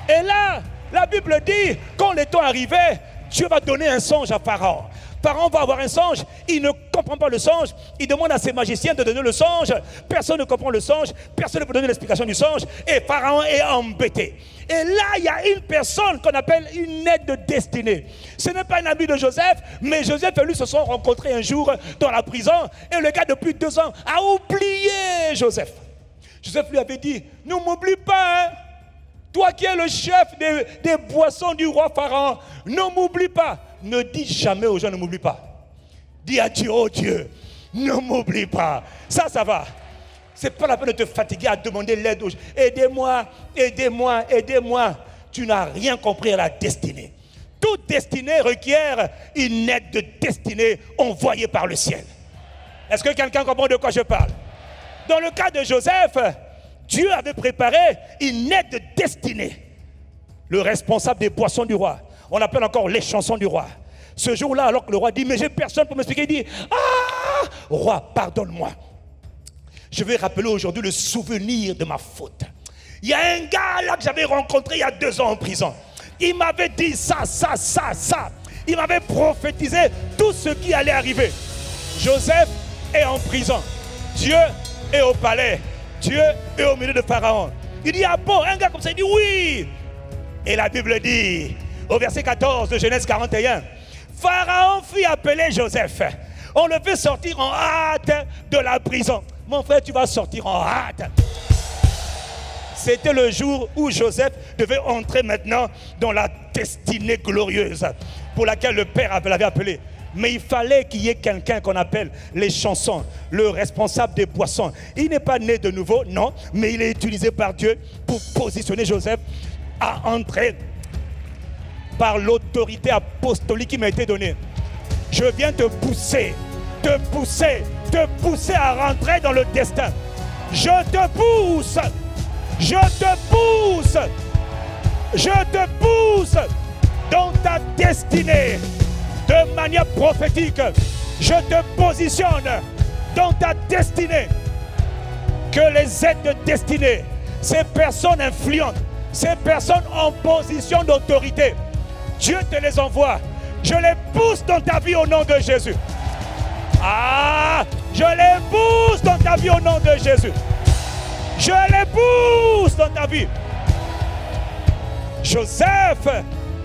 Et là, la Bible dit, quand le temps arrivait, Dieu va donner un songe à Pharaon. Pharaon va avoir un songe, il ne comprend pas le songe, il demande à ses magiciens de donner le songe, personne ne comprend le songe, personne ne peut donner l'explication du songe, et Pharaon est embêté. Et là, il y a une personne qu'on appelle une aide de destinée. Ce n'est pas un ami de Joseph, mais Joseph et lui se sont rencontrés un jour dans la prison, et le gars depuis 2 ans a oublié Joseph. Joseph lui avait dit, ne m'oublie pas, hein. Toi qui es le chef des boissons du roi Pharaon, ne m'oublie pas. Ne dis jamais aux gens, ne m'oublie pas. Dis à Dieu, oh Dieu, ne m'oublie pas. Ça va. Ce n'est pas la peine de te fatiguer à demander l'aide aux gens. Aidez-moi, aidez-moi, aidez-moi. Tu n'as rien compris à la destinée. Toute destinée requiert une aide de destinée envoyée par le ciel. Est-ce que quelqu'un comprend de quoi je parle? Dans le cas de Joseph, Dieu avait préparé une aide de destinée. Le responsable des boissons du roi, on l'appelle encore les chansons du roi. Ce jour-là, alors que le roi dit, mais j'ai personne pour m'expliquer, il dit, ah, roi, pardonne-moi. Je vais rappeler aujourd'hui le souvenir de ma faute. Il y a un gars là que j'avais rencontré il y a 2 ans en prison. Il m'avait dit ça. Il m'avait prophétisé tout ce qui allait arriver. Joseph est en prison. Dieu est au palais. Dieu est au milieu de Pharaon. Il dit, ah bon, un gars comme ça, il dit oui. Et la Bible dit, au verset 14 de Genèse 41, Pharaon fit appeler Joseph. On le fait sortir en hâte de la prison. Mon frère, tu vas sortir en hâte. C'était le jour où Joseph devait entrer maintenant dans la destinée glorieuse pour laquelle le Père l'avait appelé. Mais il fallait qu'il y ait quelqu'un qu'on appelle les chansons, le responsable des boissons. Il n'est pas né de nouveau, non, mais il est utilisé par Dieu pour positionner Joseph à entrer par l'autorité apostolique qui m'a été donnée. Je viens te pousser à rentrer dans le destin. Je te pousse dans ta destinée. De manière prophétique, je te positionne dans ta destinée. Que les aides de destinée ces personnes influentes, ces personnes en position d'autorité, Dieu te les envoie. Je les pousse dans ta vie au nom de Jésus. Ah, je les pousse dans ta vie au nom de Jésus. Je les pousse dans ta vie. Joseph,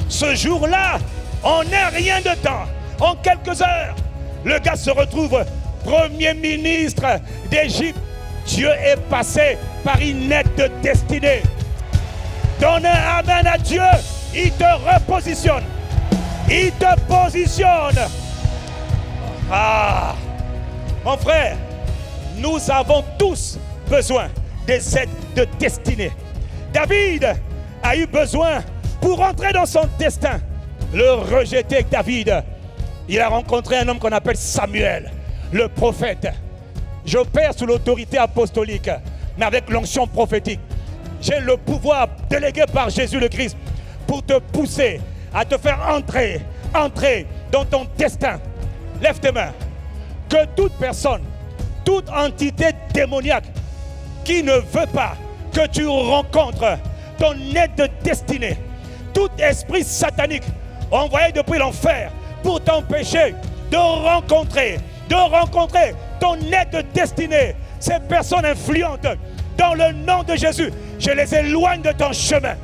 ce jour-là, en un rien de temps, en quelques heures, le gars se retrouve premier ministre d'Égypte. Dieu est passé par une aide de destinée. Donne un amen à Dieu, il te repositionne. Il te positionne. Ah, mon frère, nous avons tous besoin des aides de destinée. David a eu besoin pour entrer dans son destin. Le rejeté David, il a rencontré un homme qu'on appelle Samuel, le prophète. J'opère sous l'autorité apostolique, mais avec l'onction prophétique. J'ai le pouvoir délégué par Jésus le Christ pour te pousser à te faire entrer dans ton destin. Lève tes mains. Que toute personne, toute entité démoniaque qui ne veut pas que tu rencontres ton aide de destinée, tout esprit satanique envoyé depuis l'enfer pour t'empêcher de rencontrer ton aide de destinée, ces personnes influentes, dans le nom de Jésus, je les éloigne de ton chemin.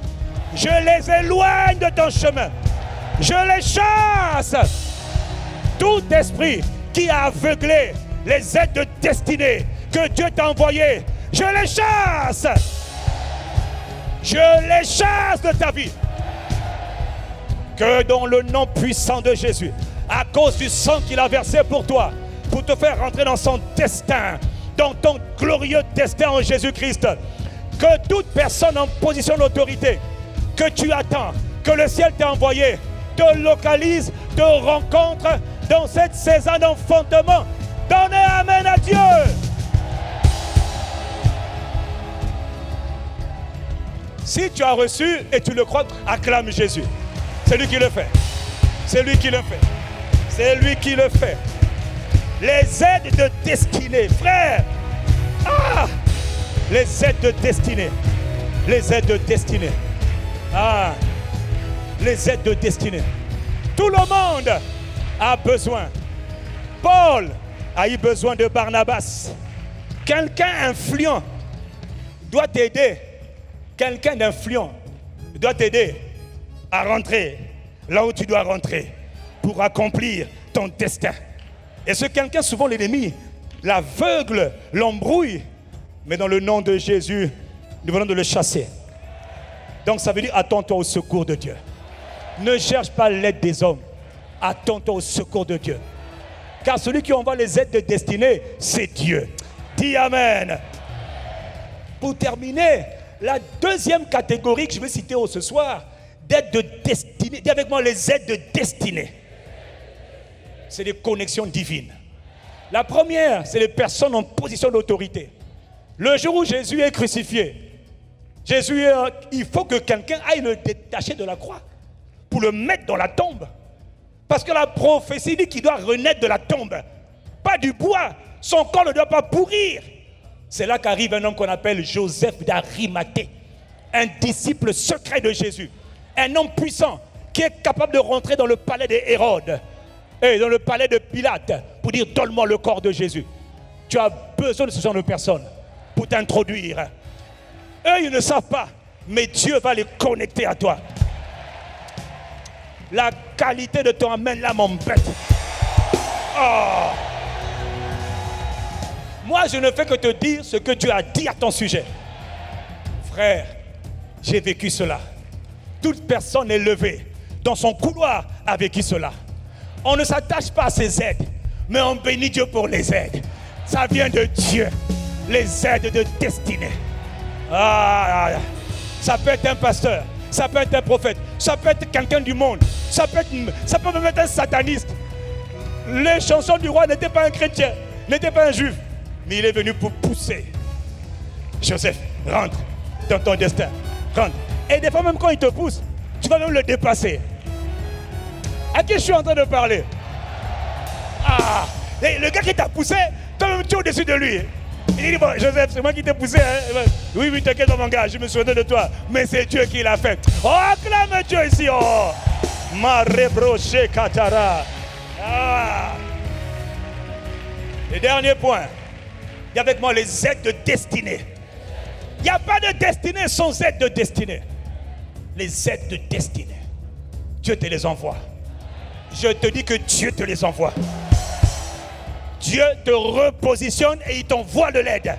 Je les éloigne de ton chemin. Je les chasse. Tout esprit qui a aveuglé les aides de destinée que Dieu t'a envoyées, je les chasse. Je les chasse de ta vie. Que dans le nom puissant de Jésus, à cause du sang qu'il a versé pour toi, pour te faire rentrer dans son destin, dans ton glorieux destin en Jésus-Christ, que toute personne en position d'autorité que tu attends, que le ciel t'a envoyé, te localise, te rencontre dans cette saison d'enfantement. Donnez amen à Dieu. Si tu as reçu et tu le crois, acclame Jésus. C'est lui qui le fait. C'est lui qui le fait. C'est lui qui le fait. Les aides de destinée, frère. Ah, les aides de destinée. Les aides de destinée. Ah, les aides de destinée. Tout le monde a besoin. Paul a eu besoin de Barnabas. Quelqu'un influent doit t'aider. Quelqu'un d'influent doit t'aider à rentrer là où tu dois rentrer pour accomplir ton destin. Et ce quelqu'un, souvent l'ennemi, l'aveugle, l'embrouille. Mais dans le nom de Jésus, nous venons de le chasser. Donc ça veut dire attends-toi au secours de Dieu. Ne cherche pas l'aide des hommes. Attends-toi au secours de Dieu. Car celui qui envoie les aides de destinée, c'est Dieu. Dis amen. Pour terminer, la deuxième catégorie que je vais citer ce soir, d'aide de destinée. Dis avec moi les aides de destinée. C'est des connexions divines. La première, c'est les personnes en position d'autorité. Le jour où Jésus est crucifié, Jésus, il faut que quelqu'un aille le détacher de la croix pour le mettre dans la tombe. Parce que la prophétie dit qu'il doit renaître de la tombe. Pas du bois. Son corps ne doit pas pourrir. C'est là qu'arrive un homme qu'on appelle Joseph d'Arimathée. Un disciple secret de Jésus. Un homme puissant qui est capable de rentrer dans le palais de Hérode et dans le palais de Pilate pour dire donne-moi le corps de Jésus. Tu as besoin de ce genre de personnes pour t'introduire. Eux, ils ne savent pas, mais Dieu va les connecter à toi. La qualité de ton amen là m'embête. Oh. Moi, je ne fais que te dire ce que Dieu a dit à ton sujet. Frère, j'ai vécu cela. Toute personne élevée dans son couloir a vécu cela. On ne s'attache pas à ces aides, mais on bénit Dieu pour les aides. Ça vient de Dieu. Les aides de destinée. Ah, ça peut être un pasteur, ça peut être un prophète, ça peut être quelqu'un du monde, ça peut même être un sataniste. Les chansons du roi n'étaient pas un chrétien, n'étaient pas un juif, mais il est venu pour pousser. Joseph, rentre dans ton destin, rentre. Et des fois même quand il te pousse, tu vas même le dépasser. À qui je suis en train de parler? Ah, et le gars qui t'a poussé, toi-même tu es au-dessus de lui. Il dit, bon, Joseph, c'est moi qui t'ai poussé. Hein? Oui, oui, t'inquiète mon gars, je me souviens de toi. Mais c'est Dieu qui l'a fait. Oh, acclame Dieu ici. Oh, ma rebroché katara. Ah. Le dernier point. Il y a avec moi les aides de destinée. Il n'y a pas de destinée sans aide de destinée. Les aides de destinée. Dieu te les envoie. Je te dis que Dieu te les envoie. Dieu te repositionne et il t'envoie de l'aide.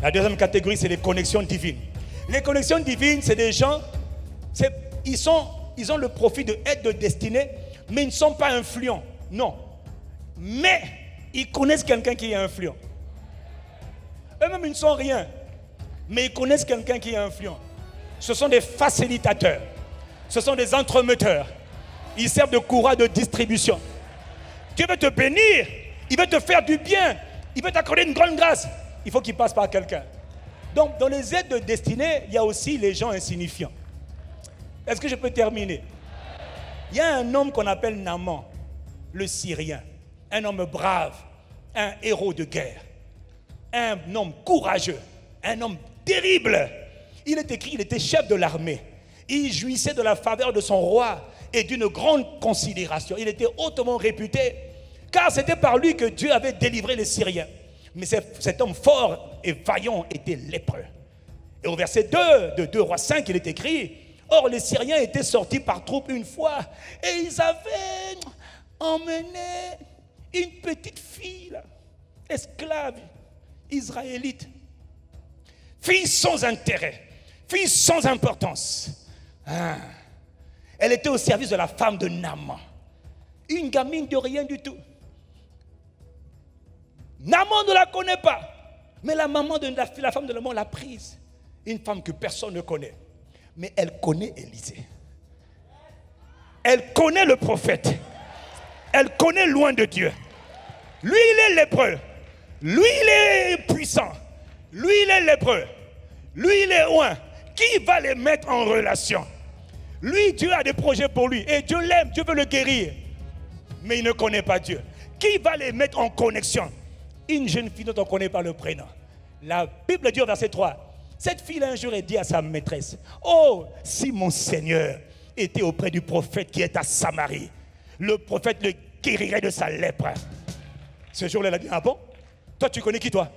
La deuxième catégorie, c'est les connexions divines. Les connexions divines, c'est des gens, ils ont le profil de aide de destinée, mais ils ne sont pas influents. Non. Mais ils connaissent quelqu'un qui est influent. Eux-mêmes, ils ne sont rien. Mais ils connaissent quelqu'un qui est influent. Ce sont des facilitateurs. Ce sont des entremetteurs. Ils servent de courroie de distribution. Dieu veut te bénir. Il veut te faire du bien. Il veut t'accorder une grande grâce. Il faut qu'il passe par quelqu'un. Donc, dans les aides de destinée, il y a aussi les gens insignifiants. Est-ce que je peux terminer? Il y a un homme qu'on appelle Naaman, le Syrien. Un homme brave, un héros de guerre. Un homme courageux, un homme terrible. Il est écrit, il était chef de l'armée. Il jouissait de la faveur de son roi et d'une grande considération. Il était hautement réputé, car c'était par lui que Dieu avait délivré les Syriens. Mais cet homme fort et vaillant était lépreux. Et au verset 2 de 2 Rois 5, il est écrit, « Or les Syriens étaient sortis par troupes une fois, et ils avaient emmené une petite fille, là, esclave, israélite, fille sans intérêt, fille sans importance. Elle était au service de la femme de Naaman, une gamine de rien du tout. Naaman ne la connaît pas, mais la maman de la femme de Naaman l'a prise. Une femme que personne ne connaît, mais elle connaît Élisée. Elle connaît le prophète. Elle connaît loin de Dieu. Lui, il est lépreux. Lui, il est puissant. Lui, il est lépreux. Lui, il est loin. Qui va les mettre en relation? Lui, Dieu a des projets pour lui. Et Dieu l'aime, Dieu veut le guérir. Mais il ne connaît pas Dieu. Qui va les mettre en connexion? Une jeune fille dont on ne connaît pas le prénom. La Bible dit au verset 3. Cette fille un jour a dit à sa maîtresse, « Oh, si mon Seigneur était auprès du prophète qui est à Samarie, le prophète le guérirait de sa lèpre. » Ce jour-là, elle a dit, « Ah bon? Toi, tu connais qui, toi? »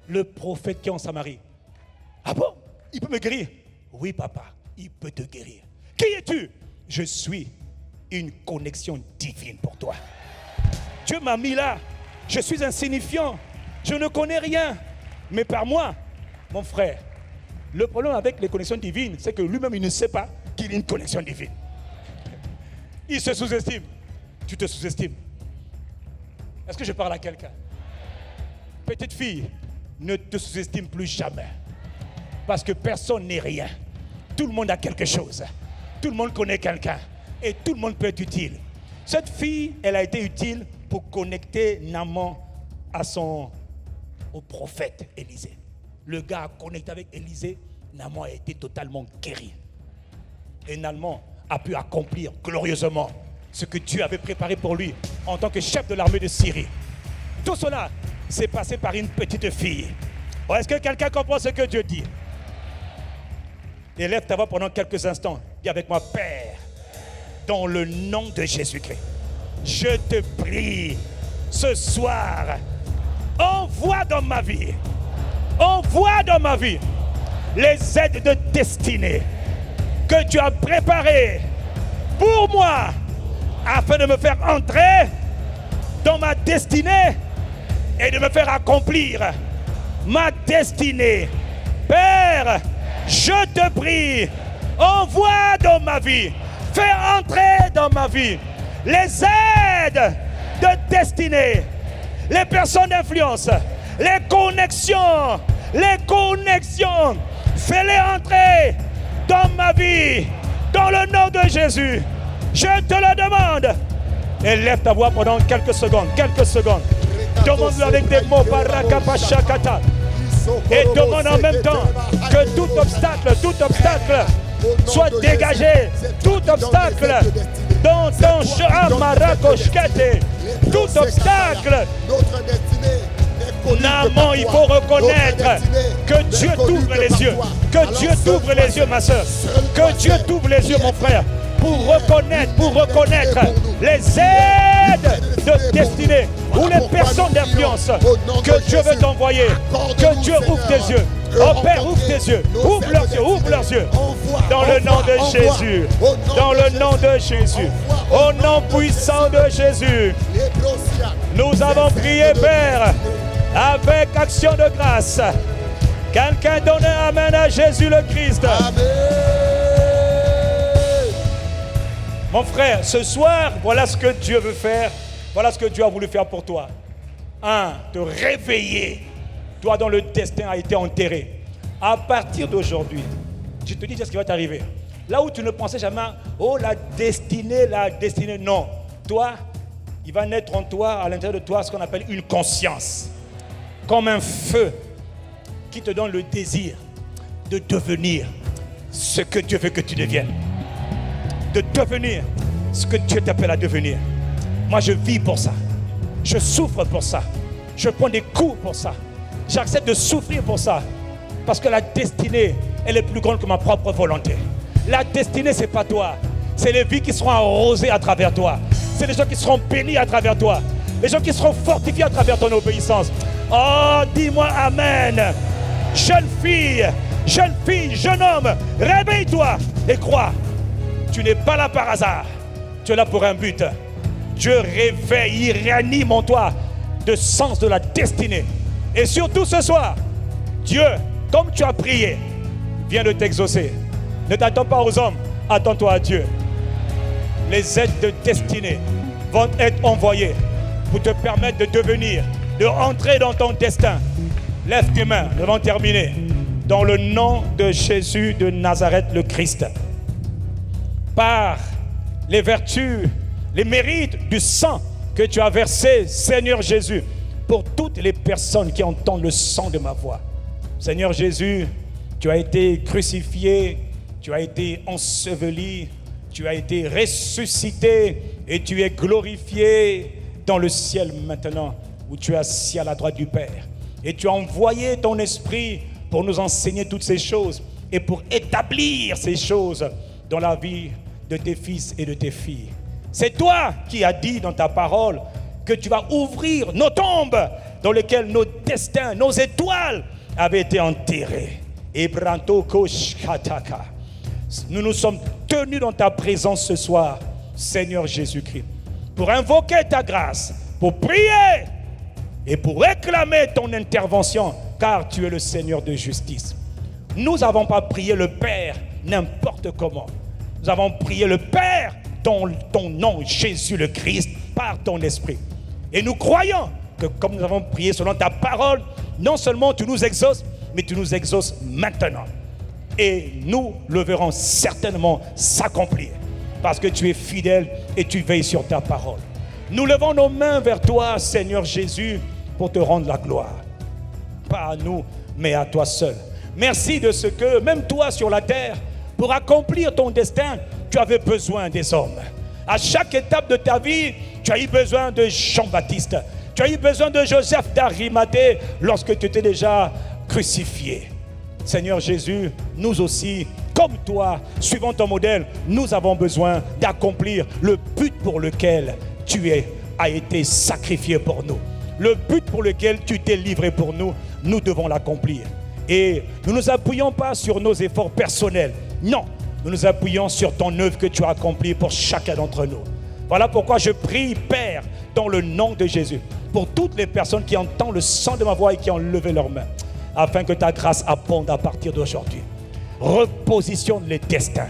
Le prophète qui est en Samarie. « Ah bon? Il peut me guérir? » « Oui, papa, il peut te guérir. » « Qui es-tu? » « Je suis une connexion divine pour toi. Dieu m'a mis là. Je suis insignifiant. Je ne connais rien. Mais par moi, mon frère, le problème avec les connexions divines, c'est que lui-même, il ne sait pas qu'il a une connexion divine. Il se sous-estime. Tu te sous-estimes. Est-ce que je parle à quelqu'un? Petite fille, ne te sous-estime plus jamais. Parce que personne n'est rien. Tout le monde a quelque chose. Tout le monde connaît quelqu'un. Et tout le monde peut être utile. Cette fille, elle a été utile pour connecter Naaman au prophète Élisée. Le gars a connecté avec Élisée. Naaman a été totalement guéri. Et Naaman a pu accomplir glorieusement ce que Dieu avait préparé pour lui en tant que chef de l'armée de Syrie. Tout cela s'est passé par une petite fille. Bon, est-ce que quelqu'un comprend ce que Dieu dit? Élève ta voix pendant quelques instants. Dis avec moi, Père, dans le nom de Jésus-Christ, je te prie, ce soir, envoie dans ma vie les aides de destinée que tu as préparées pour moi afin de me faire entrer dans ma destinée et de me faire accomplir ma destinée. Père, je te prie, envoie dans ma vie, fais entrer dans ma vie les aides de destinée, les personnes d'influence, les connexions, fais-les entrer dans ma vie, dans le nom de Jésus. Je te le demande. Et lève ta voix pendant quelques secondes. Demande-le avec des mots, Barakapashakata. Et demande en même temps que tout obstacle soit dégagé. Tout obstacle dans ton chemin, Marakoshkete. Tout obstacle Maintenant, il faut reconnaître que Dieu t'ouvre les yeux. Que Dieu t'ouvre les yeux, ma soeur. Que Dieu t'ouvre les yeux, mon frère. Pour reconnaître les aides de destinée ou les personnes d'influence que Dieu veut t'envoyer. Que Dieu ouvre tes yeux. Oh Père, ouvre tes yeux. Ouvre leurs yeux. Dans le nom de Jésus. Dans le nom de Jésus. Au nom puissant de Jésus. Nous avons prié, Père, avec action de grâce. Quelqu'un donne un amen à Jésus le Christ. Amen. Mon frère, ce soir, voilà ce que Dieu veut faire. Voilà ce que Dieu a voulu faire pour toi. 1. Te réveiller. Toi dont le destin a été enterré. À partir d'aujourd'hui, je te dis ce qui va t'arriver. Là où tu ne pensais jamais, oh la destinée. Non. Toi, il va naître en toi, à l'intérieur de toi, ce qu'on appelle une conscience. Comme un feu qui te donne le désir de devenir ce que Dieu veut que tu deviennes. De devenir ce que Dieu t'appelle à devenir. Moi, je vis pour ça. Je souffre pour ça. Je prends des coups pour ça. J'accepte de souffrir pour ça. Parce que la destinée, elle est plus grande que ma propre volonté. La destinée, ce n'est pas toi. C'est les vies qui seront arrosées à travers toi. C'est les gens qui seront bénis à travers toi. Les gens qui seront fortifiés à travers ton obéissance. Oh, dis-moi Amen. Jeune fille, jeune homme, réveille-toi et crois. Tu n'es pas là par hasard. Tu es là pour un but. Dieu réveille, il réanime en toi le sens de la destinée. Et surtout ce soir, Dieu, comme tu as prié, vient de t'exaucer. Ne t'attends pas aux hommes, attends-toi à Dieu. Les aides de destinée vont être envoyées pour te permettre de devenir, de entrer dans ton destin. Lève tes mains, nous allons terminer. Dans le nom de Jésus de Nazareth le Christ. Par les vertus, les mérites du sang que tu as versé, Seigneur Jésus, pour toutes les personnes qui entendent le son de ma voix. Seigneur Jésus, tu as été crucifié, tu as été enseveli, tu as été ressuscité et tu es glorifié dans le ciel maintenant, où tu es assis à la droite du Père. Et tu as envoyé ton esprit pour nous enseigner toutes ces choses et pour établir ces choses dans la vie de tes fils et de tes filles. C'est toi qui as dit dans ta parole que tu vas ouvrir nos tombes dans lesquelles nos destins, nos étoiles avaient été enterrés. Nous nous sommes tenus dans ta présence ce soir, Seigneur Jésus-Christ, pour invoquer ta grâce, pour prier et pour réclamer ton intervention, car tu es le Seigneur de justice. Nous n'avons pas prié le Père n'importe comment. Nous avons prié le Père dans ton nom, Jésus le Christ, par ton esprit. Et nous croyons que comme nous avons prié selon ta parole, non seulement tu nous exauces, mais tu nous exauces maintenant. Et nous le verrons certainement s'accomplir, parce que tu es fidèle et tu veilles sur ta parole. Nous levons nos mains vers toi, Seigneur Jésus, pour te rendre la gloire. Pas à nous, mais à toi seul. Merci de ce que, même toi sur la terre, pour accomplir ton destin, tu avais besoin des hommes. À chaque étape de ta vie, tu as eu besoin de Jean-Baptiste. Tu as eu besoin de Joseph d'Arimathée lorsque tu étais déjà crucifié. Seigneur Jésus, nous aussi, comme toi, suivant ton modèle, nous avons besoin d'accomplir le but pour lequel tu as été sacrifié pour nous. Le but pour lequel tu t'es livré pour nous, nous devons l'accomplir. Et nous ne nous appuyons pas sur nos efforts personnels. Non, nous nous appuyons sur ton œuvre que tu as accomplie pour chacun d'entre nous. Voilà pourquoi je prie, Père, dans le nom de Jésus, pour toutes les personnes qui entendent le son de ma voix et qui ont levé leurs mains, afin que ta grâce abonde à partir d'aujourd'hui. Repositionne les destins.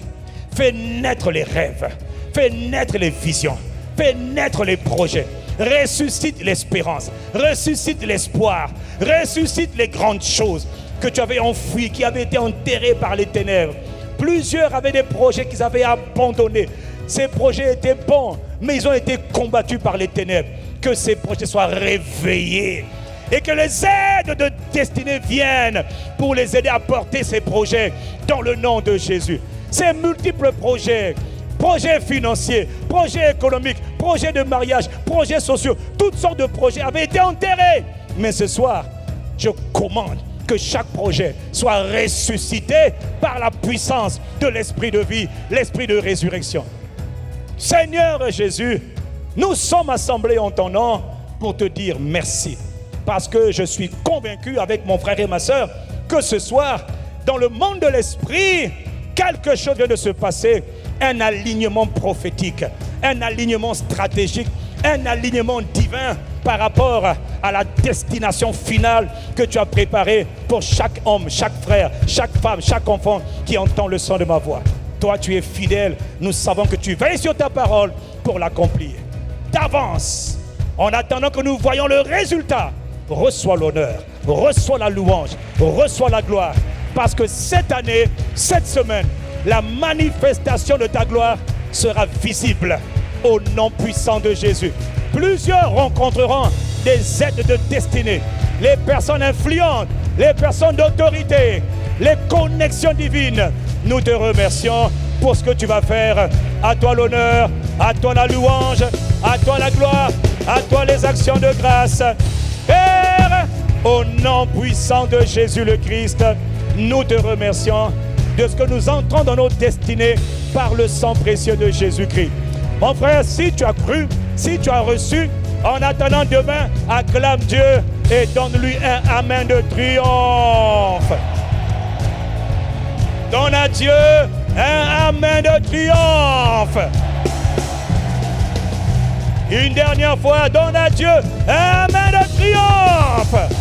Fais naître les rêves. Fais naître les visions. Fais naître les projets. Ressuscite l'espérance. Ressuscite l'espoir. Ressuscite les grandes choses que tu avais enfouies, qui avaient été enterrées par les ténèbres. Plusieurs avaient des projets qu'ils avaient abandonnés. Ces projets étaient bons, mais ils ont été combattus par les ténèbres. Que ces projets soient réveillés. Et que les aides de destinée viennent pour les aider à porter ces projets dans le nom de Jésus. Ces multiples projets, projets financiers, projets économiques, projets de mariage, projets sociaux, toutes sortes de projets avaient été enterrés Mais ce soir, je commande que chaque projet soit ressuscité par la puissance de l'esprit de vie, l'esprit de résurrection. Seigneur Jésus, nous sommes assemblés en ton nom pour te dire merci. Parce que je suis convaincu avec mon frère et ma soeur que ce soir, dans le monde de l'esprit, quelque chose vient de se passer. Un alignement prophétique, un alignement stratégique, un alignement divin par rapport à la destination finale que tu as préparée pour chaque homme, chaque frère, chaque femme, chaque enfant qui entend le son de ma voix. Toi, tu es fidèle. Nous savons que tu veilles sur ta parole pour l'accomplir. D'avance, en attendant que nous voyons le résultat, reçois l'honneur, reçois la louange, reçois la gloire. Parce que cette année, cette semaine, la manifestation de ta gloire sera visible au nom puissant de Jésus. Plusieurs rencontreront des aides de destinée, les personnes influentes, les personnes d'autorité, les connexions divines. Nous te remercions pour ce que tu vas faire. À toi l'honneur, à toi la louange, à toi la gloire, à toi les actions de grâce. Père, au nom puissant de Jésus le Christ, nous te remercions de ce que nous entrons dans nos destinées par le sang précieux de Jésus-Christ. Mon frère, si tu as cru, si tu as reçu, en attendant demain, acclame Dieu et donne-lui un amen de triomphe. Donne à Dieu un amen de triomphe. Une dernière fois, donne à Dieu un amen de triomphe.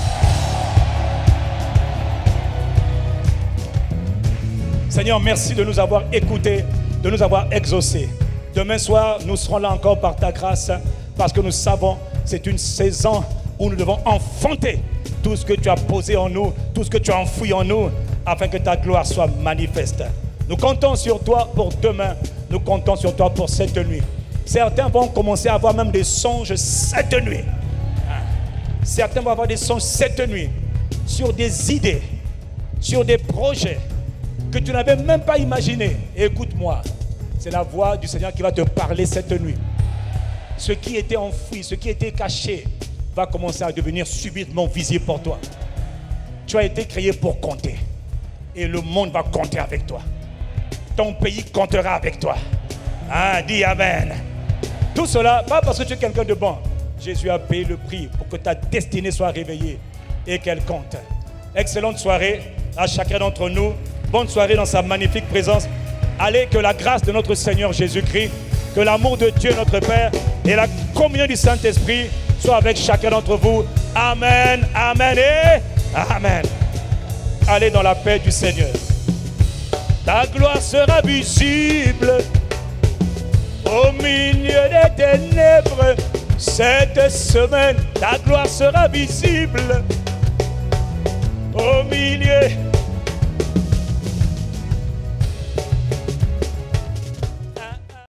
Seigneur, merci de nous avoir écoutés, de nous avoir exaucés. Demain soir, nous serons là encore par ta grâce, parce que nous savons que c'est une saison où nous devons enfanter tout ce que tu as posé en nous, tout ce que tu as enfoui en nous, afin que ta gloire soit manifeste. Nous comptons sur toi pour demain, nous comptons sur toi pour cette nuit. Certains vont commencer à avoir même des songes cette nuit. Certains vont avoir des songes cette nuit sur des idées, sur des projets que tu n'avais même pas imaginé. Écoute-moi, c'est la voix du Seigneur qui va te parler cette nuit. Ce qui était enfoui, ce qui était caché, va commencer à devenir subitement visible pour toi. Tu as été créé pour compter. Et le monde va compter avec toi. Ton pays comptera avec toi. Ah, dis Amen. Tout cela, pas parce que tu es quelqu'un de bon. Jésus a payé le prix pour que ta destinée soit réveillée et qu'elle compte. Excellente soirée à chacun d'entre nous. Bonne soirée dans sa magnifique présence. Allez, que la grâce de notre Seigneur Jésus-Christ, que l'amour de Dieu notre Père et la communion du Saint-Esprit soient avec chacun d'entre vous. Amen, amen et amen. Allez dans la paix du Seigneur. Ta gloire sera visible au milieu des ténèbres. Cette semaine, ta gloire sera visible au milieu